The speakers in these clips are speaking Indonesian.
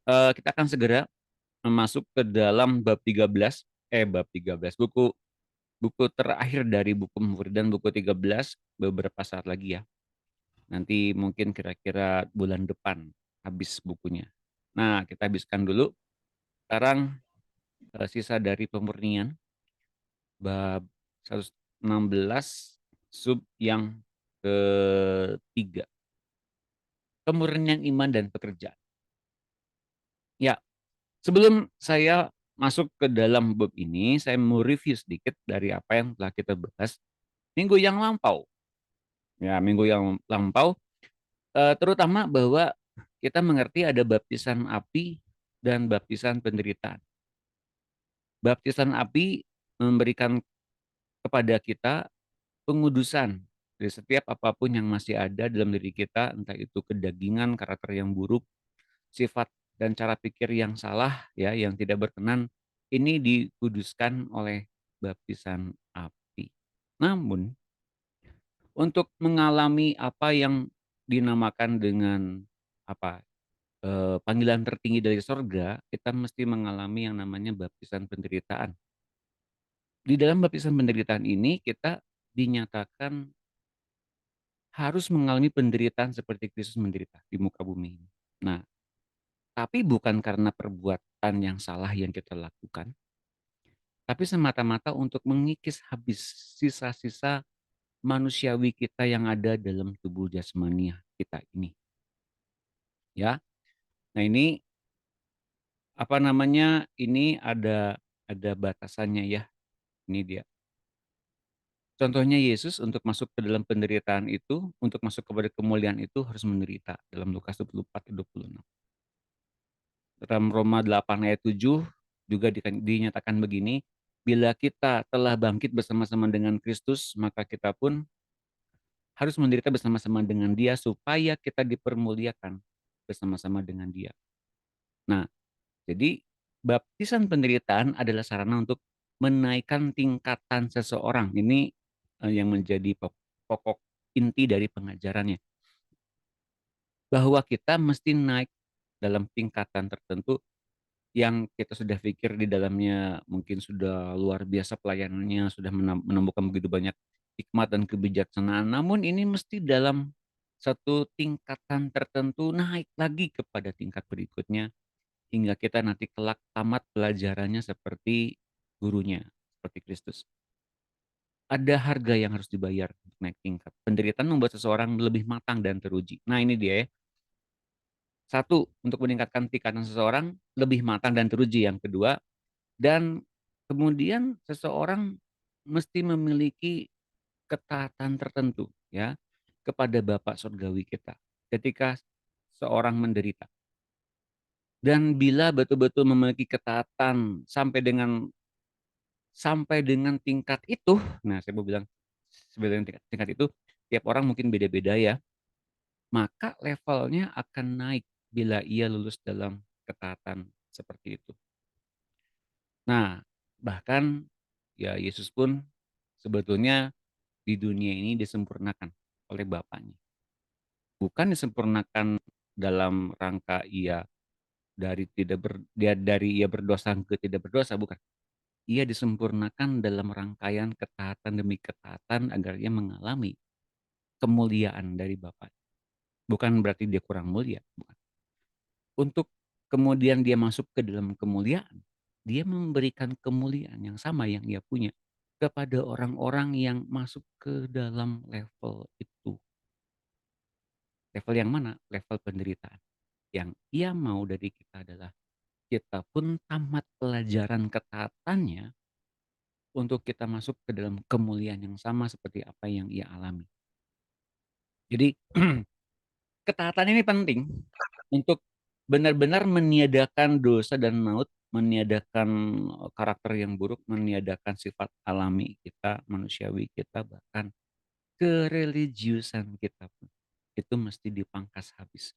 Kita akan segera masuk ke dalam bab 13, buku buku terakhir dari buku Pemufridan, buku 13, beberapa saat lagi ya. Nanti mungkin kira-kira bulan depan habis bukunya. Nah, kita habiskan dulu sekarang, sisa dari Pemurnian bab 116 sub yang ketiga, Pemurnian Iman dan Pekerjaan. Ya, sebelum saya masuk ke dalam bab ini, saya mau review sedikit dari apa yang telah kita bahas minggu yang lampau. Ya, minggu yang lampau, terutama bahwa kita mengerti ada baptisan api dan baptisan penderitaan. Baptisan api memberikan kepada kita pengudusan dari setiap apapun yang masih ada dalam diri kita, entah itu kedagingan, karakter yang buruk, sifat dan cara pikir yang salah, ya, yang tidak berkenan, ini dikuduskan oleh baptisan api. Namun, untuk mengalami apa yang dinamakan dengan apa, panggilan tertinggi dari sorga, kita mesti mengalami yang namanya baptisan penderitaan. Di dalam baptisan penderitaan ini kita dinyatakan harus mengalami penderitaan seperti Kristus menderita di muka bumi ini. Nah, tapi bukan karena perbuatan yang salah yang kita lakukan, tapi semata-mata untuk mengikis habis sisa-sisa manusiawi kita yang ada dalam tubuh jasmania kita ini, ya. Nah, ini apa namanya, ini ada batasannya ya, ini dia. Contohnya Yesus untuk masuk ke dalam penderitaan itu, untuk masuk kepada kemuliaan itu harus menderita dalam Lukas 24-26. Dalam Roma 8 ayat 7 juga dinyatakan begini, bila kita telah bangkit bersama-sama dengan Kristus, maka kita pun harus menderita bersama-sama dengan Dia supaya kita dipermuliakan bersama-sama dengan Dia. Nah, jadi baptisan penderitaan adalah sarana untuk menaikkan tingkatan seseorang. Ini yang menjadi pokok inti dari pengajarannya. Bahwa kita mesti naik dalam tingkatan tertentu yang kita sudah pikir di dalamnya mungkin sudah luar biasa pelayanannya, sudah menemukan begitu banyak hikmat dan kebijaksanaan. Namun ini mesti dalam satu tingkatan tertentu naik lagi kepada tingkat berikutnya hingga kita nanti kelak tamat pelajarannya seperti gurunya, seperti Kristus. Ada harga yang harus dibayar untuk naik tingkat. Penderitaan membuat seseorang lebih matang dan teruji. Nah, ini dia ya. Satu, untuk meningkatkan tingkatan seseorang lebih matang dan teruji. Yang kedua, dan kemudian seseorang mesti memiliki ketaatan tertentu ya kepada Bapa Surgawi kita ketika seorang menderita. Dan bila betul-betul memiliki ketaatan sampai dengan tingkat itu, nah saya mau bilang sampai tingkat itu, tiap orang mungkin beda-beda ya, maka levelnya akan naik bila ia lulus dalam ketaatan seperti itu. Nah, bahkan ya Yesus pun sebetulnya di dunia ini disempurnakan oleh Bapaknya. Bukan disempurnakan dalam rangka dari ia berdosa ke tidak berdosa, bukan. Ia disempurnakan dalam rangkaian ketaatan demi ketaatan agar ia mengalami kemuliaan dari Bapa. Bukan berarti dia kurang mulia, bukan. Untuk kemudian dia masuk ke dalam kemuliaan, dia memberikan kemuliaan yang sama yang ia punya kepada orang-orang yang masuk ke dalam level itu. Level yang mana? Level penderitaan. Yang ia mau dari kita adalah kita pun tamat pelajaran ketaatannya untuk kita masuk ke dalam kemuliaan yang sama seperti apa yang ia alami. Jadi ketaatan ini penting untuk benar-benar meniadakan dosa dan maut, meniadakan karakter yang buruk, meniadakan sifat alami kita, manusiawi kita, bahkan kereligiusan kita pun. Itu mesti dipangkas habis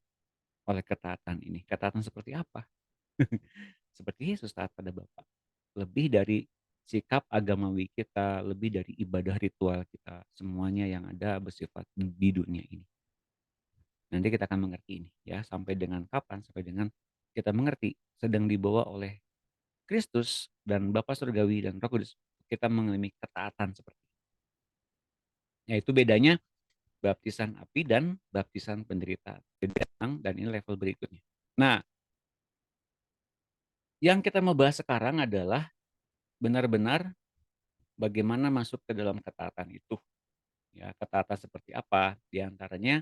oleh ketaatan ini. Ketaatan seperti apa? Seperti Yesus taat pada Bapa. Lebih dari sikap agamawi kita, lebih dari ibadah ritual kita, semuanya yang ada bersifat di dunia ini. Nanti kita akan mengerti ini ya, sampai dengan kapan? Sampai dengan kita mengerti sedang dibawa oleh Kristus dan Bapa Surgawi dan Roh Kudus, kita mengalami ketaatan seperti itu. Yaitu bedanya baptisan api dan baptisan penderitaan. Dan ini level berikutnya. Nah, yang kita mau bahas sekarang adalah benar-benar bagaimana masuk ke dalam ketaatan itu. Ya, ketaatan seperti apa? Di antaranya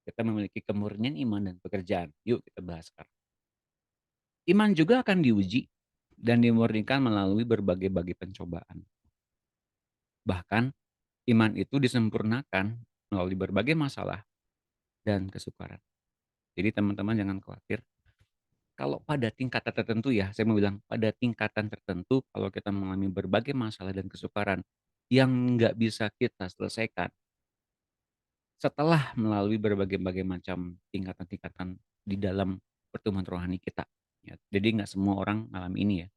kita memiliki kemurnian iman dan pekerjaan. Yuk kita bahas sekarang. Iman juga akan diuji dan dimurnikan melalui berbagai-bagai pencobaan. Bahkan iman itu disempurnakan melalui berbagai masalah dan kesukaran. Jadi teman-teman jangan khawatir. Kalau pada tingkatan tertentu ya, saya mau bilang pada tingkatan tertentu kalau kita mengalami berbagai masalah dan kesukaran yang nggak bisa kita selesaikan setelah melalui berbagai-bagai macam tingkatan-tingkatan di dalam pertumbuhan rohani kita. Ya, jadi nggak semua orang ngalami ini ya.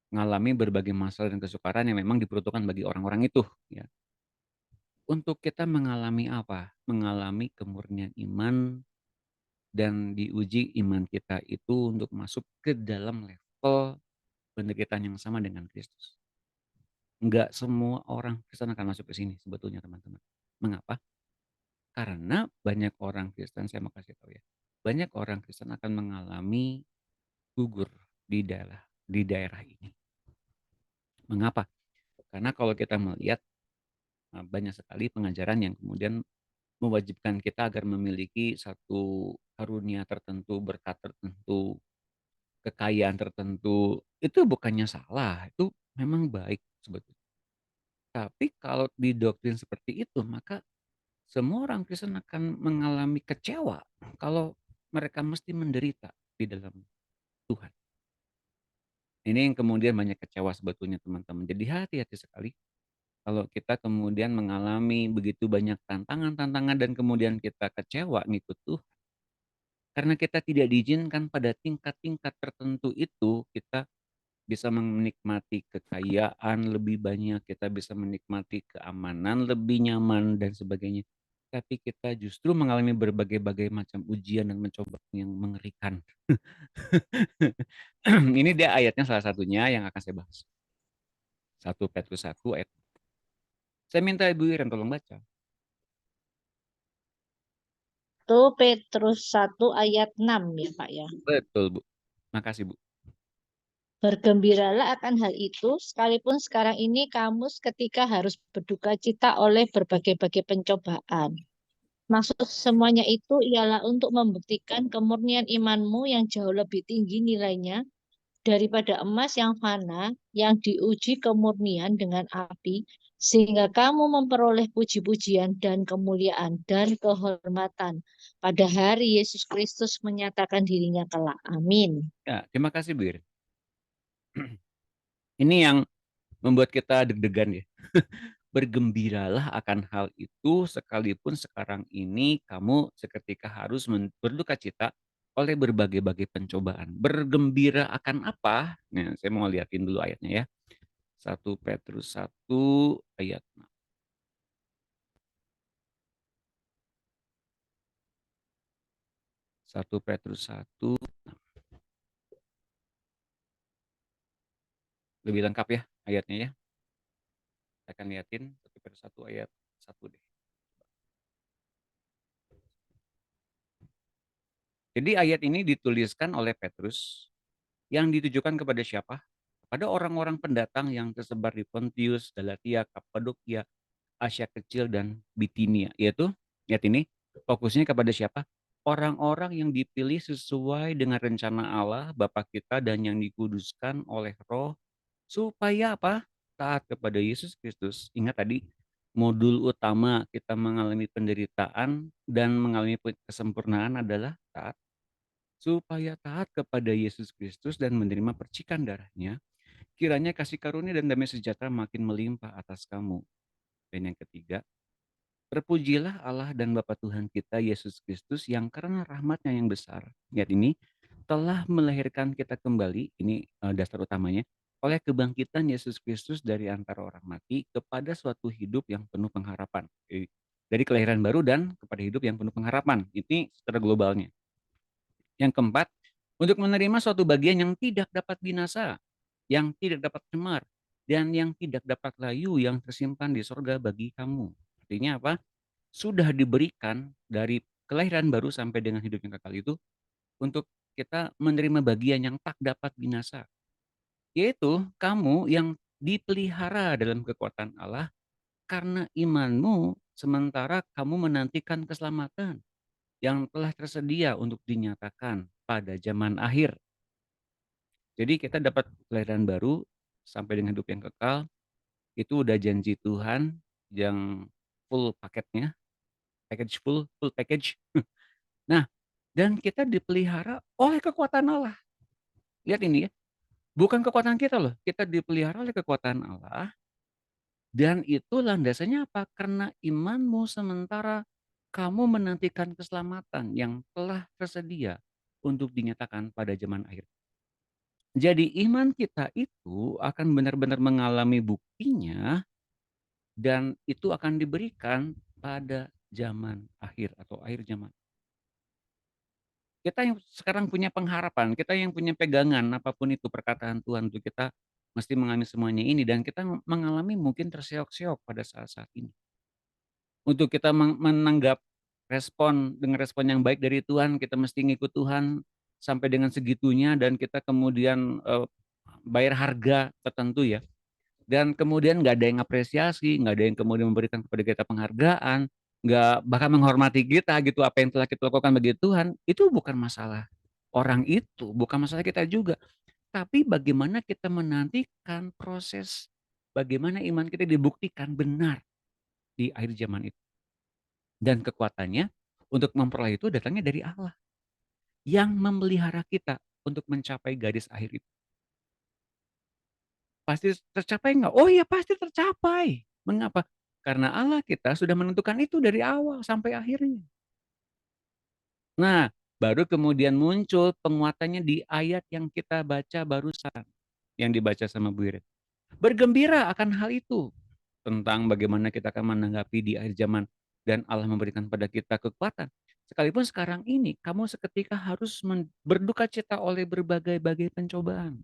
Ngalami berbagai masalah dan kesukaran yang memang diperuntukkan bagi orang-orang itu. Ya. Untuk kita mengalami apa? Mengalami kemurnian iman dan diuji iman kita itu untuk masuk ke dalam level penderitaan yang sama dengan Kristus. Enggak semua orang Kristen akan masuk ke sini sebetulnya teman-teman. Mengapa? Karena banyak orang Kristen, saya mau kasih tahu ya, banyak orang Kristen akan mengalami gugur di daerah ini. Mengapa? Karena kalau kita melihat banyak sekali pengajaran yang kemudian mewajibkan kita agar memiliki satu karunia tertentu, berkat tertentu, kekayaan tertentu. Itu bukannya salah, itu memang baik sebetulnya. Tapi kalau didoktrin seperti itu, maka semua orang Kristen akan mengalami kecewa kalau mereka mesti menderita di dalam Tuhan. Ini yang kemudian banyak kecewa sebetulnya teman-teman. Jadi hati-hati sekali kalau kita kemudian mengalami begitu banyak tantangan-tantangan dan kemudian kita kecewa ngikut Tuhan. Karena kita tidak diizinkan pada tingkat-tingkat tertentu itu, kita bisa menikmati kekayaan lebih banyak, kita bisa menikmati keamanan lebih nyaman dan sebagainya. Tapi kita justru mengalami berbagai-bagai macam ujian dan mencoba yang mengerikan. Ini dia ayatnya salah satunya yang akan saya bahas. 1 Petrus 1 ayat. Saya minta Ibu Iren tolong baca. 1 Petrus 1 ayat 6 ya Pak ya. Betul Bu. Makasih Bu. Bergembiralah akan hal itu, sekalipun sekarang ini kamu seketika harus berduka cita oleh berbagai-bagai pencobaan. Maksud semuanya itu ialah untuk membuktikan kemurnian imanmu yang jauh lebih tinggi nilainya daripada emas yang fana, yang diuji kemurnian dengan api, sehingga kamu memperoleh puji-pujian dan kemuliaan dan kehormatan pada hari Yesus Kristus menyatakan dirinya kelak. Amin. Ya, terima kasih Bu Iren. Ini yang membuat kita deg-degan ya. Bergembiralah akan hal itu sekalipun sekarang ini kamu seketika harus berduka cita oleh berbagai-bagai pencobaan. Bergembira akan apa? Nah, saya mau liatin dulu ayatnya ya. 1 Petrus 1 ayat 6. 1 Petrus 1 lebih lengkap ya ayatnya ya. Saya akan liatin 1 Petrus 1 ayat 1 deh. Jadi ayat ini dituliskan oleh Petrus yang ditujukan kepada siapa? Kepada orang-orang pendatang yang tersebar di Pontius, Galatia, Kapadokia, Asia Kecil, dan Bitinia. Yaitu, lihat ini, fokusnya kepada siapa? Orang-orang yang dipilih sesuai dengan rencana Allah, Bapa kita, dan yang dikuduskan oleh Roh, supaya apa? Taat kepada Yesus Kristus. Ingat tadi, modul utama kita mengalami penderitaan dan mengalami kesempurnaan adalah taat. Supaya taat kepada Yesus Kristus dan menerima percikan darahnya, kiranya kasih karunia dan damai sejahtera makin melimpah atas kamu. Dan yang ketiga, terpujilah Allah dan Bapa Tuhan kita Yesus Kristus yang karena rahmatnya yang besar, lihat ini, telah melahirkan kita kembali, ini dasar utamanya, oleh kebangkitan Yesus Kristus dari antara orang mati kepada suatu hidup yang penuh pengharapan. Dari kelahiran baru dan kepada hidup yang penuh pengharapan. Ini secara globalnya. Yang keempat, Untuk menerima suatu bagian yang tidak dapat binasa, yang tidak dapat cemar, dan yang tidak dapat layu yang tersimpan di sorga bagi kamu. Artinya apa? Sudah diberikan dari kelahiran baru sampai dengan hidup yang kekal itu untuk kita menerima bagian yang tak dapat binasa, yaitu kamu yang dipelihara dalam kekuatan Allah karena imanmu, sementara kamu menantikan keselamatan yang telah tersedia untuk dinyatakan pada zaman akhir. Jadi kita dapat kelahiran baru sampai dengan hidup yang kekal, itu udah janji Tuhan yang full paketnya, package full, full package. Nah, dan kita dipelihara oleh kekuatan Allah. Lihat ini ya, bukan kekuatan kita loh, kita dipelihara oleh kekuatan Allah dan itu landasannya apa? Karena imanmu sementara kamu menantikan keselamatan yang telah tersedia untuk dinyatakan pada zaman akhir. Jadi iman kita itu akan benar-benar mengalami buktinya dan itu akan diberikan pada zaman akhir atau akhir zaman. Kita yang sekarang punya pengharapan, kita yang punya pegangan apapun itu perkataan Tuhan untuk kita mesti mengalami semuanya ini dan kita mengalami mungkin terseok-seok pada saat-saat ini. Untuk kita menanggap respon dengan respon yang baik dari Tuhan, kita mesti ngikut Tuhan sampai dengan segitunya dan kita kemudian, bayar harga tertentu ya. Dan kemudian nggak ada yang apresiasi, nggak ada yang kemudian memberikan kepada kita penghargaan, nggak bahkan menghormati kita gitu, apa yang telah kita lakukan bagi Tuhan, itu bukan masalah orang itu, bukan masalah kita juga. Tapi bagaimana kita menantikan proses, bagaimana iman kita dibuktikan benar di akhir zaman itu. Dan kekuatannya untuk memperoleh itu datangnya dari Allah, yang memelihara kita untuk mencapai garis akhir itu. Pasti tercapai nggak? Oh ya pasti tercapai. Mengapa? Karena Allah kita sudah menentukan itu dari awal sampai akhirnya. Nah, baru kemudian muncul penguatannya di ayat yang kita baca barusan, yang dibaca sama Bu Iren. Bergembira akan hal itu, tentang bagaimana kita akan menanggapi di akhir zaman dan Allah memberikan pada kita kekuatan. Sekalipun sekarang ini kamu seketika harus berduka cita oleh berbagai-bagai pencobaan.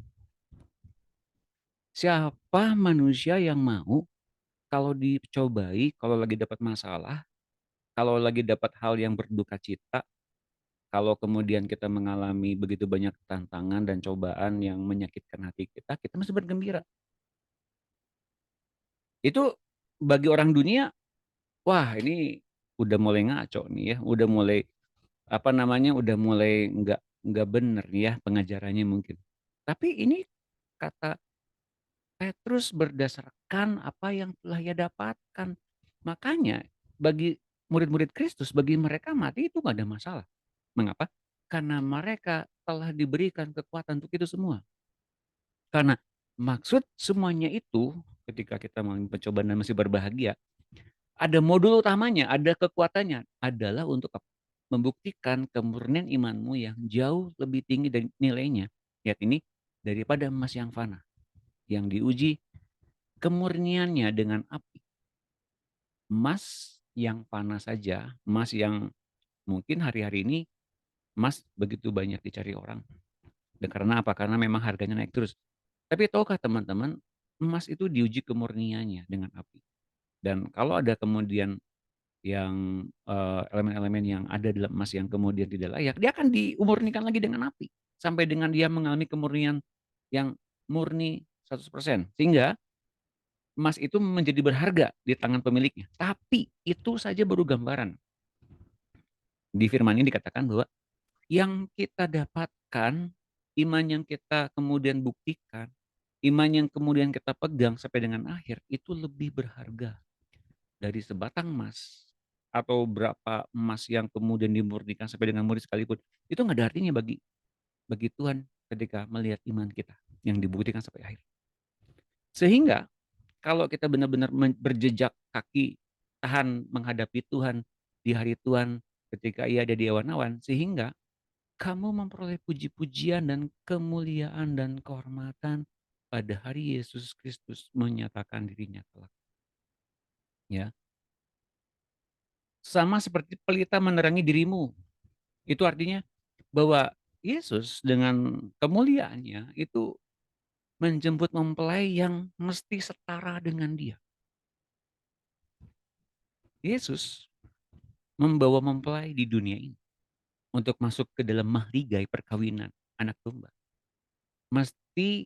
Siapa manusia yang mau kalau dicobai, kalau lagi dapat masalah, kalau lagi dapat hal yang berduka cita, kalau kemudian kita mengalami begitu banyak tantangan dan cobaan yang menyakitkan hati kita mesti bergembira. Itu bagi orang dunia, wah ini udah mulai ngaco nih ya, udah mulai, apa namanya, udah mulai nggak bener nih ya pengajarannya mungkin. Tapi ini kata Petrus berdasarkan apa yang telah ia dapatkan. Makanya bagi murid-murid Kristus, bagi mereka mati itu nggak ada masalah. Mengapa? Karena mereka telah diberikan kekuatan untuk itu semua. Karena maksud semuanya itu ketika kita mengalami pencobaan dan masih berbahagia, ada modul utamanya, ada kekuatannya, adalah untuk apa? Membuktikan kemurnian imanmu yang jauh lebih tinggi dari nilainya. Lihat ini, daripada emas yang fana, yang diuji kemurniannya dengan api. Emas yang fana saja, emas yang mungkin hari-hari ini emas begitu banyak dicari orang. Dan karena apa? Karena memang harganya naik terus. Tapi tahukah teman-teman, emas itu diuji kemurniannya dengan api. Dan kalau ada kemudian yang, elemen-elemen yang ada dalam emas yang kemudian tidak layak, dia akan dimurnikan lagi dengan api, sampai dengan dia mengalami kemurnian yang murni 100%. Sehingga emas itu menjadi berharga di tangan pemiliknya. Tapi itu saja baru gambaran. Di firman ini dikatakan bahwa yang kita dapatkan, iman yang kita kemudian buktikan, iman yang kemudian kita pegang sampai dengan akhir, itu lebih berharga dari sebatang emas atau berapa emas yang kemudian dimurnikan sampai dengan murid sekalipun. Itu nggak ada artinya bagi bagi Tuhan ketika melihat iman kita yang dibuktikan sampai akhir. Sehingga kalau kita benar-benar berjejak kaki, tahan menghadapi Tuhan di hari Tuhan ketika Ia ada di awan-awan, sehingga kamu memperoleh puji-pujian dan kemuliaan dan kehormatan pada hari Yesus Kristus menyatakan dirinya kelak. Ya, sama seperti pelita menerangi dirimu. Itu artinya bahwa Yesus dengan kemuliaannya itu menjemput mempelai yang mesti setara dengan dia. Yesus membawa mempelai di dunia ini untuk masuk ke dalam mahligai perkawinan anak domba. Mesti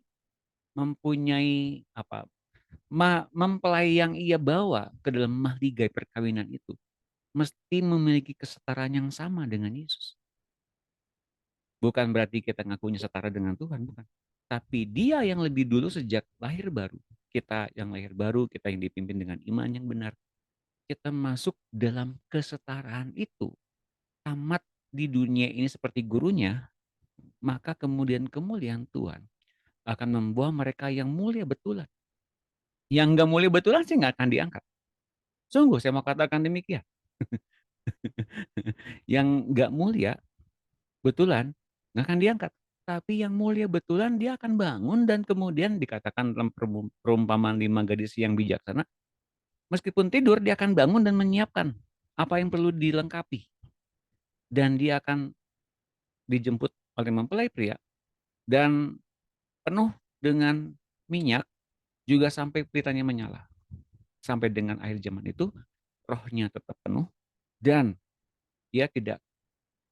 mempunyai apa, mempelai yang ia bawa ke dalam mahligai perkawinan itu mesti memiliki kesetaraan yang sama dengan Yesus. Bukan berarti kita ngakunya setara dengan Tuhan, bukan. Tapi dia yang lebih dulu sejak lahir baru. Kita yang lahir baru, kita yang dipimpin dengan iman yang benar. Kita masuk dalam kesetaraan itu. Tamat di dunia ini seperti gurunya, maka kemudian kemuliaan Tuhan akan membawa mereka yang mulia betulan. Yang nggak mulia betulan sih nggak akan diangkat. Sungguh saya mau katakan demikian. Yang nggak mulia betulan nggak akan diangkat. Tapi yang mulia betulan dia akan bangun dan kemudian dikatakan dalam perumpamaan 5 gadis yang bijaksana, meskipun tidur dia akan bangun dan menyiapkan apa yang perlu dilengkapi. Dan dia akan dijemput oleh mempelai pria dan penuh dengan minyak juga sampai pelitanya menyala. Sampai dengan akhir zaman itu rohnya tetap penuh dan dia tidak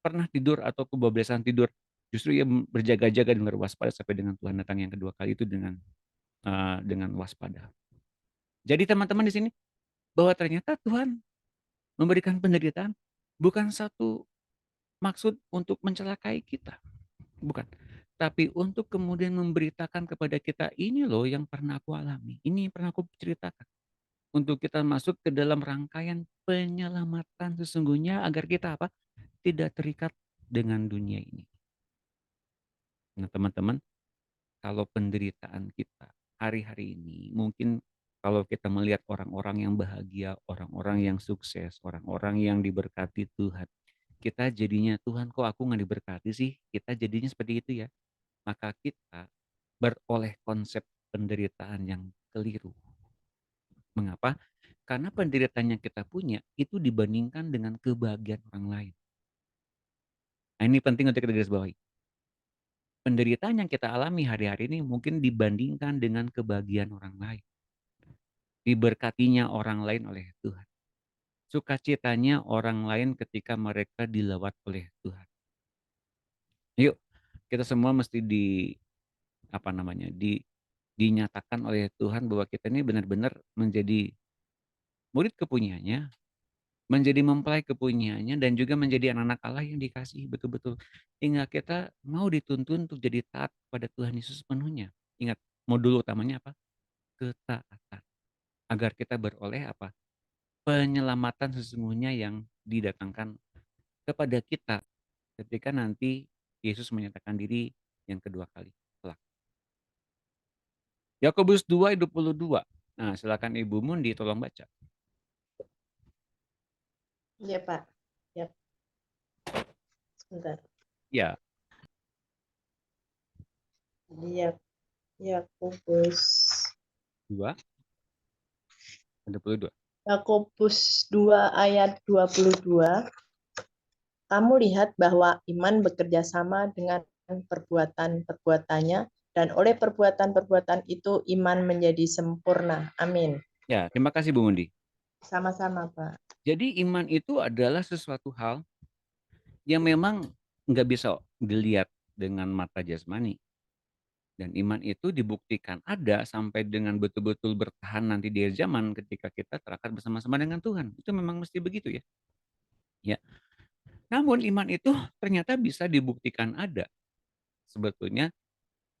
pernah tidur atau kebablasan tidur. Justru ia berjaga-jaga dengan waspada sampai dengan Tuhan datang yang kedua kali itu dengan waspada. Jadi teman-teman di sini bahwa ternyata Tuhan memberikan penderitaan bukan satu maksud untuk mencelakai kita, bukan. Tapi untuk kemudian memberitakan kepada kita, ini loh yang pernah aku alami, ini yang pernah aku ceritakan. Untuk kita masuk ke dalam rangkaian penyelamatan sesungguhnya agar kita apa? Tidak terikat dengan dunia ini. Nah teman-teman, kalau penderitaan kita hari-hari ini, mungkin kalau kita melihat orang-orang yang bahagia, orang-orang yang sukses, orang-orang yang diberkati Tuhan, kita jadinya, Tuhan kok aku nggak diberkati sih? Kita jadinya seperti itu ya. Maka kita beroleh konsep penderitaan yang keliru. Mengapa? Karena penderitaan yang kita punya itu dibandingkan dengan kebahagiaan orang lain. Nah ini penting untuk kita garis bawahi. Penderitaan yang kita alami hari-hari ini mungkin dibandingkan dengan kebahagiaan orang lain. Diberkatinya orang lain oleh Tuhan. Sukacitanya orang lain ketika mereka dilawat oleh Tuhan. Yuk, kita semua mesti apa namanya, dinyatakan oleh Tuhan bahwa kita ini benar-benar menjadi murid kepunyaannya, menjadi mempelai kepunyaannya, dan juga menjadi anak-anak Allah yang dikasihi betul-betul. Hingga kita mau dituntun untuk jadi taat kepada Tuhan Yesus sepenuhnya. Ingat, modul utamanya apa? Ketaatan. Agar kita beroleh apa? Penyelamatan sesungguhnya yang didatangkan kepada kita ketika nanti Yesus menyatakan diri yang kedua kali kelak. Yakobus 2:22. Nah, silakan Ibu Mundi tolong baca. Ya, Pak. Ya, sebentar. Ya. Jadi Yakobus 2:22. Yakobus 2 ayat 22. Kamu lihat bahwa iman bekerja sama dengan perbuatan-perbuatannya, dan oleh perbuatan-perbuatan itu iman menjadi sempurna. Amin. Ya, terima kasih Bu Mundi. Sama-sama, Pak. Jadi iman itu adalah sesuatu hal yang memang nggak bisa dilihat dengan mata jasmani. Dan iman itu dibuktikan ada sampai dengan betul-betul bertahan nanti di akhir zaman ketika kita terakat bersama-sama dengan Tuhan. Itu memang mesti begitu ya. Ya. Namun iman itu ternyata bisa dibuktikan ada sebetulnya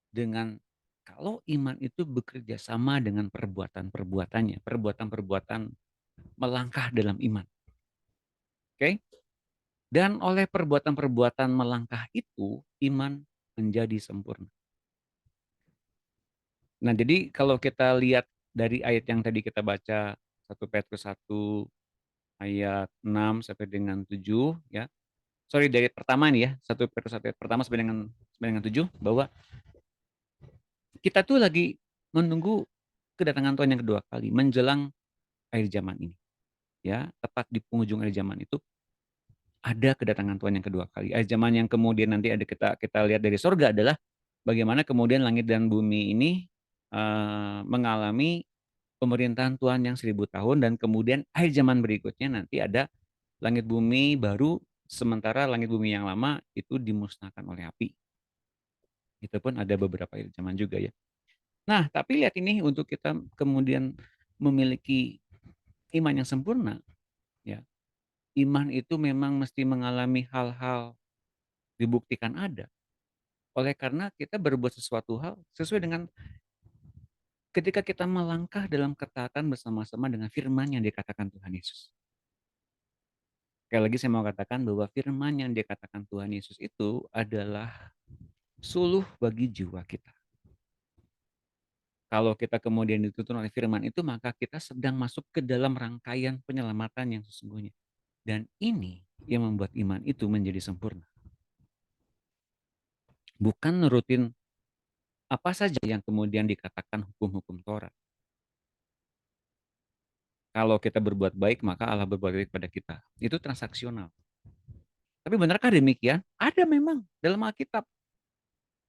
dengan kalau iman itu bekerja sama dengan perbuatan-perbuatannya, perbuatan-perbuatan melangkah dalam iman. Oke? Dan oleh perbuatan-perbuatan melangkah itu, iman menjadi sempurna. Nah, jadi kalau kita lihat dari ayat yang tadi kita baca, 1 Petrus 1 ayat 6 sampai dengan 7 ya. Sorry dari pertama nih ya, 1 Petrus 1 ayat pertama sampai dengan 7 bahwa kita tuh lagi menunggu kedatangan Tuhan yang kedua kali menjelang akhir zaman ini. Ya, tepat di penghujung akhir zaman itu ada kedatangan Tuhan yang kedua kali. Zaman yang kemudian nanti ada kita lihat dari sorga adalah bagaimana kemudian langit dan bumi ini mengalami pemerintahan Tuhan yang 1000 tahun, dan kemudian akhir zaman berikutnya nanti ada langit bumi baru, sementara langit bumi yang lama itu dimusnahkan oleh api. Itu pun ada beberapa zaman juga ya. Nah, tapi lihat ini, untuk kita kemudian memiliki iman yang sempurna, ya. Iman itu memang mesti mengalami hal-hal dibuktikan ada. Oleh karena kita berbuat sesuatu hal sesuai dengan ketika kita melangkah dalam ketaatan bersama-sama dengan firman yang dikatakan Tuhan Yesus. Sekali lagi saya mau katakan bahwa firman yang dikatakan Tuhan Yesus itu adalah suluh bagi jiwa kita. Kalau kita kemudian dituntun oleh firman itu, maka kita sedang masuk ke dalam rangkaian penyelamatan yang sesungguhnya. Dan ini yang membuat iman itu menjadi sempurna. Bukan nurutin apa saja yang kemudian dikatakan hukum-hukum Taurat. Kalau kita berbuat baik, maka Allah berbuat baik pada kita. Itu transaksional. Tapi benarkah demikian? Ada memang dalam Alkitab.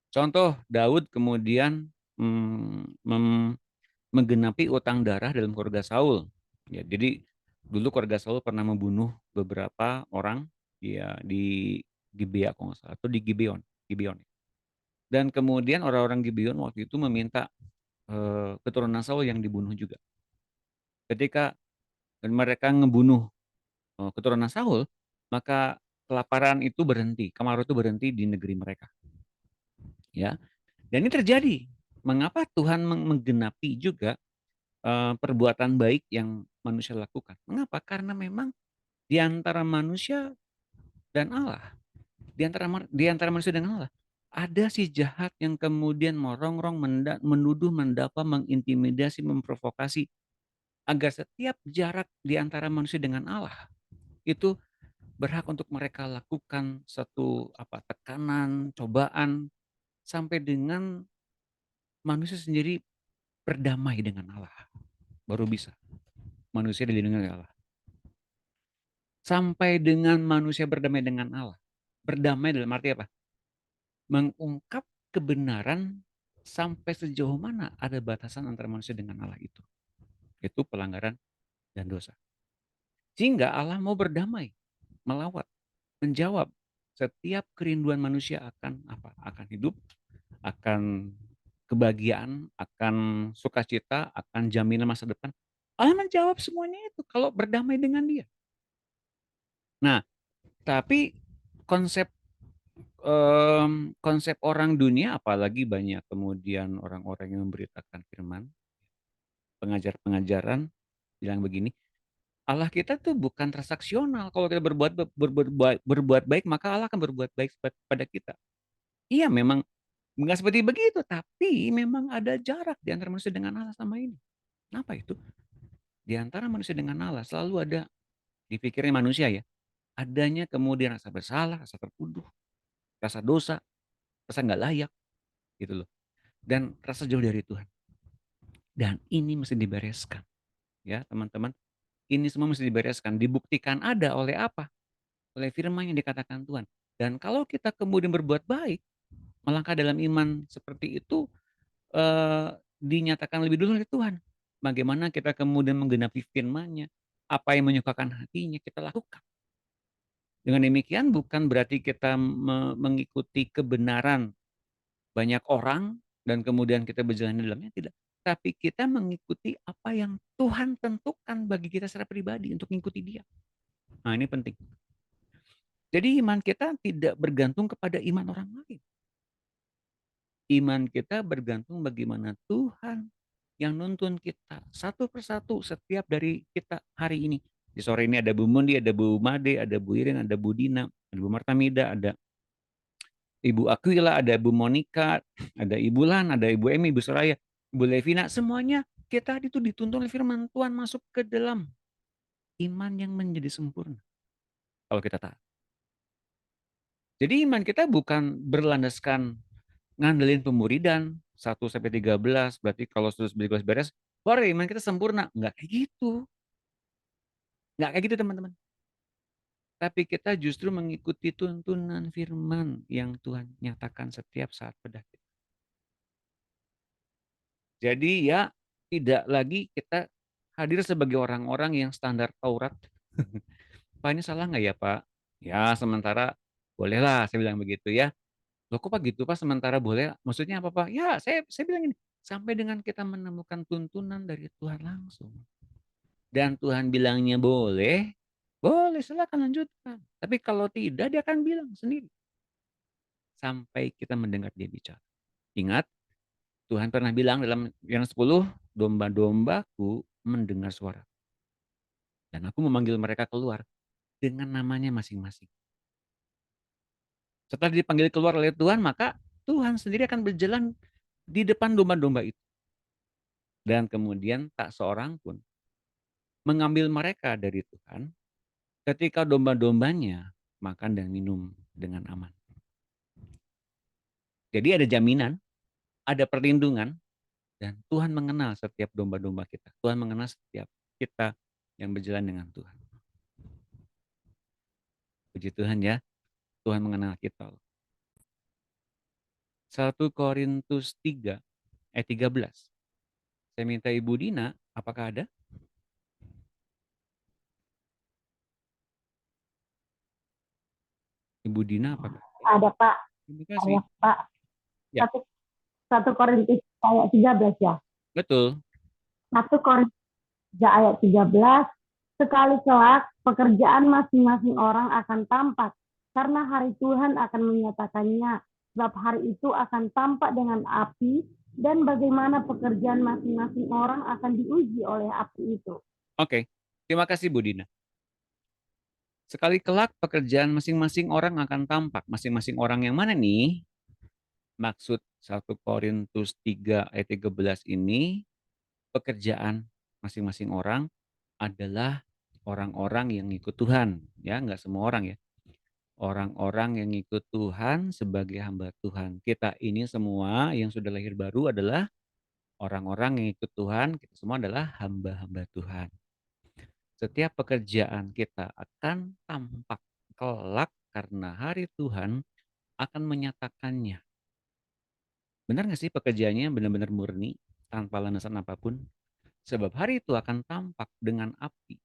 Contoh, Daud kemudian menggenapi utang darah dalam keluarga Saul. Ya, jadi dulu keluarga Saul pernah membunuh beberapa orang ya di Gibea kalau nggak salah, atau di Gibeon. Dan kemudian orang-orang Gibeon waktu itu meminta keturunan Saul yang dibunuh juga. Ketika mereka ngebunuh keturunan Saul, maka kelaparan itu berhenti, kemarau itu berhenti di negeri mereka. Ya, dan ini terjadi. Mengapa Tuhan menggenapi juga perbuatan baik yang manusia lakukan? Mengapa? Karena memang di antara manusia dan Allah, di antara manusia dan Allah, ada si jahat yang kemudian merongrong, menuduh, mendapa, mengintimidasi, memprovokasi, agar setiap jarak di antara manusia dengan Allah itu berhak untuk mereka lakukan satu tekanan, cobaan, sampai dengan manusia sendiri berdamai dengan Allah. Baru bisa manusia dilindungi oleh Allah. Sampai dengan manusia berdamai dengan Allah. Berdamai dalam arti apa? Mengungkap kebenaran sampai sejauh mana ada batasan antara manusia dengan Allah itu. Itu pelanggaran dan dosa. Sehingga Allah mau berdamai, melawat, menjawab setiap kerinduan manusia akan apa? Akan hidup, akan kebahagiaan, akan sukacita, akan jaminan masa depan. Allah menjawab semuanya itu kalau berdamai dengan Dia. Nah, tapi konsep konsep orang dunia, apalagi banyak kemudian orang-orang yang memberitakan firman, pengajar-pengajaran bilang begini, Allah kita tuh bukan transaksional. Kalau kita berbuat baik, maka Allah akan berbuat baik pada kita. Iya, memang nggak seperti begitu, tapi memang ada jarak di antara manusia dengan Allah sama ini. Kenapa itu? Di antara manusia dengan Allah selalu ada, di pikirnya manusia ya, adanya kemudian rasa bersalah, rasa tertuduh, rasa dosa, rasa nggak layak, gitu loh. Dan rasa jauh dari Tuhan. Dan ini mesti dibereskan, ya teman-teman. Ini semua mesti dibereskan, dibuktikan ada oleh apa? Oleh firman yang dikatakan Tuhan. Dan kalau kita kemudian berbuat baik, melangkah dalam iman seperti itu, dinyatakan lebih dulu oleh Tuhan. Bagaimana kita kemudian menggenapi firman-Nya, apa yang menyukakan hatinya kita lakukan. Dengan demikian bukan berarti kita mengikuti kebenaran banyak orang dan kemudian kita berjalan di dalamnya, tidak. Tapi kita mengikuti apa yang Tuhan tentukan bagi kita secara pribadi untuk mengikuti Dia. Nah, ini penting. Jadi iman kita tidak bergantung kepada iman orang lain. Iman kita bergantung bagaimana Tuhan yang nuntun kita satu persatu setiap dari kita hari ini. Di sore ini ada Bu Mundi, ada Bu Made, ada Bu Irin, ada Bu Dina, ada Bu Martamida, ada Ibu Aquila, ada Bu Monica, ada Ibu Lan, ada Ibu Emi, Ibu Soraya, Ibu Levina. Semuanya kita itu dituntun oleh firman Tuhan masuk ke dalam iman yang menjadi sempurna. Kalau kita taat. Jadi iman kita bukan berlandaskan ngandelin pemuridan 1-13, berarti kalau 11 beres, baru iman kita sempurna. Enggak kayak gitu. Enggak kayak gitu teman-teman. Tapi kita justru mengikuti tuntunan firman yang Tuhan nyatakan setiap saat pada kita. Jadi ya tidak lagi kita hadir sebagai orang-orang yang standar Taurat. Pak ini salah nggak ya Pak? Ya sementara bolehlah saya bilang begitu ya. Loh kok Pak gitu Pak sementara boleh? Maksudnya apa Pak? Ya saya bilang ini. Sampai dengan kita menemukan tuntunan dari Tuhan langsung. Dan Tuhan bilangnya boleh, boleh silakan lanjutkan. Tapi kalau tidak dia akan bilang sendiri. Sampai kita mendengar dia bicara. Ingat, Tuhan pernah bilang dalam Yohanes 10, domba-dombaku mendengar suara. Dan aku memanggil mereka keluar dengan namanya masing-masing. Setelah dipanggil keluar oleh Tuhan, maka Tuhan sendiri akan berjalan di depan domba-domba itu. Dan kemudian tak seorang pun mengambil mereka dari Tuhan ketika domba-dombanya makan dan minum dengan aman. Jadi ada jaminan, ada perlindungan, dan Tuhan mengenal setiap domba-domba kita. Tuhan mengenal setiap kita yang berjalan dengan Tuhan. Puji Tuhan ya, Tuhan mengenal kita. 1 Korintus 3 ayat 13. Saya minta Ibu Dina, apakah ada? Ibu Dina apakah ada? Ada Pak, Terima ada kasih. Pak. Ya. Satu Korintus ayat 13 ya. Betul. 1 Korintus ayat 13. Sekali kelak pekerjaan masing-masing orang akan tampak karena hari Tuhan akan menyatakannya. Sebab hari itu akan tampak dengan api dan bagaimana pekerjaan masing-masing orang akan diuji oleh api itu. Oke. Terima kasih Bu Dina. Sekali kelak pekerjaan masing-masing orang akan tampak. Masing-masing orang yang mana nih? Maksud 1 Korintus 3 ayat 13 ini, pekerjaan masing-masing orang adalah orang-orang yang ikut Tuhan. Ya, nggak semua orang ya. Orang-orang yang ikut Tuhan sebagai hamba Tuhan. Kita ini semua yang sudah lahir baru adalah orang-orang yang ikut Tuhan. Kita semua adalah hamba-hamba Tuhan. Setiap pekerjaan kita akan tampak kelak karena hari Tuhan akan menyatakannya. Benar nggak sih pekerjaannya benar-benar murni tanpa landasan apapun? Sebab hari itu akan tampak dengan api.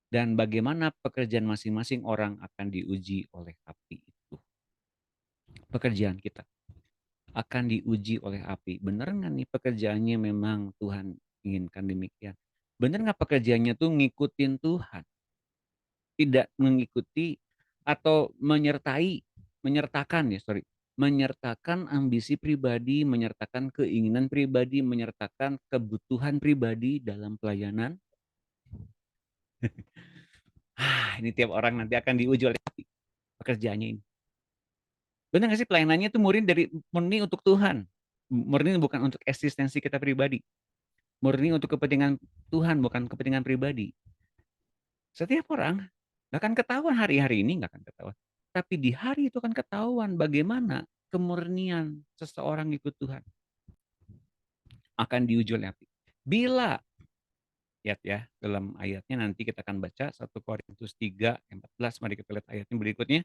Dan bagaimana pekerjaan masing-masing orang akan diuji oleh api itu. Pekerjaan kita akan diuji oleh api. Benar nggak nih pekerjaannya memang Tuhan inginkan demikian? Benar nggak pekerjaannya tuh ngikutin Tuhan? Tidak mengikuti atau menyertakan ambisi pribadi, menyertakan keinginan pribadi, menyertakan kebutuhan pribadi dalam pelayanan. Ini tiap orang nanti akan diuji oleh pekerjaannya ini. Benar nggak sih pelayanannya itu murni untuk Tuhan, murni bukan untuk eksistensi kita pribadi, murni untuk kepentingan Tuhan bukan kepentingan pribadi. Setiap orang nggak akan ketahuan hari-hari ini nggak akan ketahuan, tapi di hari itu akan ketahuan bagaimana kemurnian seseorang ikut Tuhan akan diuji oleh api. Bila lihat ya dalam ayatnya nanti kita akan baca 1 Korintus 3 ayat 14. Mari kita lihat ayatnya berikutnya.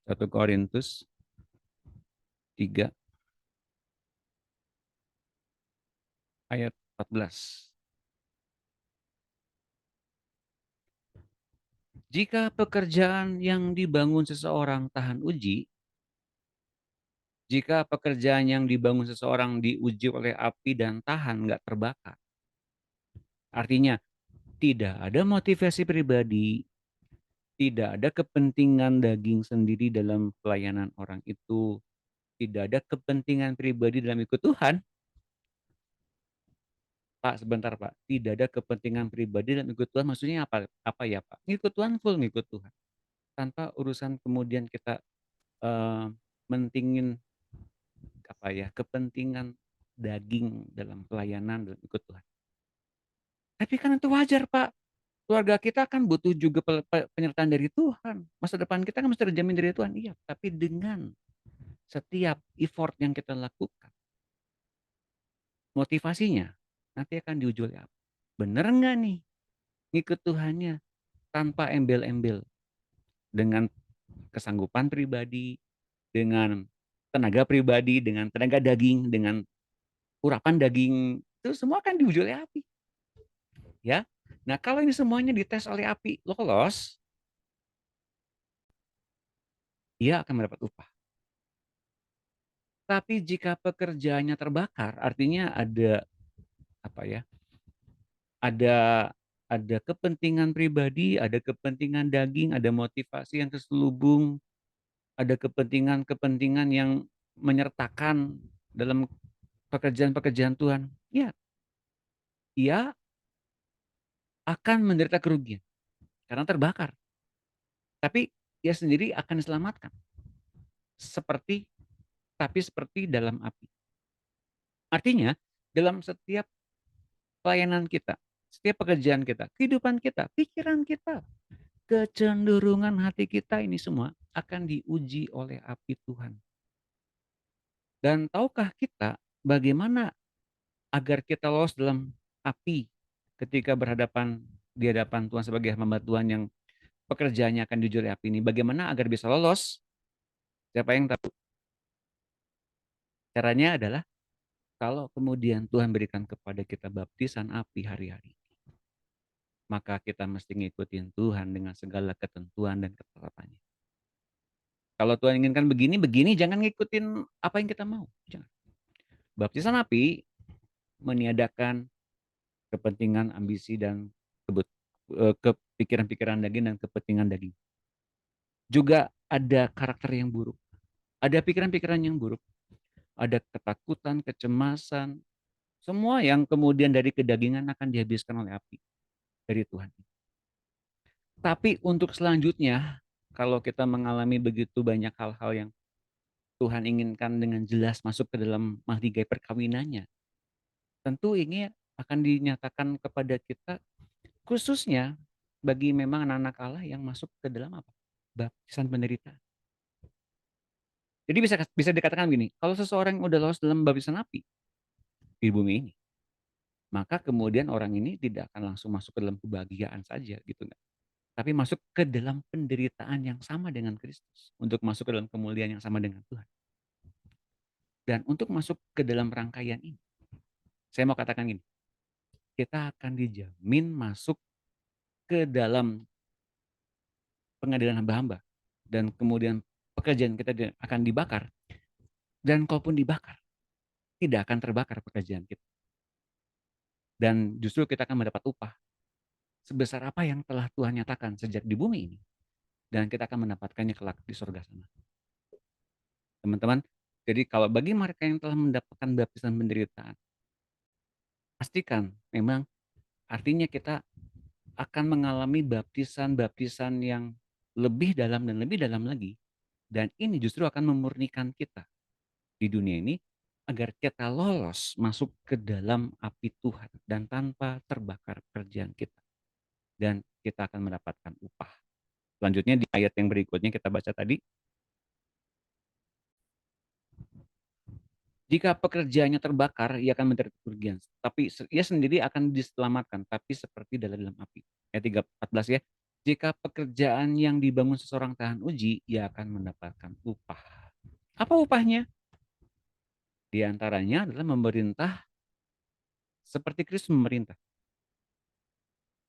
1 Korintus 3 ayat 14. Jika pekerjaan yang dibangun seseorang tahan uji, jika pekerjaan yang dibangun seseorang diuji oleh api dan tahan nggak terbakar, artinya tidak ada motivasi pribadi, tidak ada kepentingan daging sendiri dalam pelayanan orang itu, tidak ada kepentingan pribadi dalam ikut Tuhan. Pak, sebentar Pak, tidak ada kepentingan pribadi dalam ikut Tuhan maksudnya apa? Apa ya Pak? Ngikut Tuhan full ngikut Tuhan. Tanpa urusan kemudian kita mentingin apa ya kepentingan daging dalam pelayanan dalam ikut Tuhan. Tapi kan itu wajar Pak. Keluarga kita kan butuh juga penyertaan dari Tuhan. Masa depan kita kan mesti terjamin dari Tuhan. Iya, tapi dengan setiap effort yang kita lakukan, motivasinya nanti akan diuji oleh apa? Bener nggak nih? ngikut Tuhannya tanpa embel-embel, dengan kesanggupan pribadi, dengan tenaga pribadi, dengan tenaga daging, dengan urapan daging, itu semua akan diuji oleh api. Ya. Nah, kalau ini semuanya dites oleh api, lolos, ia akan mendapat upah. Tapi jika pekerjaannya terbakar, artinya ada apa ya? Ada kepentingan pribadi, ada kepentingan daging, ada motivasi yang terselubung, ada kepentingan-kepentingan yang menyertakan dalam pekerjaan-pekerjaan Tuhan. Ya, ia akan menderita kerugian karena terbakar. Tapi ia sendiri akan diselamatkan. Seperti dalam api. Artinya, dalam setiap pelayanan kita, setiap pekerjaan kita, kehidupan kita, pikiran kita, kecenderungan hati kita, ini semua akan diuji oleh api Tuhan. Dan tahukah kita bagaimana agar kita lolos dalam api ketika di hadapan Tuhan sebagai hamba Tuhan yang pekerjaannya akan diuji oleh api ini? Bagaimana agar bisa lolos? Siapa yang tahu? Caranya adalah kalau kemudian Tuhan berikan kepada kita baptisan api hari-hari, maka kita mesti ngikutin Tuhan dengan segala ketentuan dan ketetapannya. Kalau Tuhan inginkan begini, jangan ngikutin apa yang kita mau. Jangan. Baptisan api meniadakan kepentingan, ambisi, dan kepikiran-pikiran daging dan kepentingan daging. Juga ada karakter yang buruk. Ada pikiran-pikiran yang buruk. Ada ketakutan, kecemasan, semua yang kemudian dari kedagingan akan dihabiskan oleh api dari Tuhan. Tapi untuk selanjutnya, kalau kita mengalami begitu banyak hal-hal yang Tuhan inginkan dengan jelas masuk ke dalam mahligai perkawinannya, tentu ini akan dinyatakan kepada kita, khususnya bagi memang anak-anak Allah yang masuk ke dalam apa? Baptisan penderitaan. Jadi bisa dikatakan begini, kalau seseorang yang udah lolos dalam baptisan api di bumi ini, maka kemudian orang ini tidak akan langsung masuk ke dalam kebahagiaan saja gitu, tapi masuk ke dalam penderitaan yang sama dengan Kristus, untuk masuk ke dalam kemuliaan yang sama dengan Tuhan. Dan untuk masuk ke dalam rangkaian ini, saya mau katakan gini, kita akan dijamin masuk ke dalam pengadilan hamba-hamba, dan kemudian pekerjaan kita akan dibakar, dan kalaupun dibakar, tidak akan terbakar pekerjaan kita. Dan justru kita akan mendapat upah sebesar apa yang telah Tuhan nyatakan sejak di bumi ini, dan kita akan mendapatkannya kelak di surga sana. Teman-teman, jadi kalau bagi mereka yang telah mendapatkan baptisan penderitaan, pastikan memang artinya kita akan mengalami baptisan-baptisan yang lebih dalam dan lebih dalam lagi. Dan ini justru akan memurnikan kita di dunia ini agar kita lolos masuk ke dalam api Tuhan dan tanpa terbakar pekerjaan kita. Dan kita akan mendapatkan upah. Selanjutnya di ayat yang berikutnya kita baca tadi, jika pekerjaannya terbakar, ia akan menderita kerugian. Tapi ia sendiri akan diselamatkan, tapi seperti dalam api. Ayat 14 ya. Jika pekerjaan yang dibangun seseorang tahan uji, ia akan mendapatkan upah. Apa upahnya? Di antaranya adalah memerintah seperti Kristus memerintah.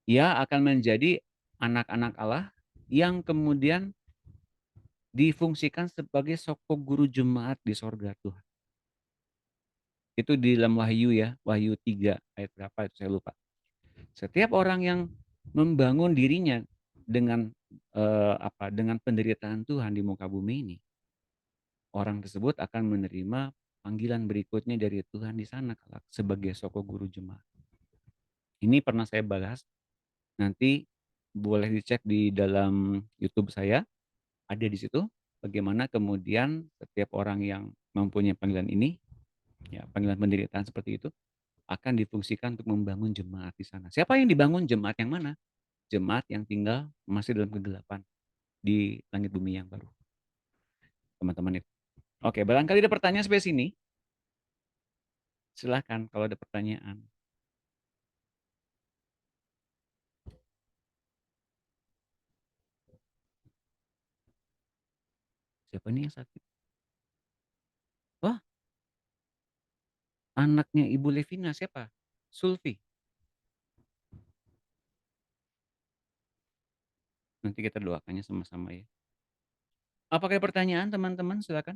Ia akan menjadi anak-anak Allah yang kemudian difungsikan sebagai sokok guru jemaat di sorga Tuhan. Itu di dalam Wahyu ya, Wahyu 3 ayat berapa itu saya lupa. Setiap orang yang membangun dirinya dengan dengan penderitaan Tuhan di muka bumi ini, orang tersebut akan menerima panggilan berikutnya dari Tuhan di sana sebagai sokok guru jemaat. Ini pernah saya bahas, nanti boleh dicek di dalam YouTube saya, ada di situ bagaimana kemudian setiap orang yang mempunyai panggilan ini, ya panggilan penderitaan seperti itu, akan difungsikan untuk membangun jemaat di sana. Siapa yang dibangun? Jemaat yang mana? Jemaat yang tinggal masih dalam kegelapan di langit bumi yang baru. Teman-teman itu. Oke, barangkali ada pertanyaan sampai sini. Silahkan kalau ada pertanyaan. Siapa nih yang sakit? Wah, anaknya Ibu Levina siapa? Sulfi. Nanti kita doakannya sama-sama ya. Apakah ada pertanyaan teman-teman? Silakan.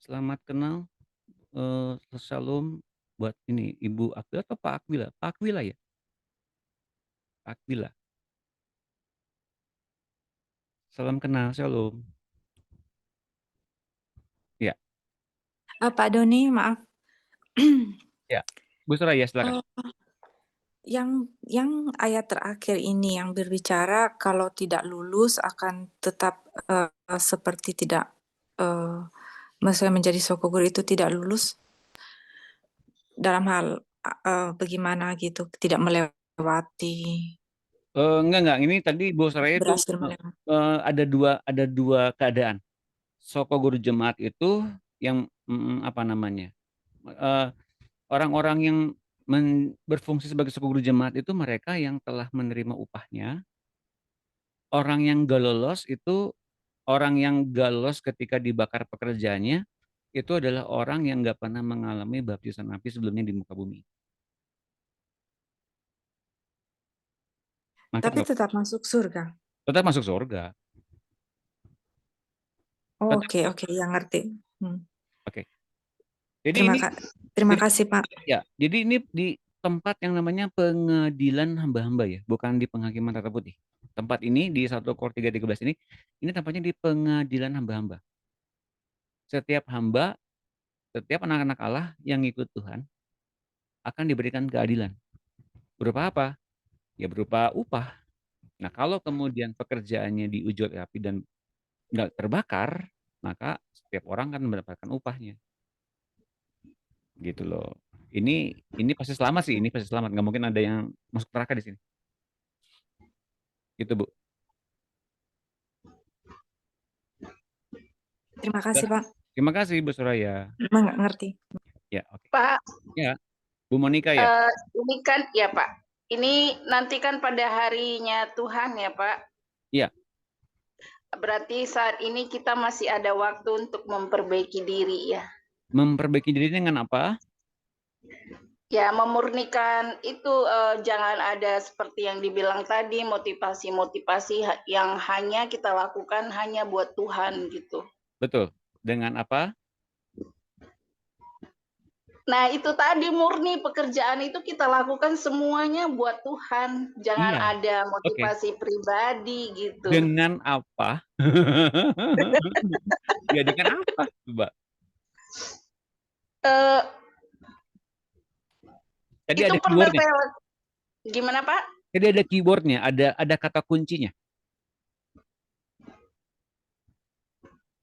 Selamat kenal. Shalom buat ini Ibu Aquila atau Pak Aquila? Pak Aquila ya? Pak Aquila. Salam kenal, shalom. Ya, Pak Doni, maaf. ya. Bu Soraya, silakan. Yang ayat terakhir ini yang berbicara kalau tidak lulus akan tetap seperti tidak maksudnya menjadi sokoguru itu tidak lulus dalam hal bagaimana gitu, tidak melewati, Enggak. Ini tadi Bu Soraya itu berhasil melewati. ada dua keadaan. Soko guru jemaat itu yang apa namanya? Orang-orang yang berfungsi sebagai soko guru jemaat itu mereka yang telah menerima upahnya. Orang yang gak lolos itu orang yang gak lolos ketika dibakar pekerjaannya itu adalah orang yang gak pernah mengalami baptisan api sebelumnya di muka bumi. Maka Tapi tetap masuk surga. tetap masuk surga. Oh, Tetap, oke, yang ngerti. Oke. Jadi Terima kasih, Pak. Ya, jadi ini di tempat yang namanya pengadilan hamba-hamba ya, bukan di penghakiman Rata Putih. Tempat ini di 1 Kor 3:13 ini tempatnya di pengadilan hamba-hamba. Setiap hamba, setiap anak-anak Allah yang ikut Tuhan akan diberikan keadilan. Berupa apa? Ya berupa upah. Nah, kalau kemudian pekerjaannya diuji oleh api dan nggak terbakar, maka setiap orang kan mendapatkan upahnya. Gitu loh. Ini pasti selamat sih, ini pasti selamat. Nggak mungkin ada yang masuk neraka di sini. Gitu, Bu. Terima kasih, Pak. Terima kasih, Bu Soraya. Mengerti. Ya, oke. Pak, Ya, Bu Monika ya. ini kan ya Pak, ini nanti kan pada harinya Tuhan ya Pak. Iya. Berarti saat ini kita masih ada waktu untuk memperbaiki diri ya. Memperbaiki diri dengan apa? Ya, memurnikan itu jangan ada seperti yang dibilang tadi, motivasi-motivasi yang hanya kita lakukan hanya buat Tuhan gitu. Betul. Dengan apa? Nah, itu tadi murni pekerjaan itu kita lakukan semuanya buat Tuhan. Jangan Iya. ada motivasi pribadi gitu. Dengan apa? Ya, dengan apa, Coba? Tadi Itu ada keywordnya. Gimana Pak? Tadi ada keywordnya, ada kata kuncinya.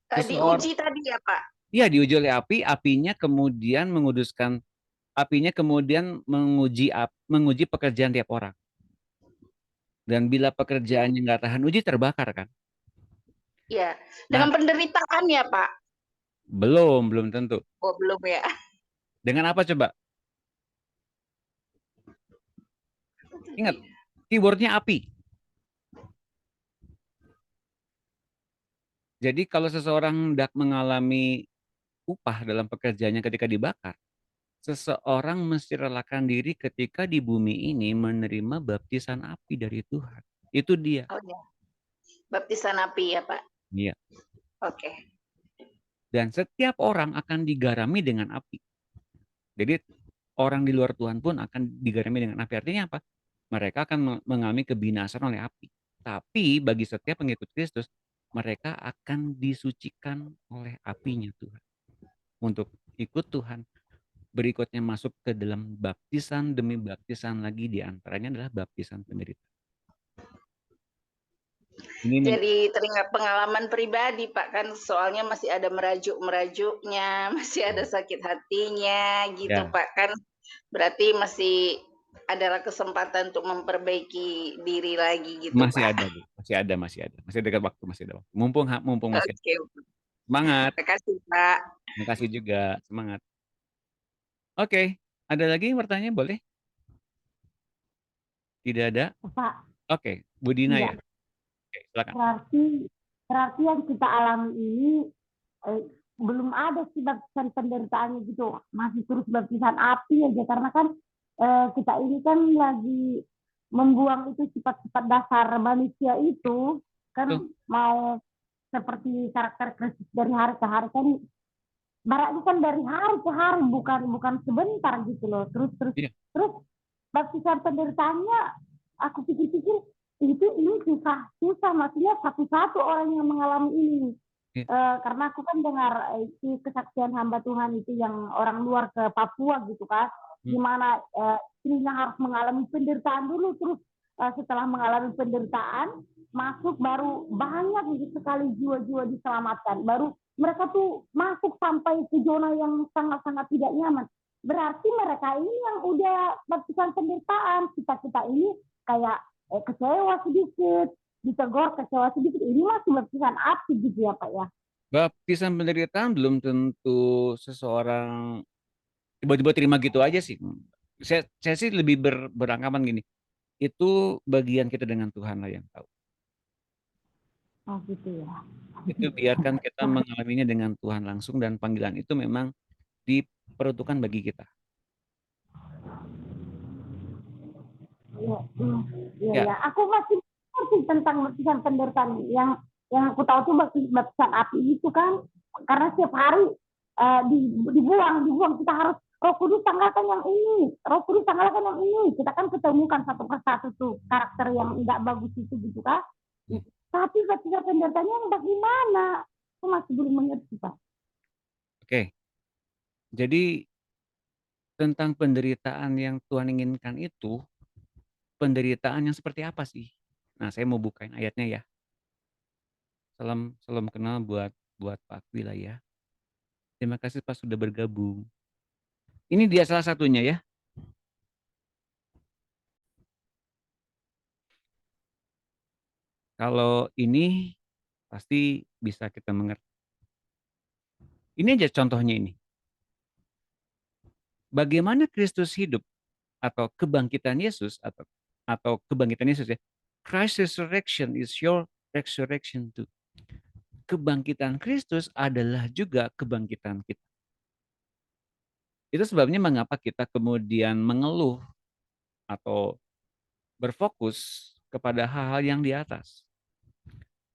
Diuji tadi ya Pak? Iya, diuji oleh api, apinya kemudian menguduskan, apinya kemudian menguji pekerjaan tiap orang. Dan bila pekerjaannya nggak tahan uji, terbakar kan? Iya. Dengan penderitaan ya Pak? Belum tentu. Oh, belum ya. Dengan apa coba? Ingat, keywordnya api. Jadi kalau seseorang hendak mengalami upah dalam pekerjaannya ketika dibakar, seseorang mesti relakan diri ketika di bumi ini menerima baptisan api dari Tuhan. Itu dia. Oh ya. Baptisan api ya Pak? Iya. Oke. Dan setiap orang akan digarami dengan api. Jadi orang di luar Tuhan pun akan digarami dengan api. Artinya apa? Mereka akan mengalami kebinasan oleh api. Tapi bagi setiap pengikut Kristus, mereka akan disucikan oleh apinya Tuhan. Untuk ikut Tuhan, berikutnya masuk ke dalam baptisan demi baptisan lagi, di antaranya adalah baptisan penderitaan. Jadi teringat pengalaman pribadi Pak, kan soalnya masih ada merajuk-merajuknya, masih ada sakit hatinya gitu ya. Pak, kan berarti masih adalah kesempatan untuk memperbaiki diri lagi gitu masih Pak. Ada, Bu. Masih ada. Masih dekat waktu, masih ada waktu. Mumpung masih ada. Semangat. Terima kasih Pak. Terima kasih juga, semangat. Oke, ada lagi pertanyaan boleh? Tidak ada? Pak. Oke, Bu Dina ya. Oke, silakan. Berarti yang kita alami ini belum ada sih baptisan penderitaannya gitu, masih terus baptisan api aja, karena kan kita ini kan lagi membuang itu sifat-sifat dasar manusia itu kan, Tuh. mau seperti karakter Kristus dari hari ke hari kan, baraknya kan dari hari ke hari, bukan sebentar gitu loh. Terus Iya. baptisan penderitaannya aku pikir-pikir ini susah, maksudnya satu-satu orang yang mengalami ini. Karena aku kan dengar kesaksian hamba Tuhan itu yang orang luar ke Papua gitu kan, gimana istrinya harus mengalami penderitaan dulu, terus setelah mengalami penderitaan masuk, baru banyak sekali jiwa-jiwa diselamatkan, baru mereka tuh masuk sampai ke zona yang sangat-sangat tidak nyaman. Berarti mereka ini yang udah baptisan penderitaan, kita ini kayak kecewa sedikit, ditegur kecewa sedikit, ini masih baptisan api gitu ya Pak ya. Baptisan penderitaan belum tentu seseorang tiba-tiba terima gitu aja sih. Saya sih lebih beranggapan gini, itu bagian kita dengan Tuhan lah yang tahu. Oh gitu ya. Itu biarkan kita mengalaminya dengan Tuhan langsung, dan panggilan itu memang diperuntukkan bagi kita. Iya. Aku masih ngerti tentang baptisan penderitaan yang aku tahu tuh baptisan api itu kan, karena setiap hari dibuang, kita harus Roh Kudus tanggalkan yang ini, Roh Kudus tanggalkan yang ini. Kita kan ketemukan satu persatu tuh karakter yang tidak bagus itu gitu kan. Tapi baptisan penderitaannya yang bagaimana? Aku masih belum mengerti Pak. Oke. Jadi tentang penderitaan yang Tuhan inginkan itu, penderitaan yang seperti apa sih? Nah, saya mau bukain ayatnya ya. Salam kenal buat Pak Akwi lah ya. Terima kasih Pak sudah bergabung. Ini dia salah satunya ya. Kalau ini pasti bisa kita mengerti. Ini aja contohnya ini. Bagaimana Kristus hidup atau kebangkitan Yesus atau kebangkitan Yesus ya. Christ's resurrection is your resurrection too. Kebangkitan Kristus adalah juga kebangkitan kita. Itu sebabnya mengapa kita kemudian mengeluh atau berfokus kepada hal-hal yang di atas.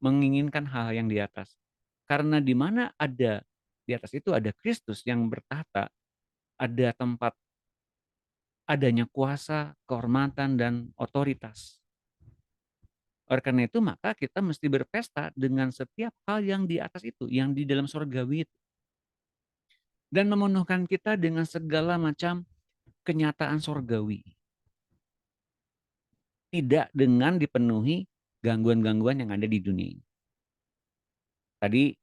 Menginginkan hal yang di atas. Karena di mana ada di atas itu ada Kristus yang bertahta, ada tempat adanya kuasa, kehormatan, dan otoritas. Oleh karena itu, maka kita mesti berpesta dengan setiap hal yang di atas itu, yang di dalam surgawi itu. Dan memenuhkan kita dengan segala macam kenyataan surgawi. Tidak dengan dipenuhi gangguan-gangguan yang ada di dunia ini. Tadi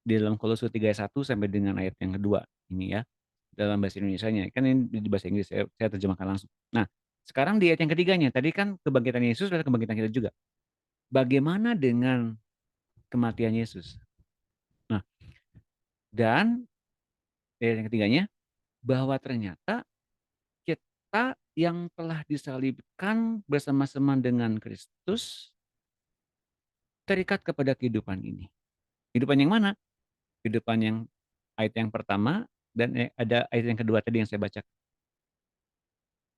di dalam Kolose 3:1 sampai dengan ayat yang kedua ini ya, dalam bahasa Indonesianya, kan ini di bahasa Inggris, saya terjemahkan langsung. Nah, sekarang di ayat yang ketiganya, tadi kan kebangkitan Yesus adalah kebangkitan kita juga. Bagaimana dengan kematian Yesus? Nah, dan ayat yang ketiganya, bahwa ternyata kita yang telah disalibkan bersama-sama dengan Kristus terikat kepada kehidupan ini. Kehidupan yang mana? Kehidupan yang ayat yang pertama dan ada ayat yang kedua tadi yang saya baca.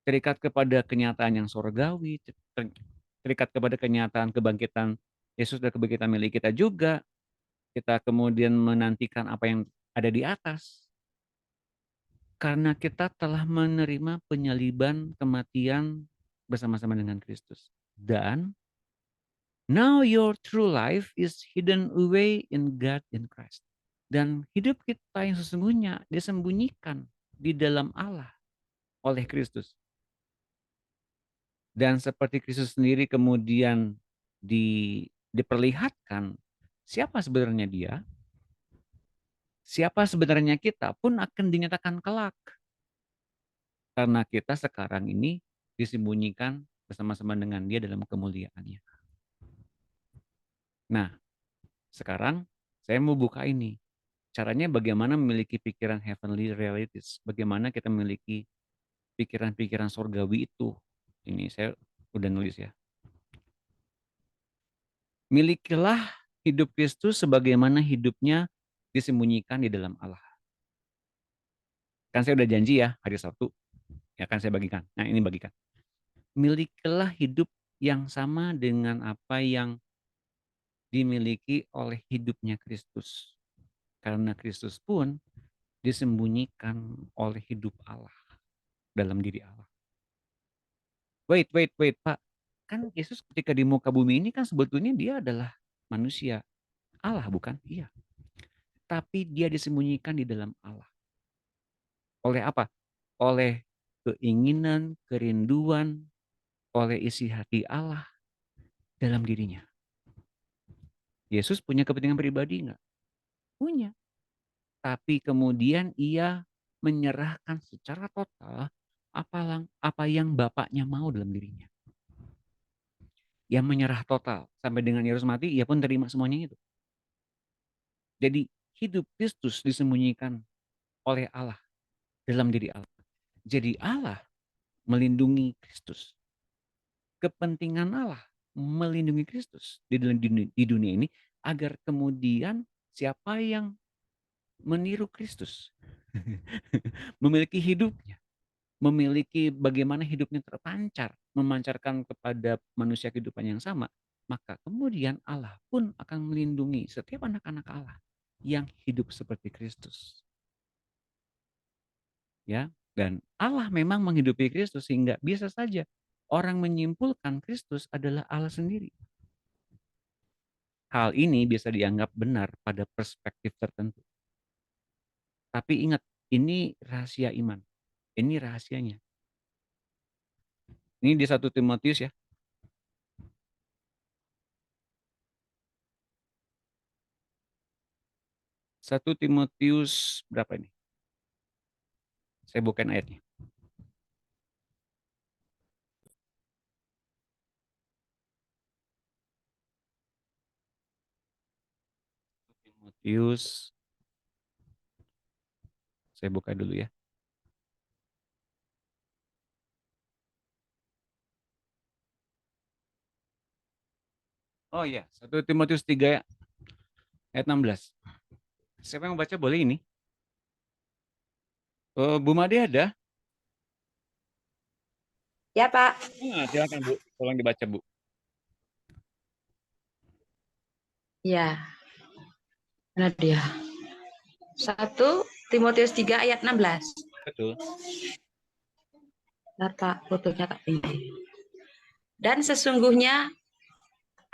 Terikat kepada kenyataan yang surgawi, terikat kepada kenyataan kebangkitan Yesus dan kebangkitan milik kita juga. Kita kemudian menantikan apa yang ada di atas. Karena kita telah menerima penyaliban, kematian bersama-sama dengan Kristus. Dan now your true life is hidden away in God in Christ. Dan hidup kita yang sesungguhnya disembunyikan di dalam Allah oleh Kristus. Dan seperti Kristus sendiri kemudian diperlihatkan siapa sebenarnya dia, siapa sebenarnya kita pun akan dinyatakan kelak. Karena kita sekarang ini disembunyikan bersama-sama dengan dia dalam kemuliaannya. Nah, sekarang saya mau buka ini. Caranya bagaimana memiliki pikiran heavenly realities. Bagaimana kita memiliki pikiran-pikiran surgawi itu. Ini saya udah nulis ya. Milikilah hidup Kristus sebagaimana hidupnya disembunyikan di dalam Allah. Kan saya udah janji ya hari Sabtu, ya kan saya bagikan. Nah ini bagikan. Milikilah hidup yang sama dengan apa yang dimiliki oleh hidupnya Kristus. Karena Kristus pun disembunyikan oleh hidup Allah dalam diri Allah. Wait, Pak. Kan Yesus ketika di muka bumi ini kan sebetulnya dia adalah manusia. Allah bukan? Iya. Tapi dia disembunyikan di dalam Allah. Oleh apa? Oleh keinginan, kerinduan, oleh isi hati Allah dalam dirinya. Yesus punya kepentingan pribadi enggak? Punya. Tapi kemudian ia menyerahkan secara total apa yang Bapaknya mau dalam dirinya. Ia menyerah total. Sampai dengan Yesus mati, ia pun terima semuanya itu. Jadi hidup Kristus disembunyikan oleh Allah dalam diri Allah. Jadi Allah melindungi Kristus. Kepentingan Allah melindungi Kristus di dunia ini agar kemudian siapa yang meniru Kristus memiliki hidupnya, memiliki bagaimana hidupnya terpancar, memancarkan kepada manusia kehidupan yang sama, maka kemudian Allah pun akan melindungi setiap anak-anak Allah yang hidup seperti Kristus. Ya, dan Allah memang menghidupi Kristus sehingga bisa saja orang menyimpulkan Kristus adalah Allah sendiri. Hal ini bisa dianggap benar pada perspektif tertentu. Tapi ingat, ini rahasia iman. Ini rahasianya. Ini di 1 Timotius ya. 1 Timotius berapa ini? Saya bukan ayatnya. Timotius. Saya buka dulu ya. Oh iya, 1 Timotius 3 ayat 16. Siapa yang baca boleh ini? Bu Made ada? Ya, Pak. Silakan Bu, tolong dibaca Bu. Ya. Mana dia? 1 Timotius 3 ayat 16. Betul. Bentar, Pak, fotonya tak tinggi. Dan sesungguhnya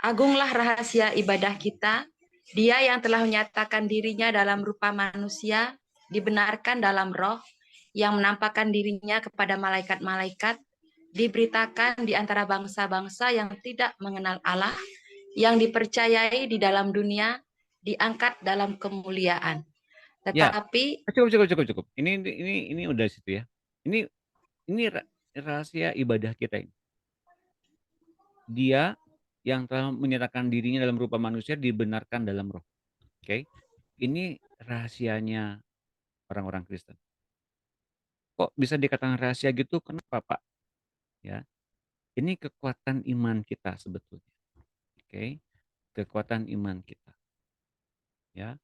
agunglah rahasia ibadah kita, Dia yang telah menyatakan dirinya dalam rupa manusia, dibenarkan dalam roh, yang menampakkan dirinya kepada malaikat-malaikat, diberitakan di antara bangsa-bangsa yang tidak mengenal Allah, yang dipercayai di dalam dunia, diangkat dalam kemuliaan. Tetapi cukup. Ini udah situ ya. Ini rahasia ibadah kita ini. Dia yang telah menyatakan dirinya dalam rupa manusia dibenarkan dalam roh. Oke. Ini rahasianya orang-orang Kristen. Kok bisa dikatakan rahasia gitu? Kenapa, Pak? Ya. Ini kekuatan iman kita sebetulnya. Oke. Kekuatan iman kita. Ya.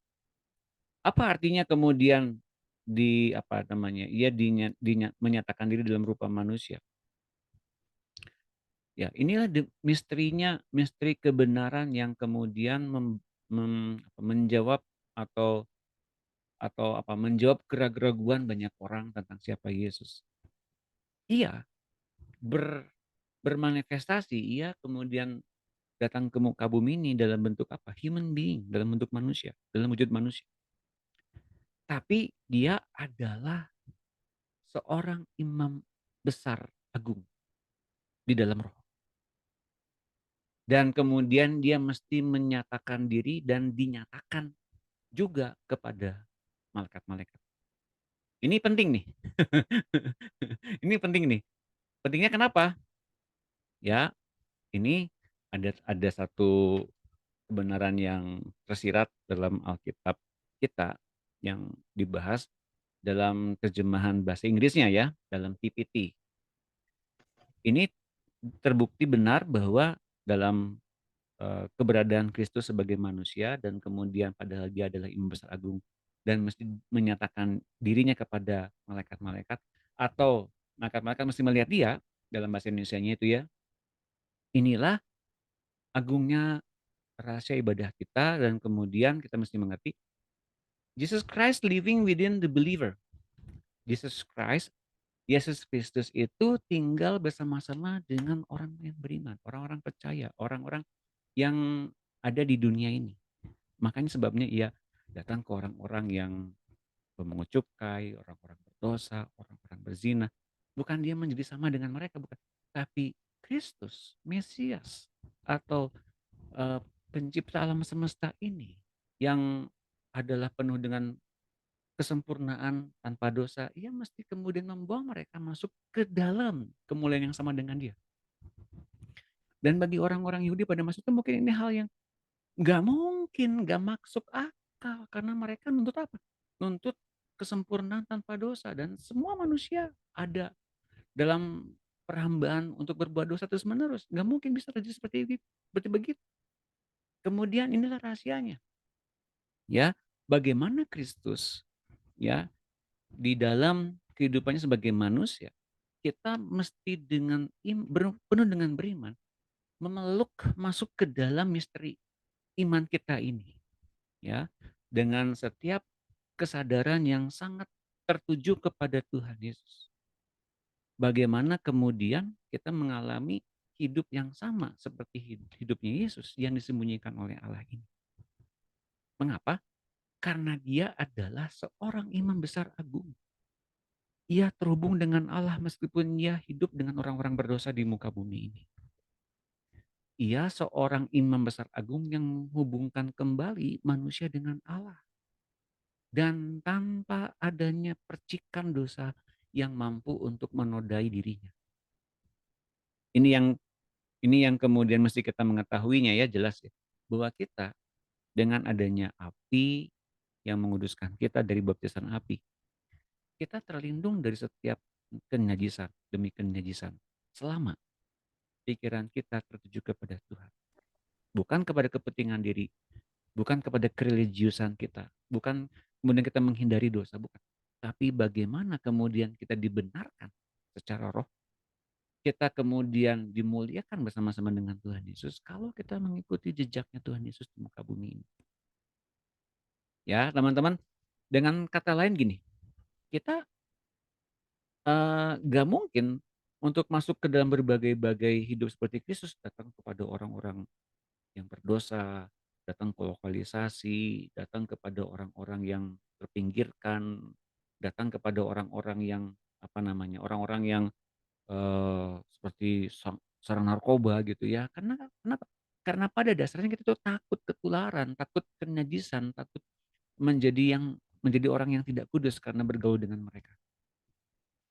Apa artinya kemudian ia menyatakan diri dalam rupa manusia? Ya, inilah misteri kebenaran yang kemudian menjawab menjawab keraguan banyak orang tentang siapa Yesus. Ia bermanifestasi, ia kemudian datang ke muka bumi ini dalam bentuk apa? Human being, dalam bentuk manusia, dalam wujud manusia. Tapi dia adalah seorang imam besar agung di dalam roh. Dan kemudian dia mesti menyatakan diri dan dinyatakan juga kepada malaikat-malaikat. Ini penting nih. Ini penting nih. Pentingnya kenapa? Ya, ini ada satu kebenaran yang tersirat dalam Alkitab kita yang dibahas dalam terjemahan bahasa Inggrisnya ya, dalam TPT. Ini terbukti benar bahwa dalam keberadaan Kristus sebagai manusia dan kemudian padahal dia adalah imam besar agung dan mesti menyatakan dirinya kepada malaikat-malaikat, atau malaikat-malaikat mesti melihat dia, dalam bahasa Indonesianya itu ya, inilah agungnya rahasia ibadah kita, dan kemudian kita mesti mengerti Jesus Christ living within the believer. Jesus Yesus Kristus itu tinggal bersama-sama dengan orang yang beriman, orang-orang percaya, orang-orang yang ada di dunia ini. Makanya sebabnya ia datang ke orang-orang yang memungut cukai, orang-orang berdosa, orang-orang berzina. Bukan dia menjadi sama dengan mereka, bukan. Tapi Kristus, Mesias, atau pencipta alam semesta ini yang adalah penuh dengan kesempurnaan tanpa dosa, ia mesti kemudian membawa mereka masuk ke dalam kemuliaan yang sama dengan dia. Dan bagi orang-orang Yahudi pada masa itu mungkin ini hal yang nggak mungkin, nggak masuk akal, karena mereka nuntut apa? Nuntut kesempurnaan tanpa dosa, dan semua manusia ada dalam perhambaan untuk berbuat dosa terus menerus. Nggak mungkin bisa terjadi seperti begitu. Kemudian inilah rahasianya, ya, bagaimana Kristus, ya, di dalam kehidupannya sebagai manusia, kita mesti penuh dengan beriman, memeluk masuk ke dalam misteri iman kita ini, ya, dengan setiap kesadaran yang sangat tertuju kepada Tuhan Yesus. Bagaimana kemudian kita mengalami hidup yang sama seperti hidupnya Yesus yang disembunyikan oleh Allah ini. Mengapa? Karena dia adalah seorang imam besar agung. Ia terhubung dengan Allah meskipun ia hidup dengan orang-orang berdosa di muka bumi ini. Ia seorang imam besar agung yang menghubungkan kembali manusia dengan Allah. Dan tanpa adanya percikan dosa yang mampu untuk menodai dirinya. Ini yang kemudian mesti kita mengetahuinya, ya, jelas ya. Bahwa kita dengan adanya api yang menguduskan kita dari baptisan api, kita terlindung dari setiap kenajisan demi kenajisan selama pikiran kita tertuju kepada Tuhan. Bukan kepada kepentingan diri, bukan kepada kereligiusan kita, bukan kemudian kita menghindari dosa, bukan. Tapi bagaimana kemudian kita dibenarkan secara roh, kita kemudian dimuliakan bersama-sama dengan Tuhan Yesus kalau kita mengikuti jejaknya Tuhan Yesus di muka bumi ini. Ya, teman-teman, dengan kata lain gini, kita gak mungkin untuk masuk ke dalam berbagai-bagai hidup seperti Kristus, datang kepada orang-orang yang berdosa, datang ke lokalisasi, datang kepada orang-orang yang terpinggirkan, datang kepada orang-orang yang orang-orang yang seperti sarang narkoba gitu ya. Kenapa? Karena pada dasarnya kita tuh takut ketularan, takut kenajisan, takut menjadi orang yang tidak kudus karena bergaul dengan mereka.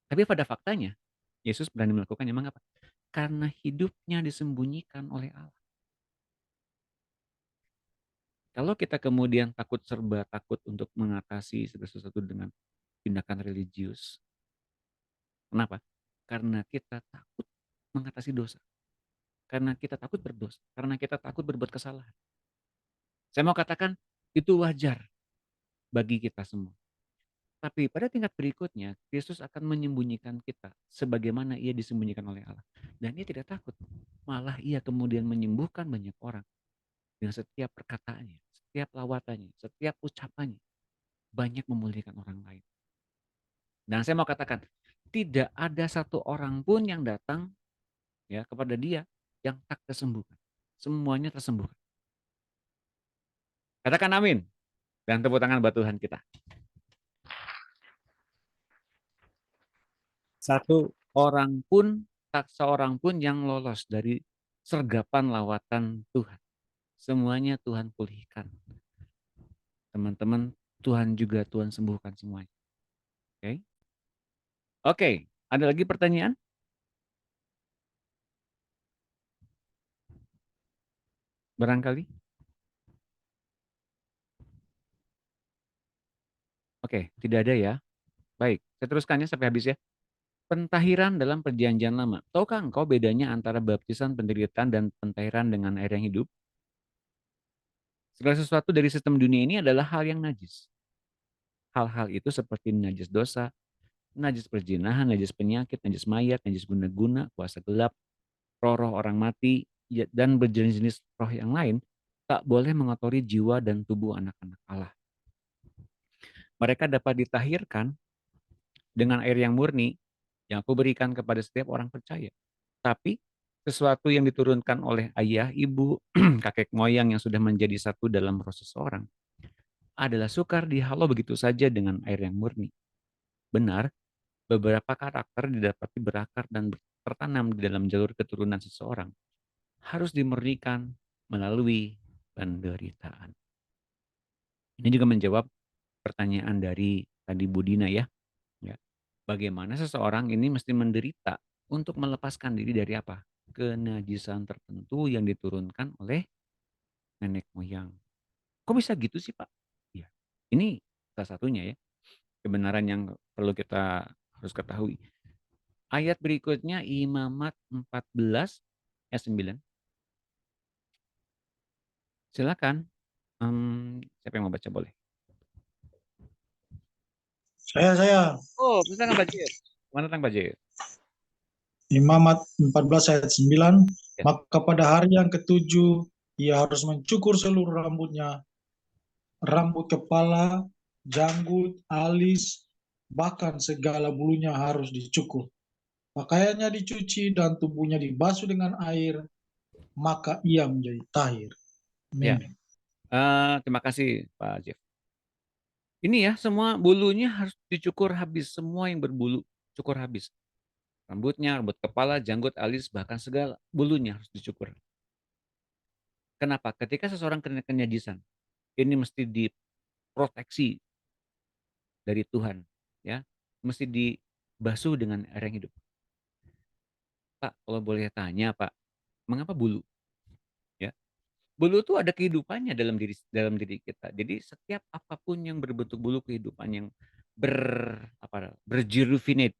Tapi pada faktanya, Yesus berani melakukannya. Mengapa? Karena hidupnya disembunyikan oleh Allah. Kalau kita kemudian serba takut untuk mengatasi segala sesuatu dengan tindakan religius. Kenapa? Karena kita takut mengatasi dosa. Karena kita takut berdosa. Karena kita takut berbuat kesalahan. Saya mau katakan, itu wajar bagi kita semua. Tapi pada tingkat berikutnya, Kristus akan menyembunyikan kita sebagaimana ia disembunyikan oleh Allah. Dan ia tidak takut. Malah ia kemudian menyembuhkan banyak orang. Dengan setiap perkataannya, setiap lawatannya, setiap ucapannya, banyak memuliakan orang lain. Dan saya mau katakan, tidak ada satu orang pun yang datang ya kepada dia yang tak tersembuhkan. Semuanya tersembuhkan. Katakan amin. Dan tepuk tangan buat Tuhan kita. Tak seorang pun yang lolos dari sergapan lawatan Tuhan. Semuanya Tuhan pulihkan. Teman-teman, Tuhan sembuhkan semuanya. Oke, ada lagi pertanyaan? Barangkali? Oke, tidak ada ya. Baik, saya teruskan ya sampai habis ya. Pentahiran dalam perjanjian lama. Tahukah engkau bedanya antara baptisan penderitaan dan pentahiran dengan air yang hidup? Segala sesuatu dari sistem dunia ini adalah hal yang najis. Hal-hal itu seperti najis dosa, najis perzinahan, najis penyakit, najis mayat, najis guna-guna, kuasa gelap, roh-roh orang mati, dan berjenis-jenis roh yang lain tak boleh mengotori jiwa dan tubuh anak-anak Allah. Mereka dapat ditahirkan dengan air yang murni yang aku berikan kepada setiap orang percaya. Tapi sesuatu yang diturunkan oleh ayah, ibu, kakek moyang yang sudah menjadi satu dalam roh seseorang adalah sukar dihalau begitu saja dengan air yang murni. Benar, beberapa karakter didapati berakar dan tertanam di dalam jalur keturunan seseorang harus dimurnikan melalui penderitaan. Ini juga menjawab pertanyaan dari tadi Budina ya. Bagaimana seseorang ini mesti menderita untuk melepaskan diri dari apa? Kenajisan tertentu yang diturunkan oleh nenek moyang. Kok bisa gitu sih Pak? Ya, ini salah satunya ya. Kebenaran yang perlu kita harus ketahui. Ayat berikutnya Imamat 14 ayat 9. Silakan. Siapa yang mau baca boleh? Saya. Oh, silakan Pak Jir. Mana tentang Pak Jir? Imamat 14 ayat 9. Ya. Maka pada hari yang ketujuh, ia harus mencukur seluruh rambutnya, rambut kepala, janggut, alis, bahkan segala bulunya harus dicukur. Pakaiannya dicuci dan tubuhnya dibasuh dengan air, maka ia menjadi tahir. Ya. Amin. Terima kasih Pak Jeff. Ini ya, semua bulunya harus dicukur habis. Semua yang berbulu, cukur habis. Rambutnya, rambut kepala, janggut, alis, bahkan segala bulunya harus dicukur. Kenapa? Ketika seseorang kena kenajisan, ini mesti diproteksi dari Tuhan. Ya, mesti dibasuh dengan air yang hidup. Pak, kalau boleh tanya Pak, mengapa bulu? Ya, bulu itu ada kehidupannya dalam diri kita. Jadi setiap apapun yang berbentuk bulu, kehidupan yang berrejuvenate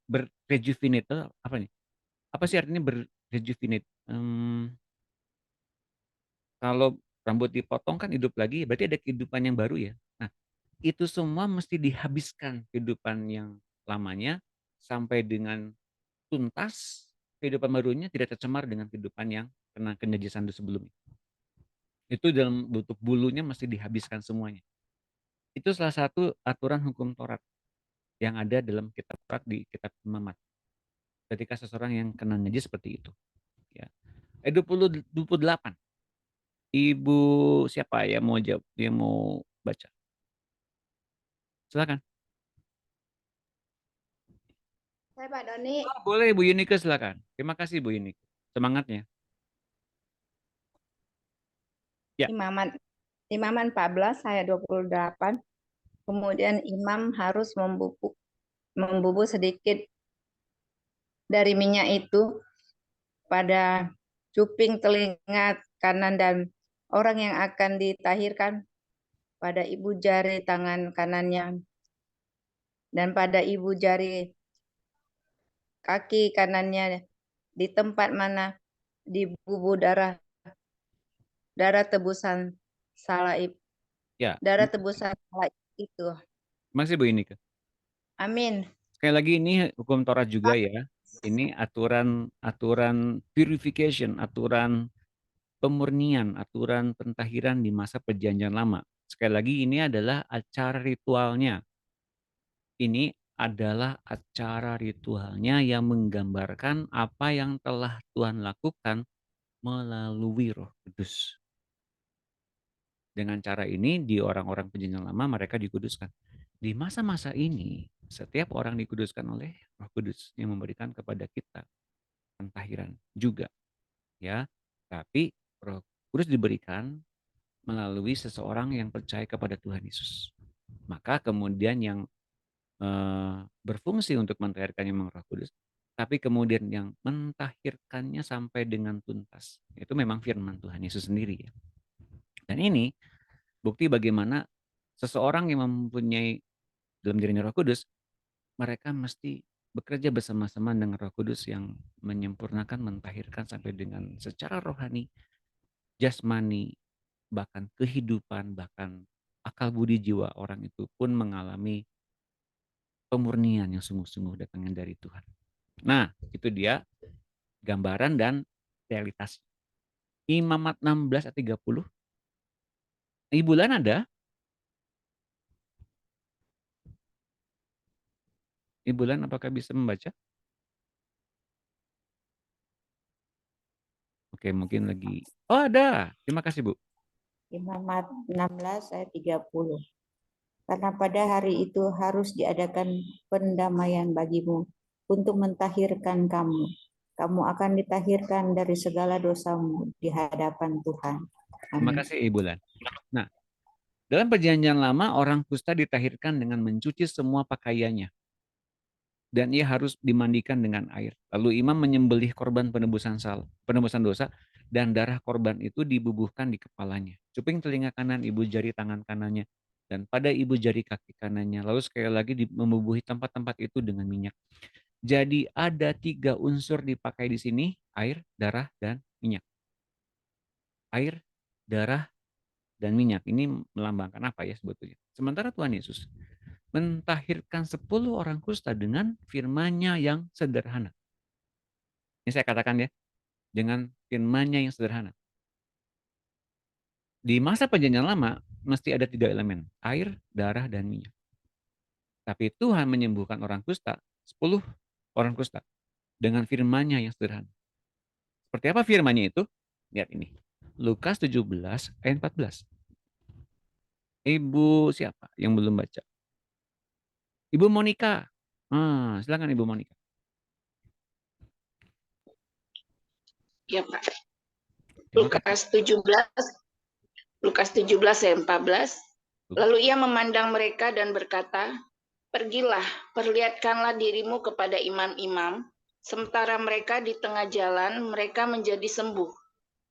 apa nih? Apa sih artinya berrejuvenate? Kalau rambut dipotong kan hidup lagi, berarti ada kehidupan yang baru ya. Nah, itu semua mesti dihabiskan kehidupan yang lamanya sampai dengan tuntas, kehidupan barunya tidak tercemar dengan kehidupan yang kena kenajisan sebelumnya. Itu dalam bentuk bulunya mesti dihabiskan semuanya. Itu salah satu aturan hukum Taurat yang ada dalam kitab Taurat di kitab Imamat. Ketika seseorang yang kena najis seperti itu. Ya. 28. Ibu siapa ya mau jawab? Dia mau baca. Silakan. Saya Pak Doni. Oh, boleh Bu Yunike silakan. Terima kasih Bu Yunike. Semangatnya. Ya. Imaman 14 ayat 28. Kemudian imam harus membubuk sedikit dari minyak itu pada cuping telinga kanan dan orang yang akan ditahirkan pada ibu jari tangan kanannya dan pada ibu jari kaki kanannya di tempat mana dibubuh darah tebusan salaib. Ya. Darah tebusan salaib itu. Masih Bu Yunike. Amin. Sekali lagi ini hukum Taurat juga ya. Ini aturan purification, aturan pemurnian, aturan pentahiran di masa perjanjian lama. Sekali lagi ini adalah acara ritualnya. Ini adalah acara ritualnya yang menggambarkan apa yang telah Tuhan lakukan melalui Roh Kudus. Dengan cara ini di orang-orang perjanjian lama mereka dikuduskan. Di masa-masa ini setiap orang dikuduskan oleh Roh Kudus yang memberikan kepada kita pentahiran juga. Ya. Tapi Roh Kudus diberikan melalui seseorang yang percaya kepada Tuhan Yesus. Maka kemudian yang berfungsi untuk mentahirkannya memang Roh Kudus, tapi kemudian yang mentahirkannya sampai dengan tuntas itu memang firman Tuhan Yesus sendiri ya. Dan ini bukti bagaimana seseorang yang mempunyai dalam dirinya Roh Kudus, mereka mesti bekerja bersama-sama dengan Roh Kudus yang menyempurnakan, mentahirkan sampai dengan secara rohani, jasmani, bahkan kehidupan, bahkan akal budi jiwa orang itu pun mengalami pemurnian yang sungguh-sungguh datangnya dari Tuhan. Nah, itu dia gambaran dan realitas. Imamat 16 ayat 30. Ibu Lan ada? Ibu Lan apakah bisa membaca? Oke, mungkin lagi. Oh, ada. Terima kasih, Bu. Imamat 16 ayat 30. Karena pada hari itu harus diadakan pendamaian bagimu untuk mentahirkan kamu. Kamu akan ditahirkan dari segala dosamu di hadapan Tuhan. Terima Amin. kasih, Ibu Lan. Nah, dalam perjanjian lama, orang kusta ditahirkan dengan mencuci semua pakaiannya. Dan ia harus dimandikan dengan air. Lalu imam menyembelih korban penebusan dosa, dan darah korban itu dibubuhkan di kepalanya. Cuping telinga kanan, ibu jari tangan kanannya, dan pada ibu jari kaki kanannya. Lalu sekali lagi membubuhi tempat-tempat itu dengan minyak. Jadi ada 3 unsur dipakai di sini, air, darah, dan minyak. Air, darah, dan minyak. Ini melambangkan apa ya sebetulnya? Sementara Tuhan Yesus mentahirkan 10 orang kusta dengan firman-Nya yang sederhana. Ini saya katakan ya, dengan firman-Nya yang sederhana. Di masa perjanjian lama, mesti ada 3 elemen, air, darah, dan minyak. Tapi Tuhan menyembuhkan orang kusta, 10 orang kusta, dengan firman-Nya yang sederhana. Seperti apa firman-Nya itu? Lihat ini. Lukas 17 ayat 14. Ibu siapa yang belum baca? Ibu Monica. Silakan Ibu Monica. Ya, Pak. Lukas 17 ayat 14. Lalu ia memandang mereka dan berkata, "Pergilah, perlihatkanlah dirimu kepada imam-imam." Sementara mereka di tengah jalan, mereka menjadi sembuh.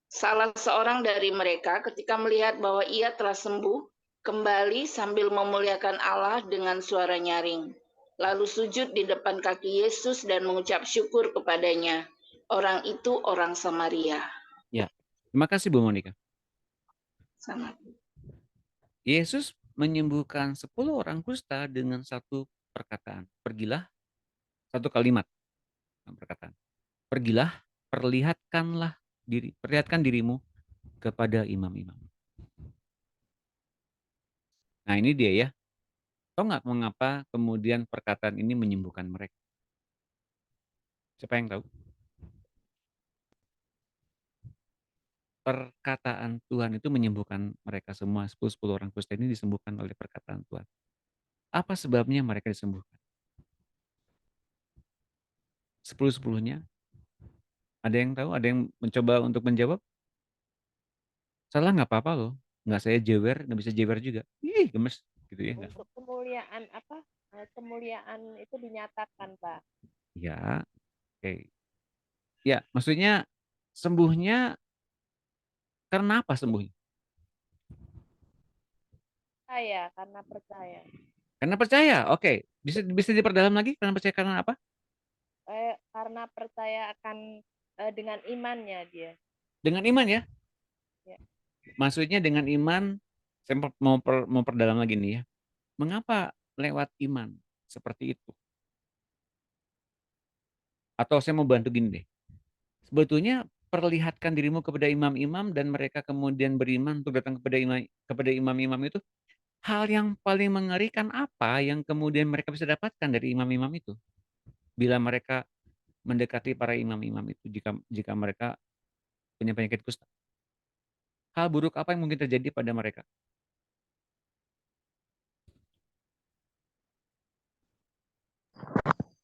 Salah seorang dari mereka ketika melihat bahwa ia telah sembuh, kembali sambil memuliakan Allah dengan suara nyaring. Lalu sujud di depan kaki Yesus dan mengucap syukur kepadanya. Orang itu orang Samaria. Ya, terima kasih Bu Monica. Sama. Yesus menyembuhkan 10 orang kusta dengan satu perkataan. Pergilah, satu kalimat. Perkataan. Pergilah, perlihatkan dirimu kepada imam-imam. Nah ini dia ya. Tahu nggak mengapa kemudian perkataan ini menyembuhkan mereka? Siapa yang tahu? Perkataan Tuhan itu menyembuhkan mereka semua. 10 orang kusta ini disembuhkan oleh perkataan Tuhan. Apa sebabnya mereka disembuhkan? 10-10-nya? Ada yang tahu? Ada yang mencoba untuk menjawab? Salah nggak apa-apa loh. Nggak saya jewer, nggak bisa jewer juga. Ih, gemes gitu ya. Untuk kemuliaan apa? Kemuliaan itu dinyatakan, Pak. Ya, oke. Ya, maksudnya sembuhnya karena apa sembuhnya? Karena percaya. Karena percaya. Oke. Bisa diperdalam lagi karena percaya karena apa? Karena percaya akan dengan imannya dia. Dengan iman ya? Ya. Maksudnya dengan iman, saya mau perdalam lagi nih ya. Mengapa lewat iman seperti itu? Atau saya mau bantu gini deh. Sebetulnya perlihatkan dirimu kepada imam-imam dan mereka kemudian beriman untuk datang kepada imam-imam itu. Hal yang paling mengerikan apa yang kemudian mereka bisa dapatkan dari imam-imam itu? Bila mereka mendekati para imam-imam itu jika mereka punya penyakit kusta. Hal buruk apa yang mungkin terjadi pada mereka?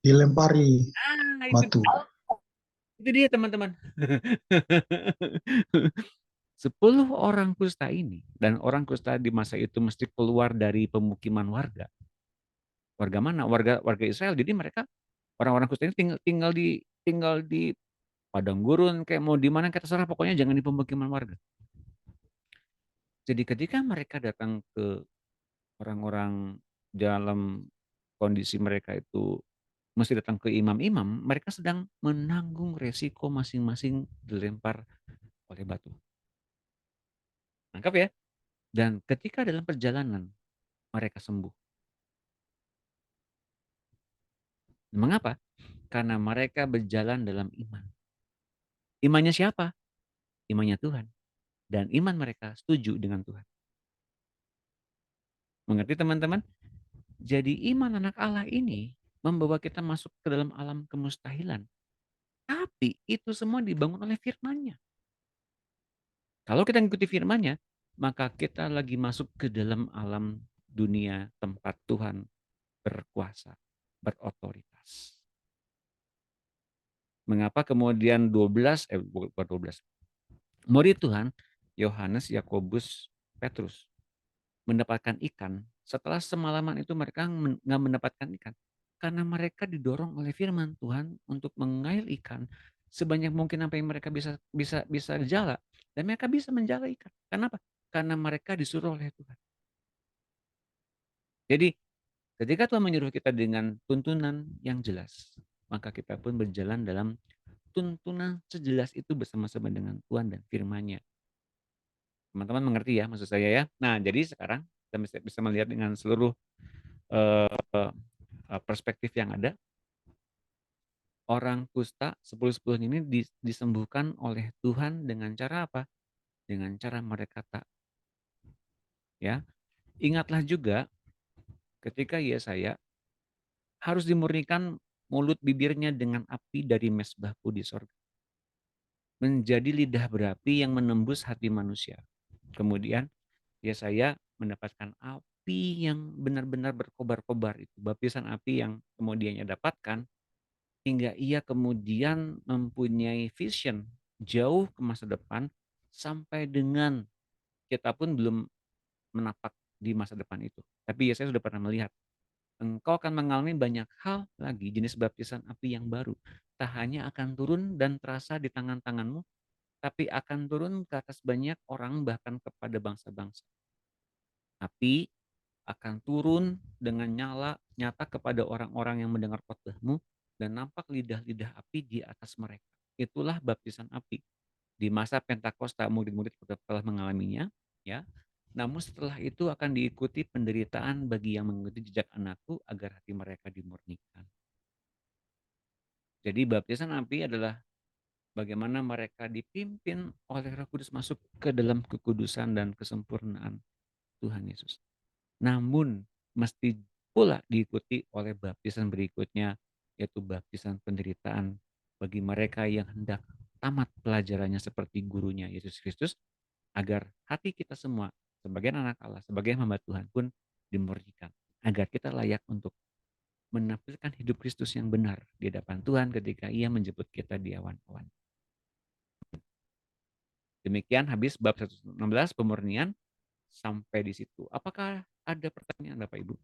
Dilempari batu. Itu dia teman-teman. 10 orang kusta ini, dan orang kusta di masa itu mesti keluar dari pemukiman warga. Warga mana? Warga Israel. Jadi mereka orang-orang kusta ini tinggal di padang gurun, kayak mau di mana kayak terserah, pokoknya jangan di pemukiman warga. Jadi ketika mereka datang ke orang-orang dalam kondisi mereka itu mesti datang ke imam-imam, mereka sedang menanggung resiko masing-masing dilempar oleh batu. Nah, Nangkap ya? Dan ketika dalam perjalanan mereka sembuh. Mengapa? Karena mereka berjalan dalam iman. Imannya siapa? Imannya Tuhan. Dan iman mereka setuju dengan Tuhan. Mengerti teman-teman? Jadi iman anak Allah ini membawa kita masuk ke dalam alam kemustahilan. Tapi itu semua dibangun oleh firman-Nya. Kalau kita mengikuti firman-Nya, maka kita lagi masuk ke dalam alam dunia tempat Tuhan berkuasa, berotoritas. Mengapa kemudian 12, bukan 12, murid Tuhan, Yohanes, Yakobus, Petrus, mendapatkan ikan, setelah semalaman itu mereka nggak mendapatkan ikan. Karena mereka didorong oleh firman Tuhan untuk mengail ikan sebanyak mungkin sampai mereka bisa jala. Dan mereka bisa menjala ikan. Kenapa? Karena mereka disuruh oleh Tuhan. Jadi ketika Tuhan menyuruh kita dengan tuntunan yang jelas, maka kita pun berjalan dalam tuntunan sejelas itu bersama-sama dengan Tuhan dan firman-Nya. Teman-teman mengerti ya maksud saya ya? Nah, jadi sekarang kita bisa melihat dengan seluruh perspektif yang ada. Orang kusta 10-10 ini disembuhkan oleh Tuhan dengan cara apa? Dengan cara mereka tak. Ya. Ingatlah juga ketika Yesaya harus dimurnikan mulut bibirnya dengan api dari mezbahku di sorga. Menjadi lidah berapi yang menembus hati manusia. Kemudian Yesaya mendapatkan api yang benar-benar berkobar-kobar itu. Baptisan api yang kemudian ia dapatkan hingga ia kemudian mempunyai vision jauh ke masa depan sampai dengan kita pun belum menapak di masa depan itu. Tapi ya saya sudah pernah melihat. Engkau akan mengalami banyak hal lagi jenis baptisan api yang baru. Tak hanya akan turun dan terasa di tangan-tanganmu, tapi akan turun ke atas banyak orang bahkan kepada bangsa-bangsa. Api akan turun dengan nyata kepada orang-orang yang mendengar khotbahmu dan nampak lidah-lidah api di atas mereka. Itulah baptisan api. Di masa Pentakosta murid-murid telah mengalaminya, ya. Namun setelah itu akan diikuti penderitaan bagi yang mengikuti jejak anakku agar hati mereka dimurnikan. Jadi baptisan api adalah bagaimana mereka dipimpin oleh Roh Kudus masuk ke dalam kekudusan dan kesempurnaan Tuhan Yesus. Namun mesti pula diikuti oleh baptisan berikutnya, yaitu baptisan penderitaan bagi mereka yang hendak tamat pelajarannya seperti gurunya Yesus Kristus, agar hati kita semua sebagai anak Allah, sebagai hamba Tuhan pun dimurnikan, agar kita layak untuk menampilkan hidup Kristus yang benar di hadapan Tuhan ketika Ia menjemput kita di awan-awan. Demikian habis bab 116 pemurnian sampai di situ. Apakah ada pertanyaan Bapak Ibu?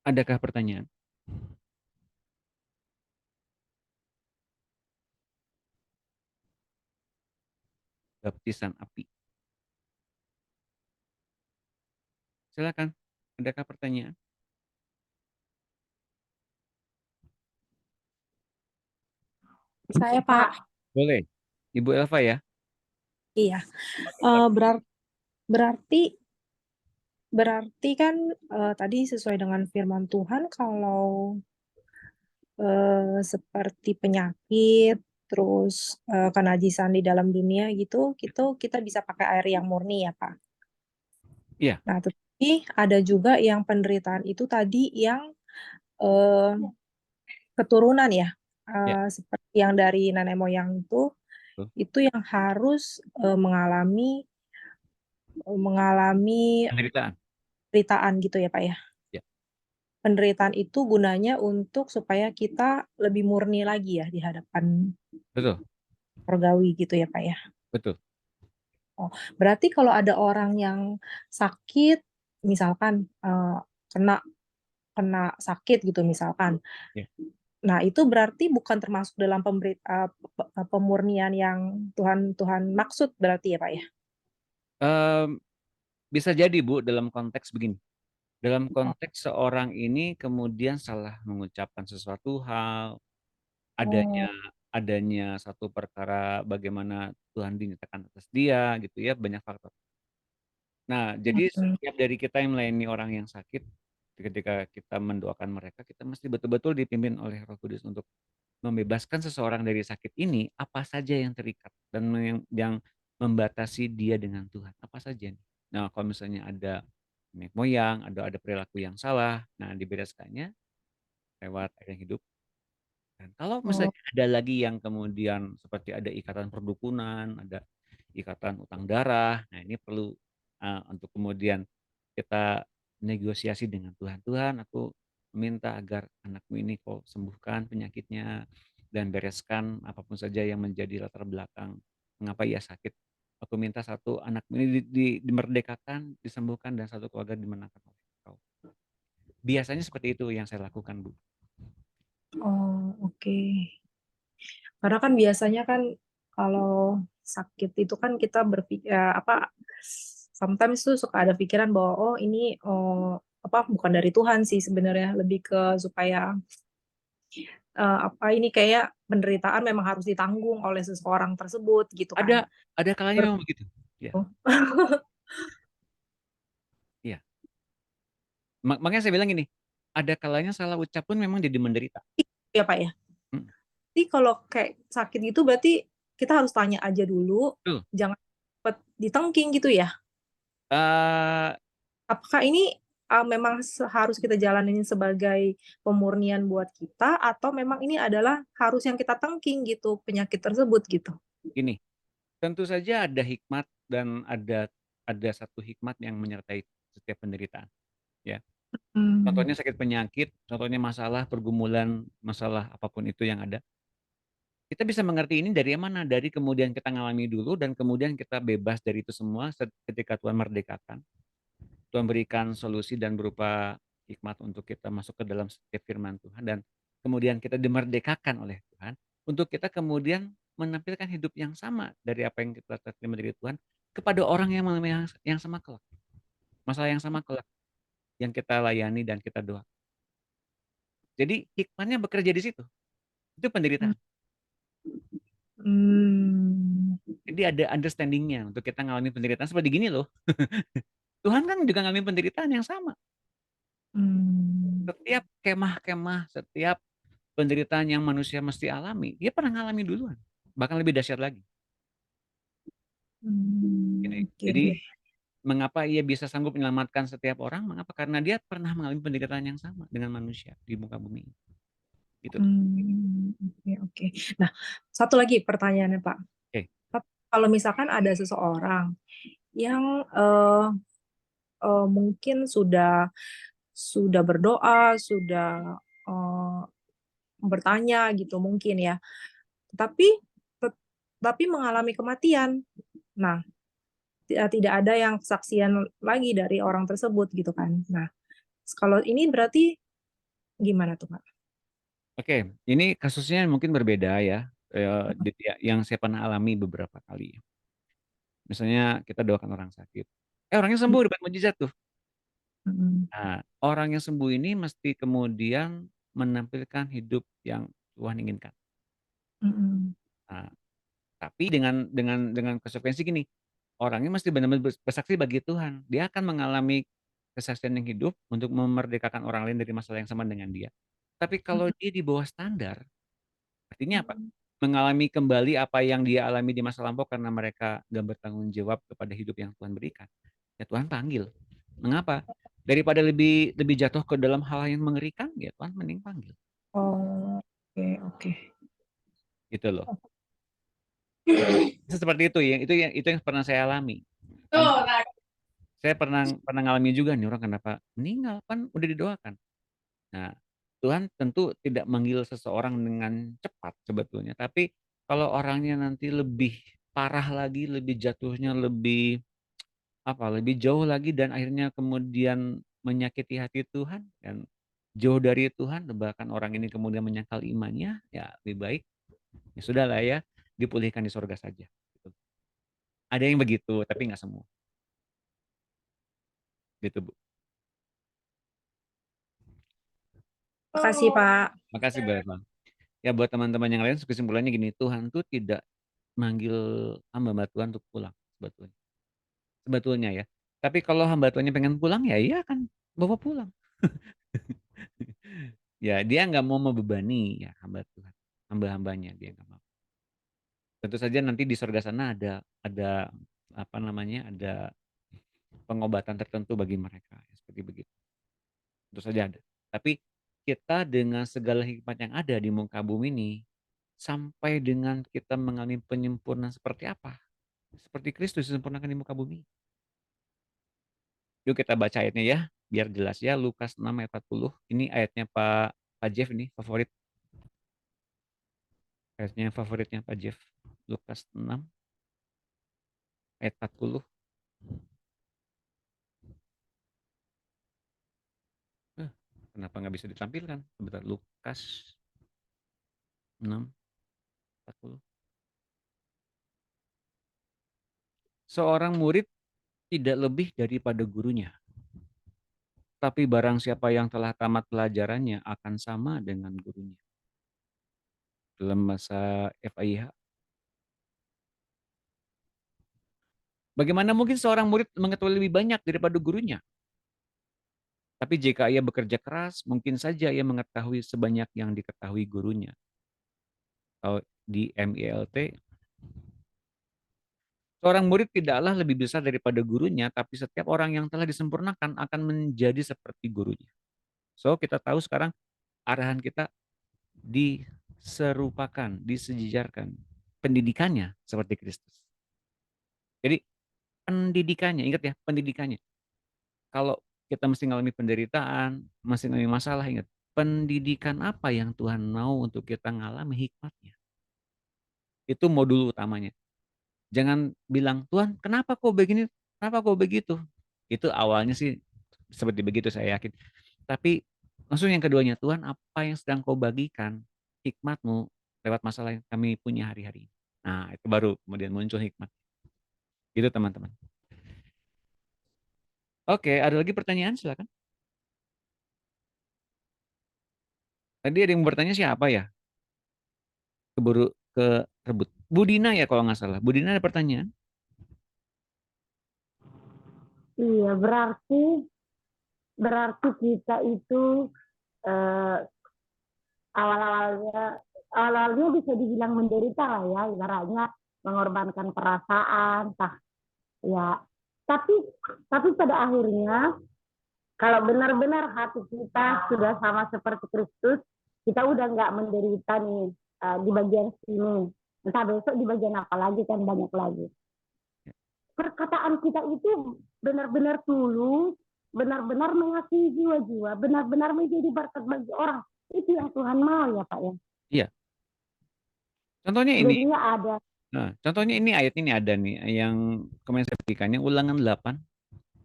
Adakah pertanyaan? Baptisan api. Silakan. Adakah pertanyaan? Saya Pak. Boleh. Ibu Elva ya? Iya. Berarti kan tadi sesuai dengan firman Tuhan kalau seperti penyakit, terus kenajisan di dalam dunia gitu, kita bisa pakai air yang murni ya Pak. Iya. Nah, tapi ada juga yang penderitaan itu tadi yang keturunan ya, seperti yang dari nenek moyang itu yang harus mengalami penderitaan gitu ya Pak ya. Penderitaan itu gunanya untuk supaya kita lebih murni lagi ya di hadapan surgawi gitu ya Pak ya. Betul. Oh, berarti kalau ada orang yang sakit, misalkan kena sakit gitu misalkan. Nah, itu berarti bukan termasuk dalam pemurnian yang Tuhan maksud berarti ya Pak ya? Bisa jadi Bu dalam konteks begini. Dalam konteks seorang ini kemudian salah mengucapkan sesuatu hal, adanya adanya satu perkara bagaimana Tuhan dinyatakan atas dia gitu ya, banyak faktor. Nah, jadi setiap dari kita yang melayani orang yang sakit, ketika kita mendoakan mereka, kita mesti betul-betul dipimpin oleh Roh Kudus untuk membebaskan seseorang dari sakit ini, apa saja yang terikat dan yang membatasi dia dengan Tuhan, apa saja nih. Nah, kalau misalnya ada nenek moyang, ada perilaku yang salah, nah dibereskannya lewat air yang hidup. Dan kalau misalnya ada lagi yang kemudian seperti ada ikatan perdukunan, ada ikatan utang darah, nah ini perlu untuk kemudian kita negosiasi dengan Tuhan. Tuhan, aku meminta agar anakku ini kau sembuhkan penyakitnya dan bereskan apapun saja yang menjadi latar belakang mengapa ia sakit. Aku minta satu anakmu ini dimerdekakan, disembuhkan, dan satu keluarga dimenangkan oleh Kau. Biasanya seperti itu yang saya lakukan, Bu. Oh, oke. Karena kan biasanya kan kalau sakit itu kan kita berpikir sometimes tuh suka ada pikiran bahwa oh ini bukan dari Tuhan sih sebenarnya, lebih ke supaya ini kayak penderitaan memang harus ditanggung oleh seseorang tersebut gitu kan. Ada kalanya memang begitu. Ya. Iya. Makanya saya bilang gini, ada kalanya salah ucap pun memang jadi menderita. Iya Pak ya. Jadi kalau kayak sakit gitu berarti kita harus tanya aja dulu, jangan cepet ditengking gitu ya. Apakah ini memang harus kita jalanin sebagai pemurnian buat kita atau memang ini adalah harus yang kita tengking gitu penyakit tersebut gitu? Gini, tentu saja ada hikmat dan ada satu hikmat yang menyertai setiap penderitaan, ya. Contohnya sakit penyakit, contohnya masalah pergumulan, masalah apapun itu yang ada. Kita bisa mengerti ini dari mana? Dari kemudian kita ngalami dulu dan kemudian kita bebas dari itu semua ketika Tuhan merdekakan. Tuhan berikan solusi dan berupa hikmat untuk kita masuk ke dalam setiap firman Tuhan dan kemudian kita dimerdekakan oleh Tuhan untuk kita kemudian menampilkan hidup yang sama dari apa yang kita terima dari Tuhan kepada orang yang mengalami yang sama kelak. Masalah yang sama kelak yang kita layani dan kita doa. Jadi hikmatnya bekerja di situ. Itu penderitaan. Jadi ada understanding-nya untuk kita ngalami penderitaan seperti gini loh. Tuhan kan juga ngalami penderitaan yang sama. Setiap kemah-kemah, setiap penderitaan yang manusia mesti alami, dia pernah ngalami duluan. Bahkan lebih dahsyat lagi. Jadi mengapa ia bisa sanggup menyelamatkan setiap orang? Mengapa? Karena dia pernah mengalami penderitaan yang sama dengan manusia di muka bumi. Gitu. Oke. Nah, satu lagi pertanyaannya Pak. Kalau misalkan ada seseorang yang mungkin sudah berdoa, sudah bertanya gitu mungkin ya, tapi mengalami kematian. Nah, tidak ada yang kesaksian lagi dari orang tersebut gitu kan. Nah, kalau ini berarti gimana tuh Pak? Oke, ini kasusnya mungkin berbeda ya, yang saya pernah alami beberapa kali. Misalnya kita doakan orang sakit, orangnya sembuh dapat mujizat tuh. Nah, orang yang sembuh ini mesti kemudian menampilkan hidup yang Tuhan inginkan. Nah, tapi dengan konsekuensi gini, orangnya mesti benar-benar bersaksi bagi Tuhan. Dia akan mengalami kesaksian yang hidup untuk memerdekakan orang lain dari masalah yang sama dengan dia. Tapi kalau dia di bawah standar, artinya apa? Mengalami kembali apa yang dia alami di masa lampau karena mereka gak bertanggung jawab kepada hidup yang Tuhan berikan. Ya Tuhan panggil. Mengapa? Daripada lebih jatuh ke dalam hal yang mengerikan, ya Tuhan mending panggil. Oke. Gitu loh. Seperti itu yang pernah saya alami. Saya pernah ngalami juga nih orang kenapa meninggal, kan udah didoakan. Nah, Tuhan tentu tidak manggil seseorang dengan cepat sebetulnya, tapi kalau orangnya nanti lebih parah lagi, lebih jatuhnya lebih jauh lagi dan akhirnya kemudian menyakiti hati Tuhan dan jauh dari Tuhan, bahkan orang ini kemudian menyangkal imannya, ya lebih baik ya sudahlah ya, dipulihkan di surga saja. Ada yang begitu, tapi nggak semua. Gitu, Bu. Makasih Pak. Makasih, Mbak. Ya buat teman-teman yang lain kesimpulannya gini, Tuhan tuh tidak manggil hamba Tuhan untuk pulang sebetulnya. Sebetulnya ya. Tapi kalau hamba Tuhannya pengen pulang ya iya akan bawa pulang. Ya dia nggak mau membebani ya hamba Tuhan, hamba-hambanya dia nggak mau. Tentu saja nanti di surga sana ada apa namanya, ada pengobatan tertentu bagi mereka seperti begitu. Tentu saja ada. Tapi kita dengan segala hikmat yang ada di muka bumi ini, sampai dengan kita mengalami penyempurnaan seperti apa? Seperti Kristus disempurnakan di muka bumi. Yuk kita baca ayatnya ya, biar jelas ya. Lukas 6 ayat 40. Ini ayatnya Pak Jeff ini, favorit. Ayatnya favoritnya Pak Jeff. Lukas 6 ayat 40. Kenapa nggak bisa ditampilkan? Sebentar, Lukas 6 40. Seorang murid tidak lebih daripada gurunya. Tapi barang siapa yang telah tamat pelajarannya akan sama dengan gurunya. Dalam masa FIH. Bagaimana mungkin seorang murid mengetahui lebih banyak daripada gurunya? Tapi jika ia bekerja keras, mungkin saja ia mengetahui sebanyak yang diketahui gurunya. Atau di MILT, seorang murid tidaklah lebih besar daripada gurunya, tapi setiap orang yang telah disempurnakan akan menjadi seperti gurunya. So, kita tahu sekarang arahan kita diserupakan, disejajarkan. Pendidikannya seperti Kristus. Jadi, pendidikannya, ingat ya, pendidikannya. Kalau kita mesti mengalami penderitaan, masih mengalami masalah, ingat. Pendidikan apa yang Tuhan mau untuk kita mengalami hikmatnya. Itu modul utamanya. Jangan bilang, Tuhan kenapa kok begini, kenapa kok begitu. Itu awalnya sih seperti begitu saya yakin. Tapi langsung yang keduanya, Tuhan apa yang sedang kau bagikan hikmatmu lewat masalah yang kami punya hari-hari. Nah itu baru kemudian muncul hikmat. Gitu teman-teman. Oke, ada lagi pertanyaan silakan. Tadi ada yang bertanya siapa ya? Keburu ke rebut. Budina ya kalau nggak salah. Budina ada pertanyaan? Iya, berarti kita itu eh, awal-awalnya bisa dibilang menderita lah ya, ibaratnya mengorbankan perasaan, ya. Tapi pada akhirnya kalau benar-benar hati kita sudah sama seperti Kristus, kita udah nggak menderita nih di bagian sini. Entah besok di bagian apa lagi kan banyak lagi. Perkataan kita itu benar-benar tulus, benar-benar mengasihi jiwa-jiwa, benar-benar menjadi berkat bagi orang. Itu yang Tuhan mau ya Pak ya. Iya. Contohnya ini. Jadinya ada. Nah, contohnya ini ayat ini ada nih yang kemarin saya berikan, yang Ulangan 8.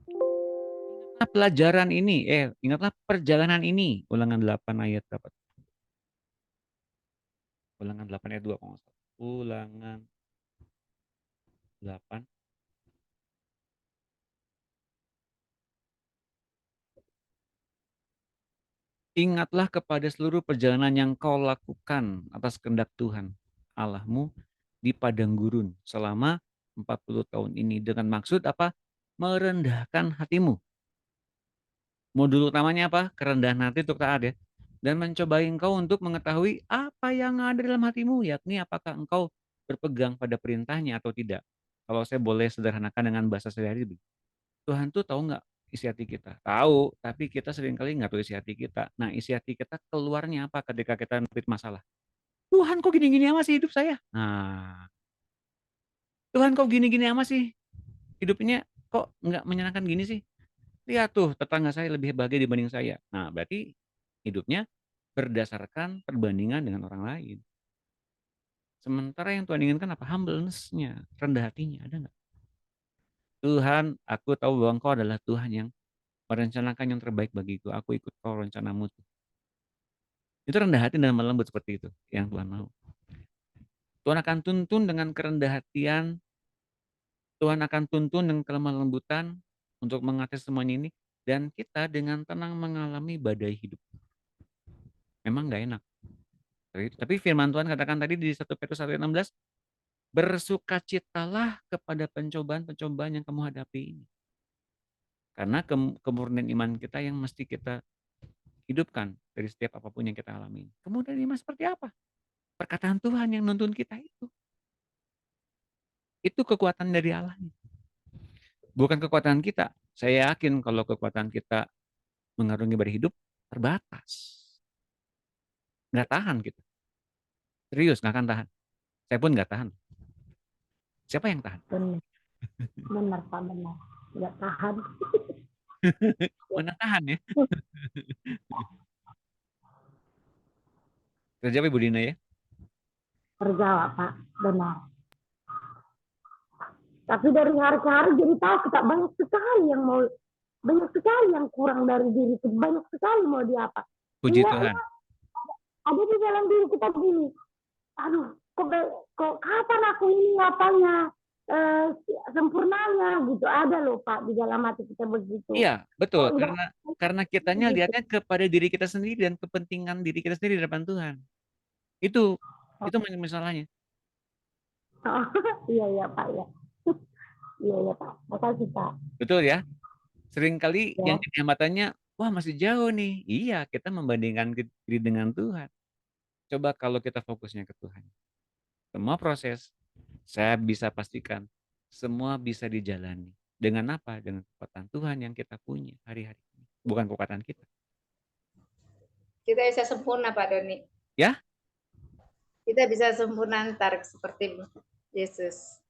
Ingatlah pelajaran ini, ingatlah perjalanan ini. Ulangan 8 ayat berapa? Ulangan 8 ayat 2 kalau nggak salah. Ulangan 8. Ingatlah kepada seluruh perjalanan yang kau lakukan atas kehendak Tuhan Allahmu di padang gurun selama 40 tahun ini dengan maksud apa? Merendahkan hatimu. Modul utamanya apa? Kerendahan hati untuk taat ya. Dan mencobai engkau untuk mengetahui apa yang ada dalam hatimu, yakni apakah engkau berpegang pada perintahnya atau tidak. Kalau saya boleh sederhanakan dengan bahasa sehari-hari, Tuhan tuh tahu nggak isi hati kita? Tahu, tapi kita seringkali nggak tahu isi hati kita. Nah, isi hati kita keluarnya apa ketika kita nempit masalah? Tuhan kok gini-gini amat sih hidup saya? Nah, Tuhan kok gini-gini amat sih hidupnya, kok nggak menyenangkan gini sih? Lihat tuh, tetangga saya lebih bahagia dibanding saya. Nah, berarti hidupnya berdasarkan perbandingan dengan orang lain. Sementara yang Tuhan inginkan apa? Humbleness-nya, rendah hatinya. Ada nggak? Tuhan, aku tahu bahwa Engkau adalah Tuhan yang merencanakan yang terbaik bagiku. Aku ikut kau rencanamu. Itu rendah hati dan lembut seperti itu yang Tuhan mau. Tuhan akan tuntun dengan kerendahan hatian. Tuhan akan tuntun dengan kelemah lembutan untuk mengatasi semuanya ini. Dan kita dengan tenang mengalami badai hidup. Memang nggak enak. Tapi firman Tuhan katakan tadi di 1 Petrus 1:16, bersukacitalah kepada pencobaan-pencobaan yang kamu hadapi ini. Karena kemurnian iman kita yang mesti kita hidupkan dari setiap apapun yang kita alami. Kemurnian iman seperti apa? Perkataan Tuhan yang nuntun kita itu. Itu kekuatan dari Allah. Bukan kekuatan kita. Saya yakin kalau kekuatan kita mengarungi ibadah hidup terbatas. Nggak tahan kita. Serius, nggak akan tahan. Saya pun nggak tahan. Siapa yang tahan? Benar, benar Pak, benar. Nggak tahan. Mana tahan ya? Terjawab Ibu Dina ya? Terjawab Pak, benar. Tapi dari hari ke hari jadi tahu kita banyak sekali yang kurang dari diri kita, banyak sekali mau diapa. Puji Iya, Tuhan. ada di dalam diri kita begini. Aduh, kok kapan aku ini apanya sempurnanya gitu, ada loh Pak di dalam hati kita begitu. Iya, betul. Oh, Karena kitanya gitu. lihatnya kepada diri kita sendiri dan kepentingan diri kita sendiri di depan Tuhan. Itu masalahnya. Oh, iya Pak ya. Iya Pak. Makasih Pak. Betul ya? Seringkali Ya. yang jadi hambatannya, wah masih jauh nih. Iya, kita membandingkan diri dengan Tuhan. Coba kalau kita fokusnya ke Tuhan. Semua proses, saya bisa pastikan, semua bisa dijalani. Dengan apa? Dengan kekuatan Tuhan yang kita punya hari-hari ini. Bukan kekuatan kita. Kita bisa sempurna Pak Doni. Ya? Kita bisa sempurna ntar seperti Yesus.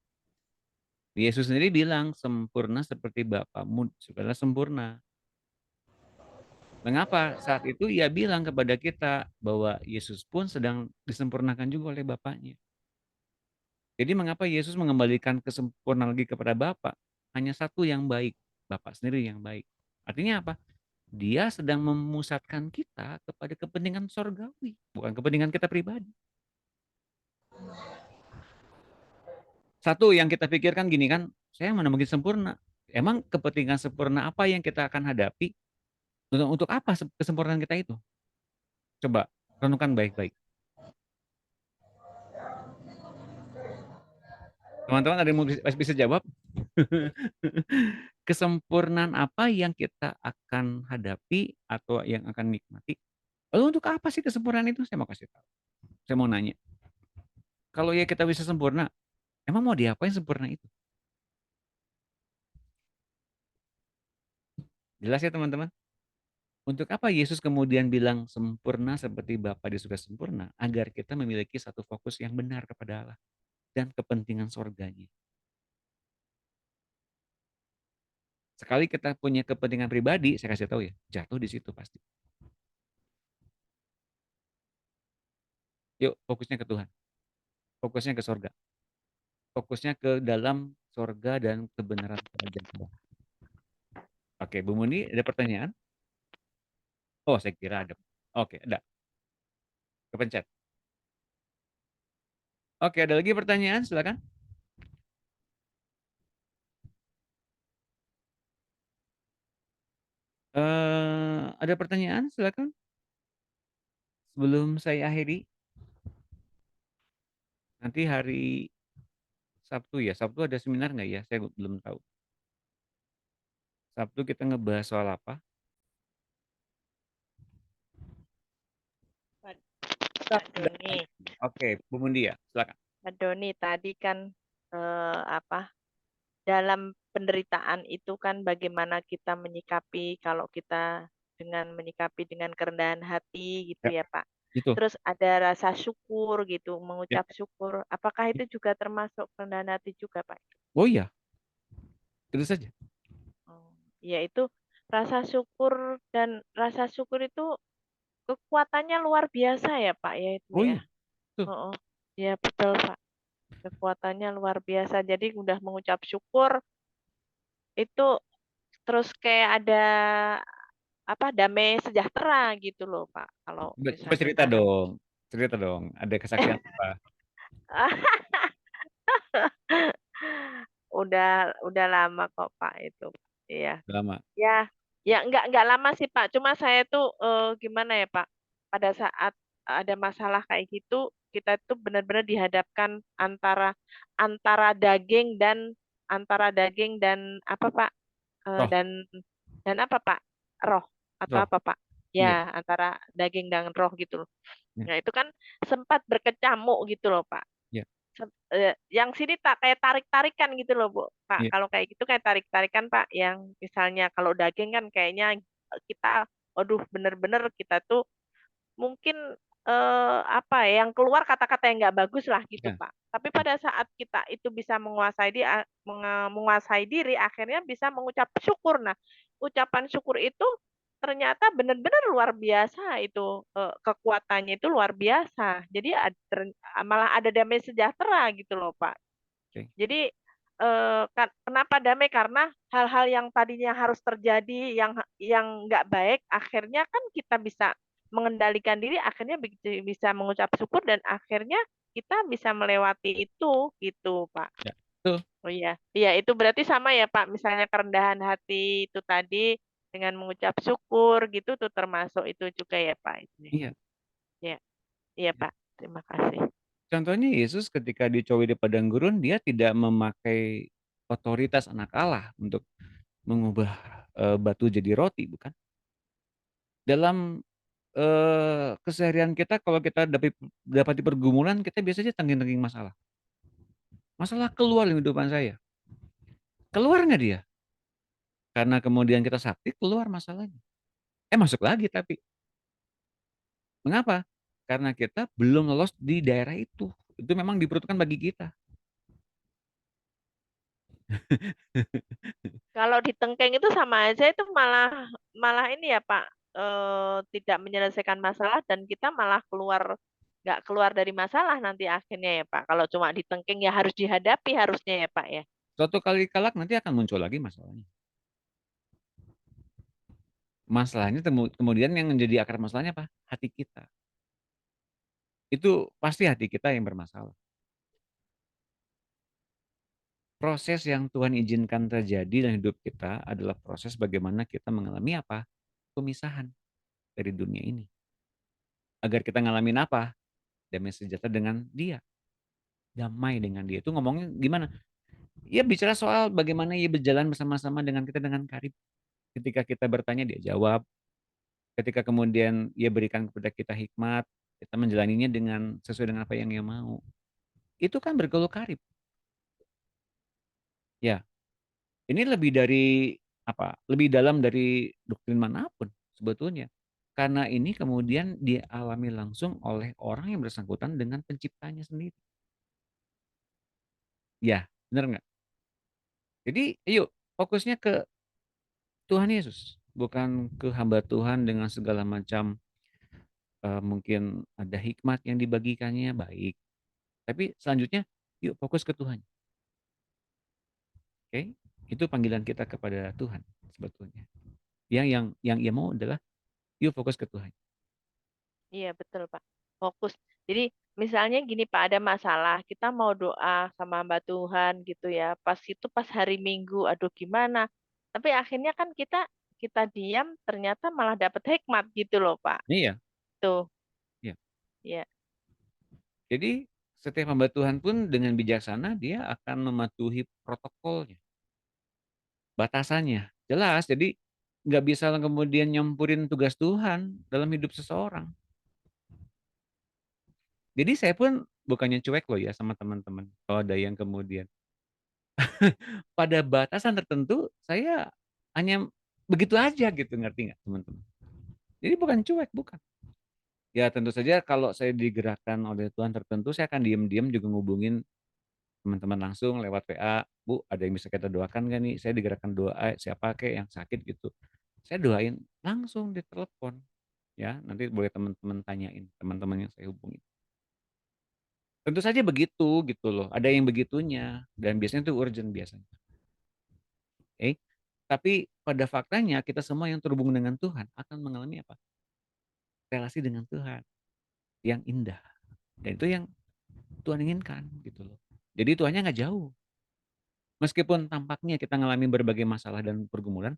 Yesus sendiri bilang, sempurna seperti Bapamu segala sempurna. Mengapa? Saat itu ia bilang kepada kita bahwa Yesus pun sedang disempurnakan juga oleh Bapaknya. Jadi mengapa Yesus mengembalikan kesempurnaan lagi kepada Bapa? Hanya satu yang baik, Bapa sendiri yang baik. Artinya apa? Dia sedang memusatkan kita kepada kepentingan surgawi, bukan kepentingan kita pribadi. Satu yang kita pikirkan gini kan, saya mana mungkin sempurna. Emang kepentingan sempurna apa yang kita akan hadapi? Untuk apa kesempurnaan kita itu? Coba renungkan baik-baik. Teman-teman ada yang bisa jawab? Kesempurnaan apa yang kita akan hadapi atau yang akan nikmati? Lalu untuk apa sih kesempurnaan itu? Saya mau kasih tahu. Saya mau nanya. Kalau ya kita bisa sempurna, emang mau diapain sempurna itu? Jelas ya teman-teman? Untuk apa Yesus kemudian bilang sempurna seperti Bapa di surga sempurna? Agar kita memiliki satu fokus yang benar kepada Allah dan kepentingan surganya. Sekali kita punya kepentingan pribadi, saya kasih tahu ya, jatuh di situ pasti. Yuk, fokusnya ke Tuhan. Fokusnya ke surga. Fokusnya ke dalam surga dan kebenaran kerajaan Allah. Oke, Bu Muni, ada pertanyaan? Oh, saya kira ada. Oke, ada. Kepencet. Oke, ada lagi pertanyaan? Silakan. Ada pertanyaan? Silakan. Sebelum saya akhiri. Nanti hari Sabtu ya. Sabtu ada seminar nggak ya? Saya belum tahu. Sabtu kita ngebahas soal apa? Pak Doni. Oke, Bu Mundi ya, silakan. Pak Doni, tadi kan dalam penderitaan itu kan bagaimana kita menyikapi, kalau kita dengan menyikapi dengan kerendahan hati gitu ya Pak. Itu. Terus ada rasa syukur gitu, mengucap syukur. Apakah itu juga termasuk kerendahan hati juga Pak? Oh iya, terus saja. Ya itu rasa syukur, dan rasa syukur itu kekuatannya luar biasa ya Pak ya itu ya. Iya. Ya betul Pak. Kekuatannya luar biasa. Jadi udah mengucap syukur itu terus kayak ada damai sejahtera gitu loh Pak. Kalau Coba cerita dong. Cerita dong. Ada kesaksian apa? Udah lama kok Pak itu. Iya. Lama. Ya enggak lama sih Pak. Cuma saya tuh gimana ya Pak? Pada saat ada masalah kayak gitu, kita itu benar-benar dihadapkan antara antara daging dan apa Pak? Roh, Dan apa Pak? Roh atau roh. apa Pak? Iya. Ya, antara daging dan roh gitu loh. Ya. Nah, itu kan sempat berkecamuk gitu loh, Pak. Ya. Yang sini tak kayak tarik-tarikan gitu loh, Bu. Pak, Ya. kalau kayak gitu kayak tarik-tarikan, Pak. Yang misalnya kalau daging kan kayaknya kita, aduh bener-bener kita tuh mungkin apa ya, yang keluar kata-kata yang nggak bagus lah gitu, Ya. Pak. Tapi pada saat kita itu bisa menguasai diri, akhirnya bisa mengucap syukur. Nah, ucapan syukur itu ternyata benar-benar luar biasa itu, kekuatannya itu luar biasa. Jadi malah ada damai sejahtera gitu loh, Pak. Oke. Jadi kenapa damai? Karena hal-hal yang tadinya harus terjadi yang nggak baik, akhirnya kan kita bisa mengendalikan diri, akhirnya bisa mengucap syukur dan akhirnya kita bisa melewati itu gitu, Pak. Ya. Betul. Oh iya, iya itu berarti sama ya Pak. Misalnya kerendahan hati itu tadi dengan mengucap syukur gitu tuh termasuk itu juga ya Pak. Iya. Ya, iya Pak. Terima kasih. Contohnya Yesus ketika dicobai di padang gurun, dia tidak memakai otoritas anak Allah untuk mengubah batu jadi roti, bukan? Dalam keseharian kita kalau kita dapati pergumulan, kita biasanya tengking-tengking masalah. Masalah keluar di kehidupan saya. Keluar nggak dia? Karena kemudian kita sakti, keluar masalahnya. Masuk lagi tapi. Mengapa? Karena kita belum lolos di daerah itu. Itu memang diperuntukkan bagi kita. Kalau ditengkeng itu sama aja itu malah ini ya Pak, tidak menyelesaikan masalah dan kita malah nggak keluar dari masalah nanti akhirnya ya Pak. Kalau cuma ditengkeng ya harus dihadapi harusnya ya Pak ya. Suatu kali kalak nanti akan muncul lagi masalahnya. Masalahnya kemudian yang menjadi akar masalahnya apa? Hati kita. Itu pasti hati kita yang bermasalah. Proses yang Tuhan izinkan terjadi dalam hidup kita adalah proses bagaimana kita mengalami apa? Pemisahan dari dunia ini. Agar kita ngalamin apa? Damai sejahtera dengan Dia. Damai dengan Dia. Itu ngomongnya gimana? Ya bicara soal bagaimana Ia berjalan bersama-sama dengan kita dengan karib. Ketika kita bertanya, Dia jawab. Ketika kemudian Ia berikan kepada kita hikmat, kita menjalaninya sesuai dengan apa yang Ia mau. Itu kan bergaul karib. Ya, ini lebih dari apa? Lebih dalam dari doktrin manapun sebetulnya. Karena ini kemudian dialami langsung oleh orang yang bersangkutan dengan penciptanya sendiri. Ya, benar nggak? Jadi, ayo fokusnya ke Tuhan Yesus, bukan ke hamba Tuhan dengan segala macam mungkin ada hikmat yang dibagikannya baik. Tapi selanjutnya, yuk fokus ke Tuhan. Oke, itu panggilan kita kepada Tuhan sebetulnya. Yang Ia mau adalah yuk fokus ke Tuhan. Iya betul Pak. Fokus. Jadi misalnya gini Pak, ada masalah, kita mau doa sama Mbak Tuhan gitu ya. Pas hari Minggu, aduh gimana. Tapi akhirnya kan kita diam, ternyata malah dapat hikmat gitu loh Pak. Iya. Tuh. Iya. Iya. Jadi setiap hamba Tuhan pun dengan bijaksana dia akan mematuhi protokolnya, batasannya jelas. Jadi nggak bisa kemudian nyampurin tugas Tuhan dalam hidup seseorang. Jadi saya pun bukannya cuek loh ya sama teman-teman. Kalau ada yang kemudian pada batasan tertentu saya hanya begitu aja gitu, ngerti nggak teman-teman? Jadi bukan cuek, bukan. Ya tentu saja kalau saya digerakkan oleh Tuhan tertentu, saya akan diam-diam juga ngubungin teman-teman langsung lewat WA, Bu, ada yang bisa kita doakan nggak nih? Saya digerakkan doa, siapa kek yang sakit gitu. Saya doain langsung di telepon, ya. Nanti boleh teman-teman tanyain, teman-teman yang saya hubungi. Tentu saja begitu gitu loh. Ada yang begitunya dan biasanya itu urgent biasanya. Oke. Tapi pada faktanya kita semua yang terhubung dengan Tuhan akan mengalami apa? Relasi dengan Tuhan yang indah. Dan itu yang Tuhan inginkan gitu loh. Jadi Tuhannya nggak jauh. Meskipun tampaknya kita mengalami berbagai masalah dan pergumulan,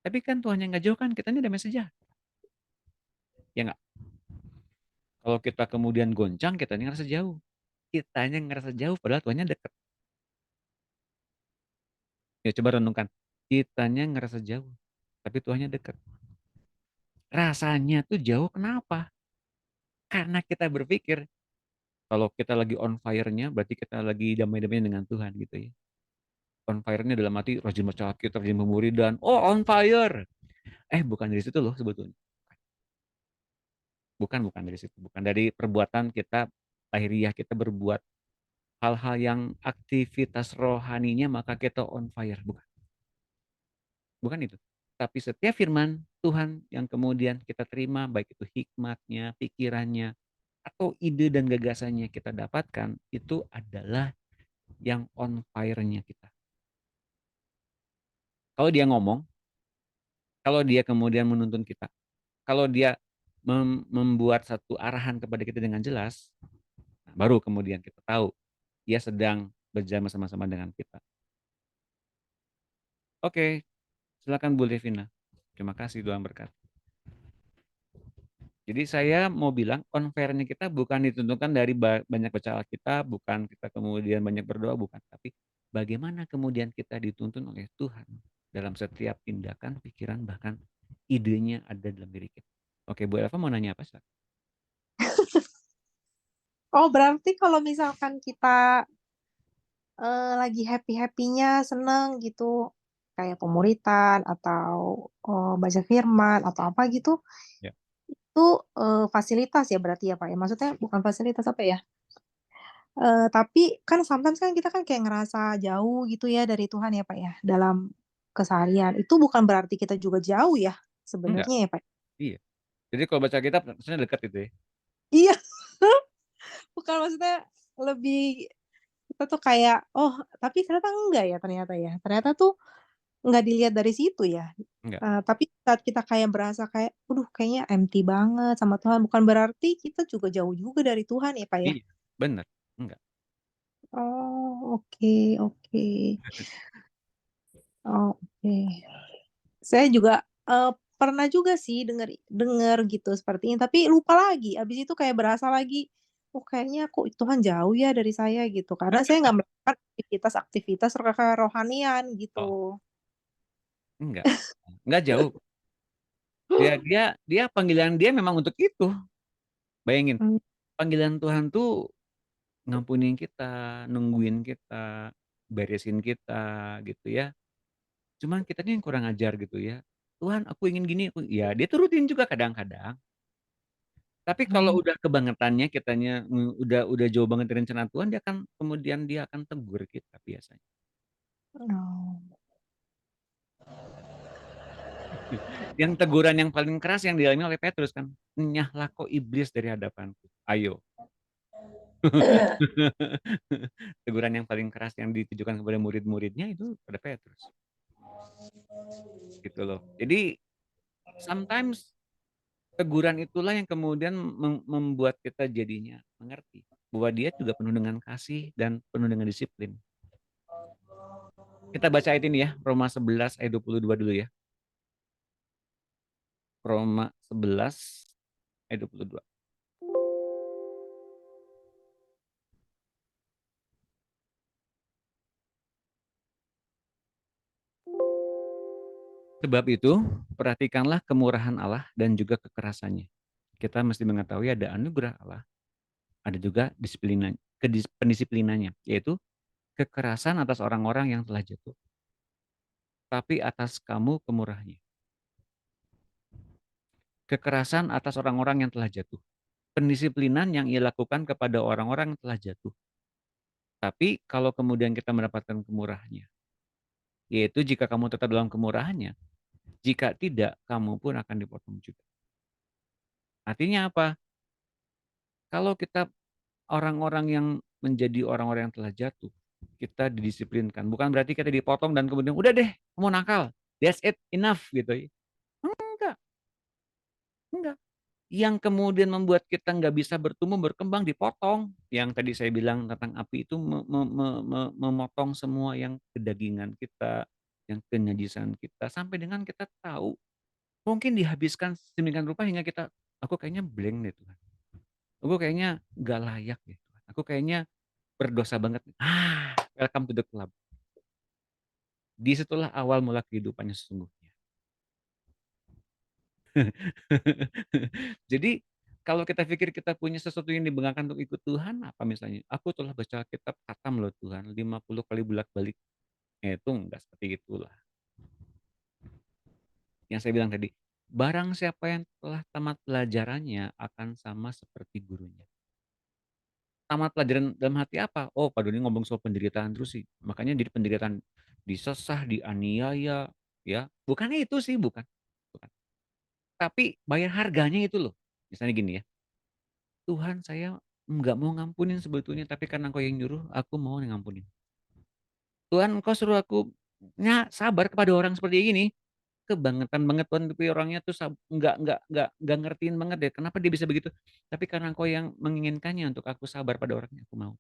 tapi kan Tuhan yang nggak jauh kan, kita ini damai sejahtera. Ya nggak? Kalau kita kemudian goncang, kitanya ngerasa jauh. Kitanya ngerasa jauh, padahal Tuhannya dekat. Ya coba renungkan. Kitanya ngerasa jauh, tapi Tuhannya dekat. Rasanya tuh jauh kenapa? Karena kita berpikir, kalau kita lagi on fire-nya, berarti kita lagi damai-damai dengan Tuhan gitu ya. On fire-nya dalam arti rajin baca Alkitab, rajin dan on fire. Bukan dari situ loh sebetulnya. Bukan dari situ. Bukan dari perbuatan kita, lahiriah kita berbuat hal-hal yang aktivitas rohaninya, maka kita on fire. Bukan itu. Tapi setiap firman Tuhan yang kemudian kita terima, baik itu hikmatnya, pikirannya, atau ide dan gagasannya kita dapatkan, itu adalah yang on fire-nya kita. Kalau dia ngomong, kalau dia kemudian menuntun kita, kalau dia membuat satu arahan kepada kita dengan jelas, baru kemudian kita tahu dia sedang berjalan sama-sama dengan kita. Oke, silakan Bu Levina. Terima kasih, Tuhan berkat. Jadi saya mau bilang on fire-nya kita bukan ditentukan dari banyak baca Alkitab, bukan kita kemudian banyak berdoa, bukan. Tapi bagaimana kemudian kita dituntun oleh Tuhan dalam setiap tindakan, pikiran, bahkan idenya ada dalam diri kita. Oke, Bu Elva mau nanya apa? Oh, berarti kalau misalkan kita lagi happy-happynya, seneng gitu, kayak pemuritan atau baca firman atau apa gitu, Ya. itu fasilitas ya berarti ya Pak ya. Maksudnya bukan fasilitas apa ya? Tapi kan sometimes kan kita kan kayak ngerasa jauh gitu ya dari Tuhan ya Pak ya dalam keseharian. Itu bukan berarti kita juga jauh ya Enggak. sebenarnya ya Pak. Iya. Jadi kalau baca kitab maksudnya dekat itu ya. Iya. Bukan maksudnya lebih kita tuh kayak tapi ternyata enggak ya ternyata ya. Ternyata tuh nggak dilihat dari situ ya. Enggak. Tapi saat kita kayak berasa kayak, kayaknya empty banget sama Tuhan, bukan berarti kita juga jauh juga dari Tuhan ya, Pak ya? Iya, benar. Enggak. Oh, oke, oke. Oh, oke. Saya juga pernah juga sih dengar gitu seperti ini, tapi lupa lagi. Abis itu kayak berasa lagi, kayaknya kok Tuhan jauh ya dari saya gitu. Karena saya nggak melakukan aktivitas kerohanian Oh, gitu. enggak. Enggak jauh. Dia panggilan dia memang untuk itu. Bayangin, panggilan Tuhan tuh ngampunin kita, nungguin kita, beresin kita gitu ya. Cuman kita nih yang kurang ajar gitu ya. Tuhan, aku ingin gini. Ya, dia turutin juga kadang-kadang. Tapi kalau udah kebangetannya kitanya udah jauh banget dari rencana Tuhan, dia akan tegur kita biasanya. Oh. Yang teguran yang paling keras yang dialami oleh Petrus kan, nyahlah kau iblis dari hadapanku. Ayo. Teguran yang paling keras yang ditujukan kepada murid-muridnya itu pada Petrus. Gitu loh. Jadi sometimes teguran itulah yang kemudian membuat kita jadinya mengerti bahwa dia juga penuh dengan kasih dan penuh dengan disiplin. Kita baca ayat ini ya, Roma 11 ayat 22 dulu ya. Roma 11 ayat 22. Sebab itu, perhatikanlah kemurahan Allah dan juga kekerasannya. Kita mesti mengetahui ada anugerah Allah, ada juga pendisiplinannya, yaitu kekerasan atas orang-orang yang telah jatuh, tapi atas kamu kemurahannya. Kekerasan atas orang-orang yang telah jatuh. Pendisiplinan yang ia lakukan kepada orang-orang yang telah jatuh. Tapi kalau kemudian kita mendapatkan kemurahannya, yaitu jika kamu tetap dalam kemurahannya, jika tidak, kamu pun akan dipotong juga. Artinya apa? Kalau kita orang-orang yang menjadi orang-orang yang telah jatuh, kita didisiplinkan. Bukan berarti kita dipotong dan kemudian, udah deh, kamu nakal. That's it, enough gitu. Enggak. Yang kemudian membuat kita nggak bisa bertumbuh, berkembang, dipotong. Yang tadi saya bilang tentang api itu memotong semua yang kedagingan kita, yang kenajisan kita, sampai dengan kita tahu, mungkin dihabiskan sedemikian rupa hingga aku kayaknya blank deh Tuhan. Aku kayaknya nggak layak deh. Aku kayaknya berdosa banget. Welcome to the club. Disitulah awal mula kehidupannya sesungguhnya. Jadi kalau kita pikir kita punya sesuatu yang dibanggakan untuk ikut Tuhan, apa misalnya? Aku telah baca kitab khatam loh Tuhan, 50 kali bolak-balik. Itu enggak seperti itulah. Yang saya bilang tadi, barang siapa yang telah tamat pelajarannya akan sama seperti gurunya. Tamat pelajaran dalam hati apa? Oh, Pak Doni ngomong soal penderitaan terus sih. Makanya jadi penderitaan disesah, dianiaya, ya. Bukannya itu sih, bukan. Bukan. Tapi bayar harganya itu loh. Misalnya gini ya, Tuhan saya nggak mau ngampunin sebetulnya, tapi karena Engkau yang nyuruh, aku mau ngampunin. Tuhan Engkau suruh aku sabar kepada orang seperti ini. Kebangetan banget Tuhan, tapi orangnya tuh nggak ngertiin banget deh. Kenapa dia bisa begitu? Tapi karena Engkau yang menginginkannya untuk aku sabar pada orangnya, aku mau.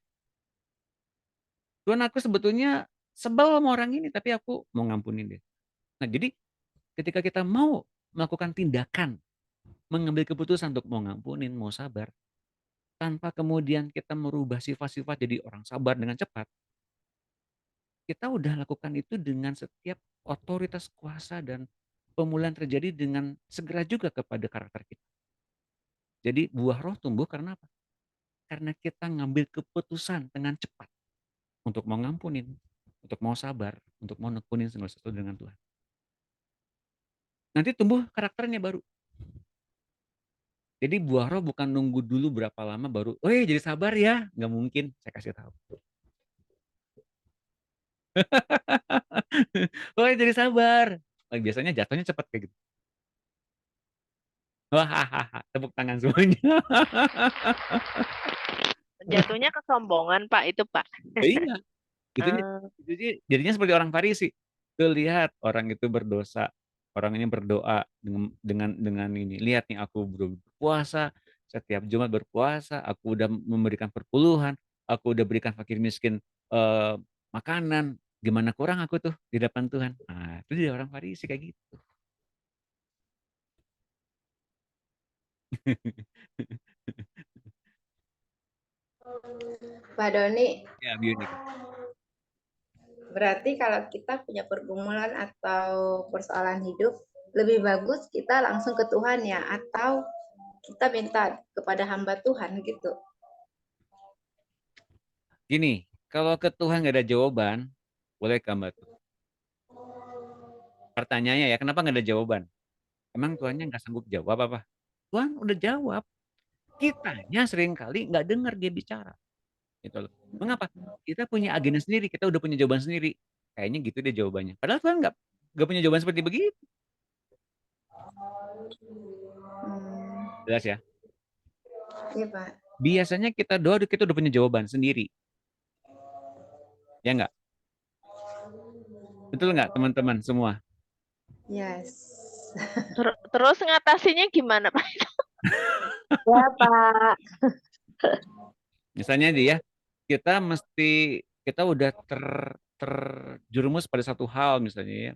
Tuhan aku sebetulnya sebel sama orang ini, tapi aku mau ngampunin dia. Nah jadi ketika kita mau melakukan tindakan, mengambil keputusan untuk mau ngampunin, mau sabar, tanpa kemudian kita merubah sifat-sifat jadi orang sabar dengan cepat, kita udah lakukan itu dengan setiap otoritas kuasa dan pemulihan terjadi dengan segera juga kepada karakter kita. Jadi buah roh tumbuh karena apa? Karena kita ngambil keputusan dengan cepat untuk mau ngampunin, untuk mau sabar, untuk mau nekunin segala sesuatu dengan Tuhan. Nanti tumbuh karakternya baru. Jadi buah roh bukan nunggu dulu berapa lama baru, jadi sabar ya. Nggak mungkin, saya kasih tahu. Jadi sabar. Biasanya jatuhnya cepat kayak gitu. Tepuk tangan semuanya. Jatuhnya kesombongan Pak itu Pak. Iya. Jadinya seperti orang Farisi. Tuh lihat orang itu berdosa, orang ini berdoa dengan ini. Lihat nih aku berpuasa, setiap Jumat berpuasa, aku udah memberikan perpuluhan, aku udah berikan fakir miskin makanan. Gimana kurang aku tuh di depan Tuhan? Nah, itu dia orang Farisi kayak gitu. Pak Doni, Ya, Biunik. berarti kalau kita punya pergumulan atau persoalan hidup, lebih bagus kita langsung ke Tuhan ya, atau kita minta kepada hamba Tuhan gitu. Gini, kalau ke Tuhan nggak ada jawaban, boleh ke hamba Tuhan. Pertanyaannya ya, kenapa nggak ada jawaban? Emang Tuhannya nggak sanggup jawab apa? Tuhan udah jawab. Kitanya seringkali nggak dengar dia bicara. Gitu loh. Mengapa? Kita punya agenda sendiri, kita udah punya jawaban sendiri. Kayaknya gitu deh jawabannya. Padahal Tuhan nggak punya jawaban seperti begitu. Jelas ya? Iya Pak. Biasanya kita doa, kita udah punya jawaban sendiri. Ya nggak? Betul nggak teman-teman semua? Yes. Terus ngatasinya gimana Pak? Ya Pak. Misalnya dia, kita udah terjerumus pada satu hal misalnya ya.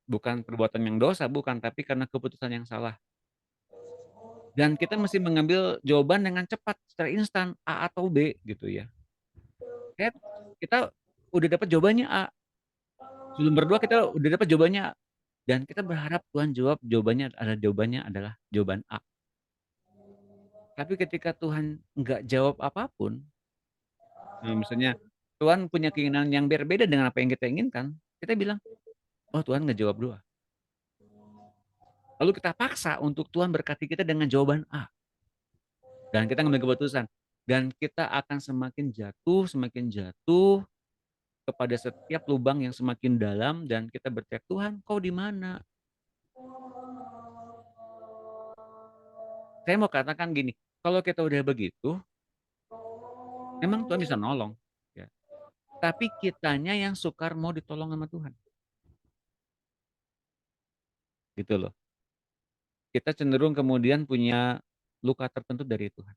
Bukan perbuatan yang dosa, bukan, tapi karena keputusan yang salah. Dan kita mesti mengambil jawaban dengan cepat, secara instan, A atau B gitu ya. Kita udah dapat jawabannya A. Sebelum berdoa kita udah dapat jawabannya A. Dan kita berharap Tuhan jawab jawabannya adalah jawaban A. Tapi ketika Tuhan nggak jawab apapun, misalnya Tuhan punya keinginan yang berbeda dengan apa yang kita inginkan, kita bilang, oh Tuhan nggak jawab doa. Lalu kita paksa untuk Tuhan berkati kita dengan jawaban A. Dan kita ngambil keputusan. Dan kita akan semakin jatuh kepada setiap lubang yang semakin dalam dan kita berteriak, Tuhan, Kau di mana? Saya mau katakan gini, kalau kita udah begitu, memang Tuhan bisa nolong. Ya. Tapi kitanya yang sukar mau ditolong sama Tuhan. Gitu loh. Kita cenderung kemudian punya luka tertentu dari Tuhan.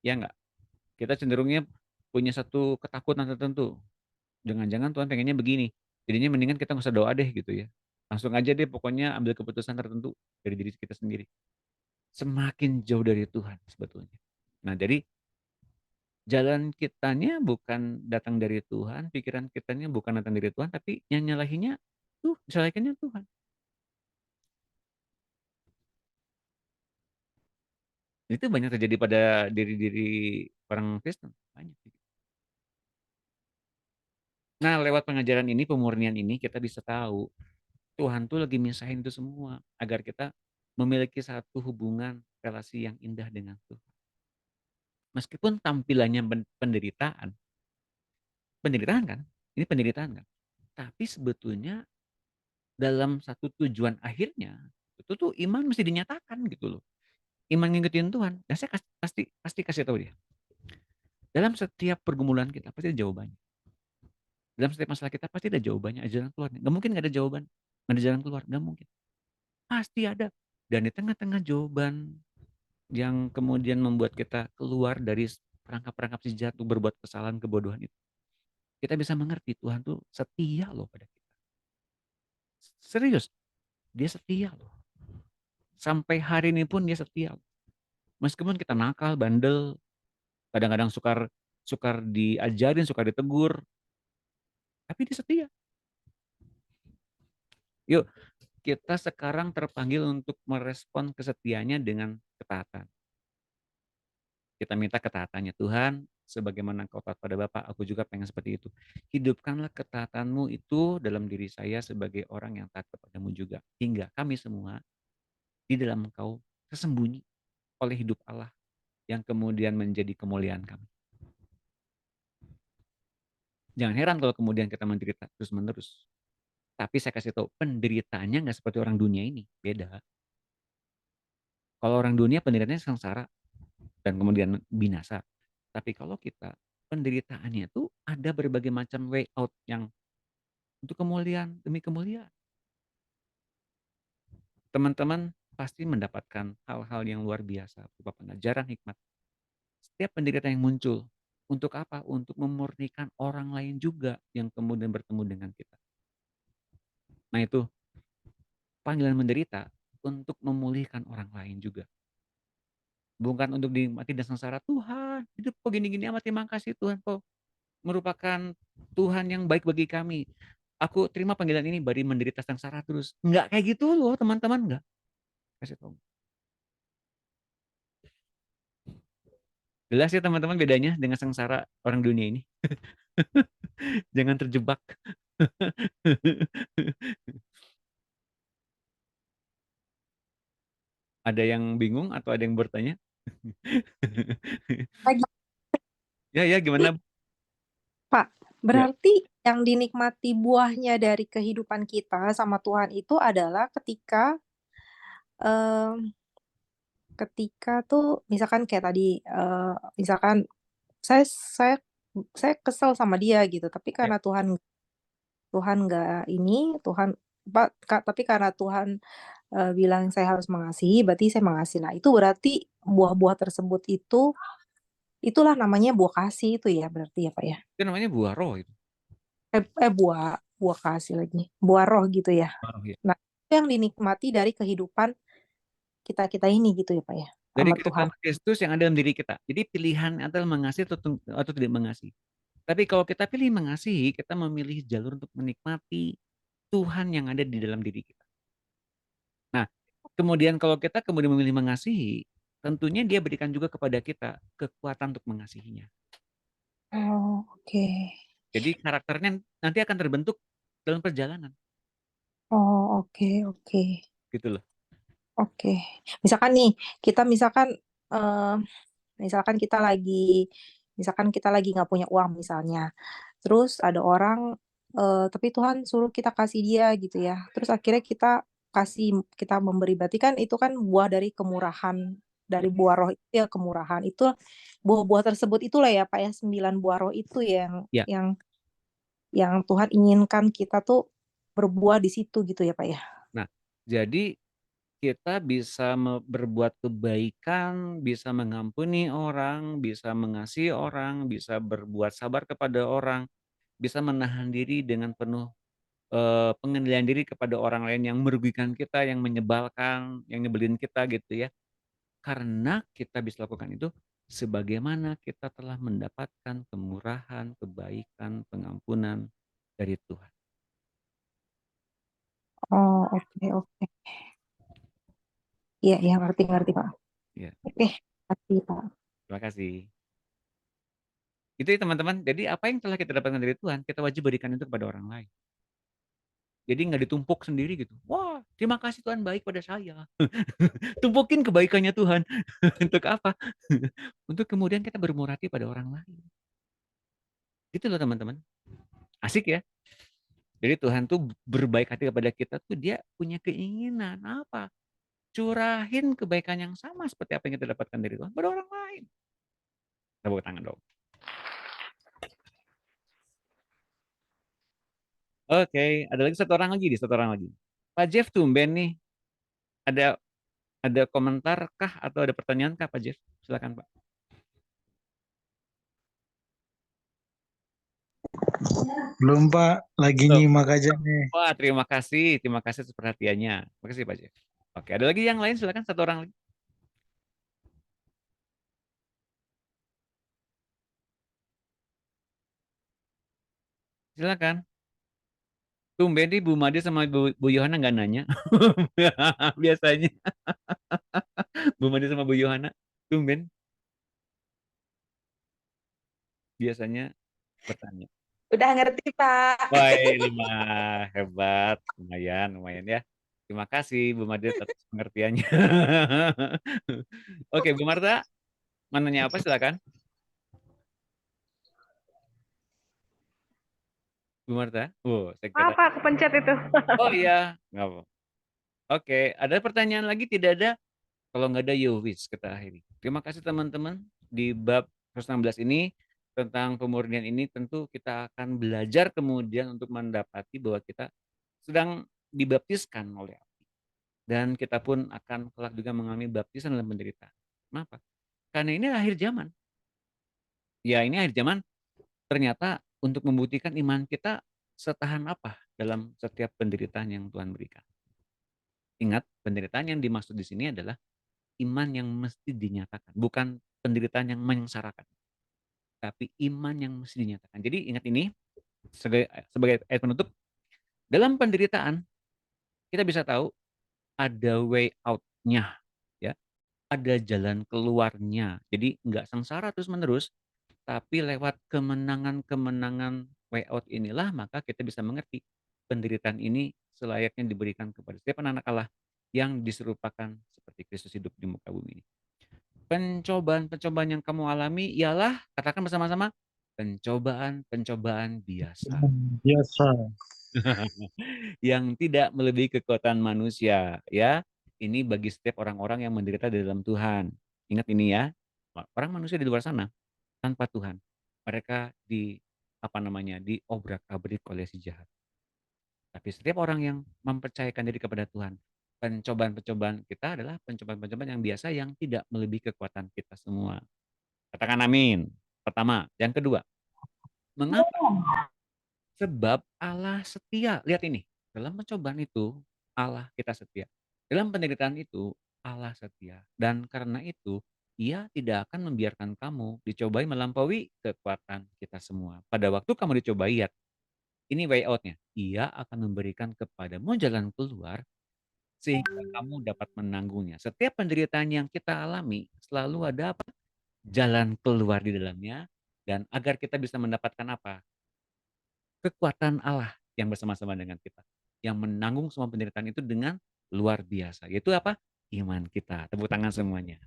Ya enggak? Kita cenderungnya punya satu ketakutan tertentu. Jangan-jangan Tuhan pengennya begini. Jadinya mendingan kita nggak usah doa deh gitu ya. Langsung aja deh pokoknya ambil keputusan tertentu dari diri kita sendiri. semakin jauh dari Tuhan sebetulnya. Nah, jadi jalan kitanya bukan datang dari Tuhan, pikiran kitanya bukan datang dari Tuhan, tapi yang nyalahinnya tuh, disalahinnya Tuhan. Itu banyak terjadi pada diri-diri orang Kristen, banyak. Nah, lewat pengajaran ini, pemurnian ini, kita bisa tahu Tuhan tuh lagi misahin itu semua agar kita memiliki satu hubungan relasi yang indah dengan Tuhan. Meskipun tampilannya penderitaan kan? Ini penderitaan kan? Tapi sebetulnya dalam satu tujuan akhirnya itu tuh iman mesti dinyatakan gitu loh. Iman ngikutin Tuhan. Dan saya pasti kasih tahu dia. Dalam setiap pergumulan kita pasti ada jawabannya. Dalam setiap masalah kita pasti ada jawabannya, ada jalan keluarnya. Gak mungkin gak ada jawaban, gak ada jalan keluar, gak mungkin. Pasti ada. Dan di tengah-tengah jawaban yang kemudian membuat kita keluar dari perangkap-perangkap si jahat untuk berbuat kesalahan, kebodohan itu. Kita bisa mengerti Tuhan tuh setia loh pada kita. Serius, dia setia loh. Sampai hari ini pun dia setia. Meskipun kita nakal, bandel, kadang-kadang sukar diajarin, sukar ditegur, tapi dia setia. Yuk, kita sekarang terpanggil untuk merespon kesetiaannya dengan ketaatan. Kita minta ketaatannya, Tuhan, sebagaimana Engkau taat pada Bapa, aku juga pengen seperti itu. Hidupkanlah ketaatanmu itu dalam diri saya sebagai orang yang taat kepadamu juga. Hingga kami semua di dalam Engkau tersembunyi oleh hidup Allah yang kemudian menjadi kemuliaan kami. Jangan heran kalau kemudian kita menderita terus-menerus. Tapi saya kasih tahu, penderitaannya nggak seperti orang dunia ini, beda. Kalau orang dunia penderitaannya sengsara dan kemudian binasa. Tapi kalau kita, penderitaannya itu ada berbagai macam way out yang untuk kemuliaan demi kemuliaan. Teman-teman pasti mendapatkan hal-hal yang luar biasa berupa pengajaran hikmat. Setiap penderitaan yang muncul, untuk apa? Untuk memurnikan orang lain juga yang kemudian bertemu dengan kita. Nah itu, panggilan menderita untuk memulihkan orang lain juga. Bukan untuk dinikmati dan sengsara. Tuhan, hidup kok gini-gini amat, terima kasih Tuhan kok merupakan Tuhan yang baik bagi kami. Aku terima panggilan ini bari menderita sengsara terus. Enggak kayak gitu loh teman-teman, enggak. Kasih tahu. Jelas ya teman-teman bedanya dengan sengsara orang dunia ini. Jangan terjebak. Ada yang bingung atau ada yang bertanya? Ya, gimana? Pak, berarti yang dinikmati buahnya dari kehidupan kita sama Tuhan itu adalah ketika tuh misalkan kayak tadi misalkan saya kesel sama dia gitu, tapi karena Tuhan nggak ini, tapi karena Tuhan bilang saya harus mengasihi, berarti saya mengasihi. Nah, itu berarti buah-buah tersebut itulah namanya buah kasih itu ya, berarti ya Pak ya. Itu namanya buah roh itu. Buah kasih lagi, buah roh gitu ya. Ya. Nah, itu yang dinikmati dari kehidupan kita ini gitu ya Pak ya. Dari Sama kehidupan Tuhan. Kristus yang ada dalam diri kita. Jadi pilihan antara mengasihi atau tidak mengasihi. Tapi kalau kita pilih mengasihi, kita memilih jalur untuk menikmati Tuhan yang ada di dalam diri kita. Nah, kemudian kalau kita kemudian memilih mengasihi, tentunya dia berikan juga kepada kita kekuatan untuk mengasihinya. Oh, oke. Jadi karakternya nanti akan terbentuk dalam perjalanan. Oh, oke. Gitu loh. Oke. Misalkan nih, misalkan kita lagi nggak punya uang misalnya. Terus ada orang tapi Tuhan suruh kita kasih dia gitu ya. Terus akhirnya kita memberi, berarti kan itu kan buah dari kemurahan, dari buah roh itu ya, kemurahan. Itu buah-buah tersebut itulah ya Pak ya, 9 buah roh itu yang Tuhan inginkan kita tuh berbuah di situ gitu ya Pak ya. Nah, jadi kita bisa berbuat kebaikan, bisa mengampuni orang, bisa mengasihi orang, bisa berbuat sabar kepada orang, bisa menahan diri dengan penuh pengendalian diri kepada orang lain yang merugikan kita, yang menyebalkan, yang nyebelin kita gitu ya. Karena kita bisa lakukan itu sebagaimana kita telah mendapatkan kemurahan, kebaikan, pengampunan dari Tuhan. Oh, oke. Iya, ngerti, Pak. Ya, Oke, ngerti, Pak. terima kasih. Itu ya teman-teman. Jadi apa yang telah kita dapatkan dari Tuhan, kita wajib berikan itu kepada orang lain. Jadi nggak ditumpuk sendiri gitu. Wah, terima kasih Tuhan baik pada saya. Tumpukin kebaikannya Tuhan. Untuk apa? Untuk kemudian kita bermurah hati pada orang lain. Gitu loh teman-teman. Asik ya. Jadi Tuhan tuh berbaik hati kepada kita tuh dia punya keinginan apa? Curahin kebaikan yang sama seperti apa yang kita dapatkan dari Tuhan pada orang lain. Tepuk tangan dong. Oke, ada lagi satu orang lagi. Pak Jeff tumben nih. Ada komentar kah atau ada pertanyaan kah Pak Jeff? Silakan Pak. Belum Pak, lagi nyimak aja nih. Wah, terima kasih atas perhatiannya. Terima kasih Pak Jeff. Oke, ada lagi yang lain silakan satu orang lagi. Silakan. Tumben nih Bu Made sama Bu Yohana nggak nanya. Biasanya. Bu Made sama Bu Yohana. Tumben. Biasanya bertanya. Udah ngerti, Pak. Wah, hebat. Lumayan ya. Terima kasih Bu Made atas pengertiannya. Oke, Bu Marta. Mau nanya apa silakan. Bu Marta. Saya kira. Apa kepencet itu? Oh iya, nggak apa. Oke, ada pertanyaan lagi? Tidak ada? Kalau nggak ada, yowis kita akhiri. Terima kasih teman-teman. Di bab 16 ini, tentang pemurnian ini, tentu kita akan belajar kemudian untuk mendapati bahwa kita sedang dibaptiskan oleh api. Dan kita pun akan kelak juga mengalami baptisan dalam penderitaan. Kenapa? Karena ini akhir zaman. Ya, ini akhir zaman ternyata untuk membuktikan iman kita setahan apa dalam setiap penderitaan yang Tuhan berikan. Ingat, penderitaan yang dimaksud di sini adalah iman yang mesti dinyatakan, bukan penderitaan yang menyengsarakan, tapi iman yang mesti dinyatakan. Jadi ingat ini sebagai ayat penutup, dalam penderitaan kita bisa tahu ada way out-nya, ya, ada jalan keluarnya. Jadi nggak sengsara terus menerus, tapi lewat kemenangan-kemenangan way out inilah maka kita bisa mengerti penderitaan ini selayaknya diberikan kepada setiap anak Allah yang diserupakan seperti Kristus hidup di muka bumi ini. Pencobaan-pencobaan yang kamu alami ialah, katakan bersama-sama, pencobaan-pencobaan biasa. Biasa. Yang tidak melebihi kekuatan manusia, ya. Ini bagi setiap orang-orang yang menderita di dalam Tuhan. Ingat ini ya. Orang manusia di luar sana tanpa Tuhan, mereka diobrak-abrik oleh si jahat. Tapi setiap orang yang mempercayakan diri kepada Tuhan, pencobaan-pencobaan kita adalah pencobaan-pencobaan yang biasa yang tidak melebihi kekuatan kita semua. Katakan amin. Pertama. Yang kedua, mengapa? Sebab Allah setia. Lihat ini. Dalam pencobaan itu, Allah kita setia. Dalam penderitaan itu, Allah setia. Dan karena itu, Ia tidak akan membiarkan kamu dicobai melampaui kekuatan kita semua. Pada waktu kamu dicobai, lihat. Ini way out-nya. Ia akan memberikan kepadamu jalan keluar sehingga kamu dapat menanggungnya. Setiap penderitaan yang kita alami selalu ada apa? Jalan keluar di dalamnya, dan agar kita bisa mendapatkan apa? Kekuatan Allah yang bersama-sama dengan kita, yang menanggung semua penderitaan itu dengan luar biasa. Yaitu apa? Iman kita. Tepuk tangan semuanya.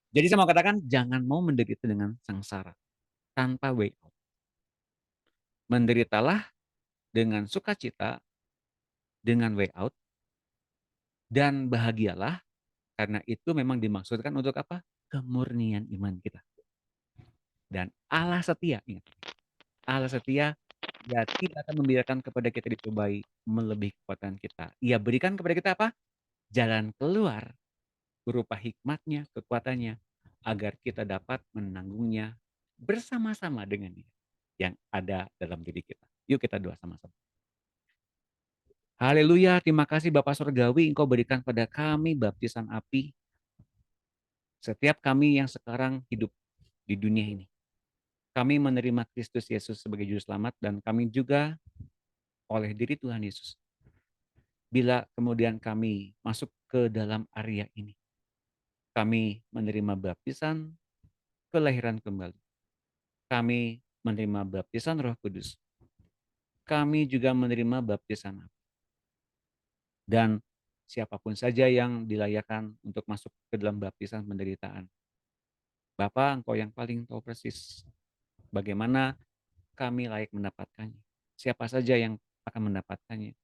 Jadi saya mau katakan, jangan mau menderita dengan sengsara tanpa way out. Menderitalah dengan sukacita, dengan way out, dan bahagialah, karena itu memang dimaksudkan untuk apa? Kemurnian iman kita. Dan Allah setia, ingat. Allah setia, Dia tidak akan membiarkan kepada kita dicobai melebihi kekuatan kita. Ia berikan kepada kita apa? Jalan keluar berupa hikmatnya, kekuatannya, agar kita dapat menanggungnya bersama-sama dengan Dia yang ada dalam diri kita. Yuk kita doa sama-sama. Haleluya, terima kasih Bapak Surgawi, Engkau berikan pada kami baptisan api. Setiap kami yang sekarang hidup di dunia ini. Kami menerima Kristus Yesus sebagai Juru Selamat dan kami juga oleh diri Tuhan Yesus. Bila kemudian kami masuk ke dalam area ini, kami menerima baptisan kelahiran kembali. Kami menerima baptisan Roh Kudus. Kami juga menerima baptisan api. Dan siapapun saja yang dilayakkan untuk masuk ke dalam baptisan penderitaan. Bapa, Engkau yang paling tahu persis bagaimana kami layak mendapatkannya. Siapa saja yang akan mendapatkannya.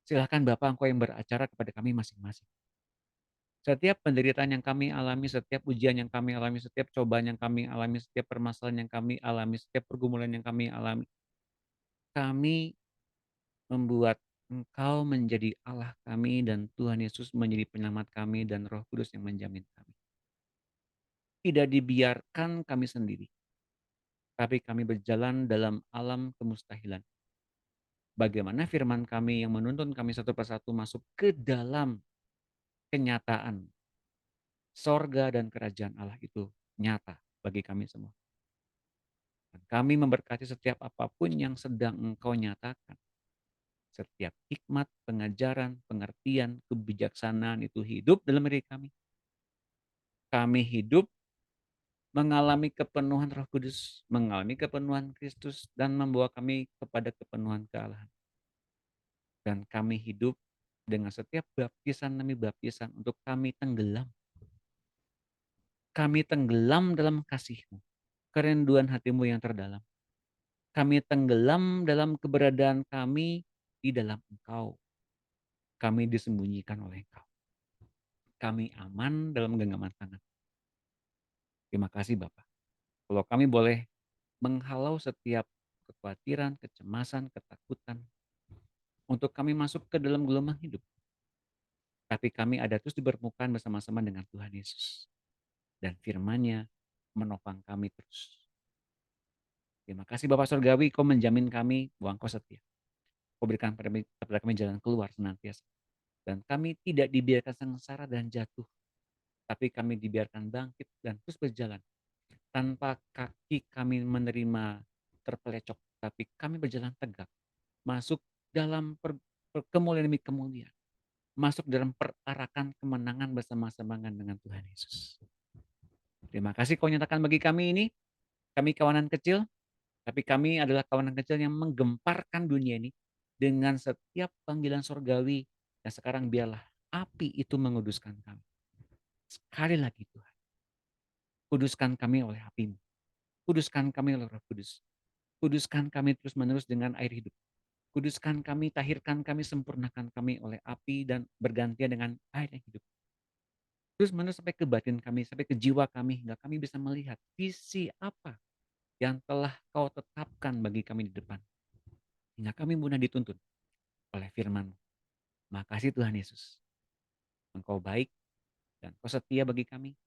Silakan Bapa, Engkau yang beracara kepada kami masing-masing. Setiap penderitaan yang kami alami, setiap ujian yang kami alami, setiap cobaan yang kami alami, setiap permasalahan yang kami alami, setiap pergumulan yang kami alami, kami membuat Engkau menjadi Allah kami dan Tuhan Yesus menjadi penyelamat kami dan Roh Kudus yang menjamin kami. Tidak dibiarkan kami sendiri, tapi kami berjalan dalam alam kemustahilan. Bagaimana firman kami yang menuntun kami satu persatu masuk ke dalam kenyataan sorga dan kerajaan Allah itu nyata bagi kami semua. Dan kami memberkati setiap apapun yang sedang Engkau nyatakan. Setiap hikmat, pengajaran, pengertian, kebijaksanaan itu hidup dalam diri kami. Kami hidup mengalami kepenuhan Roh Kudus, mengalami kepenuhan Kristus, dan membawa kami kepada kepenuhan kealahan. Dan kami hidup dengan setiap baptisan demi baptisan untuk kami tenggelam. Kami tenggelam dalam kasih-Mu, kerinduan hati-Mu yang terdalam. Kami tenggelam dalam keberadaan kami di dalam Engkau. Kami disembunyikan oleh Engkau. Kami aman dalam genggaman tangan. Terima kasih Bapak. Kalau kami boleh menghalau setiap kekhawatiran, kecemasan, ketakutan, untuk kami masuk ke dalam gelombang hidup. Tapi kami ada terus di permukaan bersama-sama dengan Tuhan Yesus. Dan firman-Nya menopang kami terus. Terima kasih Bapak Surgawi, Kau menjamin kami bahwa Engkau setia. Kau berikan kepada kami jalan keluar senantiasa. Dan kami tidak dibiarkan sengsara dan jatuh. Tapi kami dibiarkan bangkit dan terus berjalan. Tanpa kaki kami menerima terpelecok. Tapi kami berjalan tegak. Masuk dalam kemuliaan demi kemuliaan. Masuk dalam perarakan kemenangan bersama-sama dengan Tuhan Yesus. Terima kasih Kau nyatakan bagi kami ini. Kami kawanan kecil. Tapi kami adalah kawanan kecil yang menggemparkan dunia ini. Dengan setiap panggilan surgawi. Dan sekarang biarlah api itu menguduskan kami. Sekali lagi Tuhan. Kuduskan kami oleh api-Mu. Kuduskan kami oleh Roh Kudus. Kuduskan kami terus-menerus dengan air hidup. Kuduskan kami, tahirkan kami, sempurnakan kami oleh api dan bergantian dengan air yang hidup. Terus-menerus sampai ke batin kami, sampai ke jiwa kami, hingga kami bisa melihat visi apa yang telah Kau tetapkan bagi kami di depan. Hingga kami mudah dituntun oleh firman-Mu. Makasih Tuhan Yesus. Engkau baik dan Kau setia bagi kami.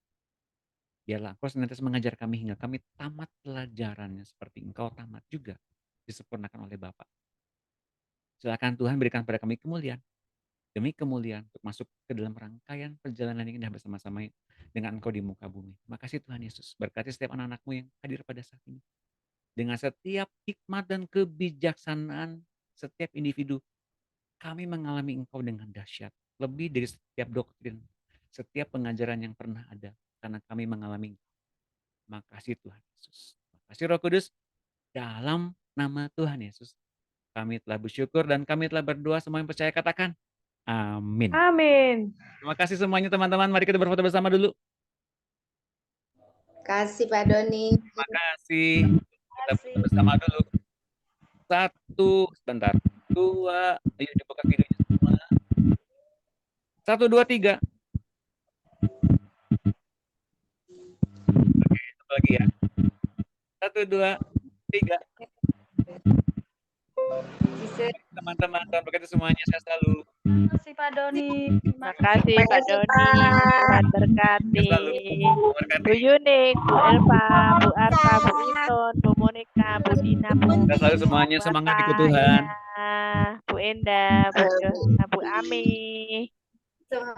Biarlah Engkau senantiasa mengajar kami hingga kami tamat pelajarannya seperti Engkau tamat juga disempurnakan oleh Bapa. Silakan Tuhan berikan pada kami kemuliaan demi kemuliaan untuk masuk ke dalam rangkaian perjalanan yang indah bersama-sama dengan Engkau di muka bumi. Makasih Tuhan Yesus. Berkati setiap anak-anak-Mu yang hadir pada saat ini. Dengan setiap hikmat dan kebijaksanaan setiap individu, kami mengalami Engkau dengan dahsyat. Lebih dari setiap doktrin, setiap pengajaran yang pernah ada. Karena kami mengalami Engkau. Makasih Tuhan Yesus. Makasih Roh Kudus. Dalam nama Tuhan Yesus. Kami telah bersyukur dan kami telah berdoa. Semua yang percaya katakan. Amin. Amin. Terima kasih semuanya teman-teman. Mari kita berfoto bersama dulu. Kasih Pak Doni. Terima kasih. Kita berfoto bersama dulu. 1, sebentar. 2, ayo dibuka videonya semua. 1, 2, 3. Oke, satu lagi ya. 1, 2, 3. Teman-teman, Tuhan berkati semuanya. Saya selalu. Terima kasih Pak Doni. Terima kasih Pak Doni. Tuhan berkati. Bu Yunik, Bu Elva, Bu Arta, Bu Inton, Bu Monika, Bu Dina, Bu Kita selalu semuanya semangat ikut Tuhan. Bu Enda, Bu Ami. Semua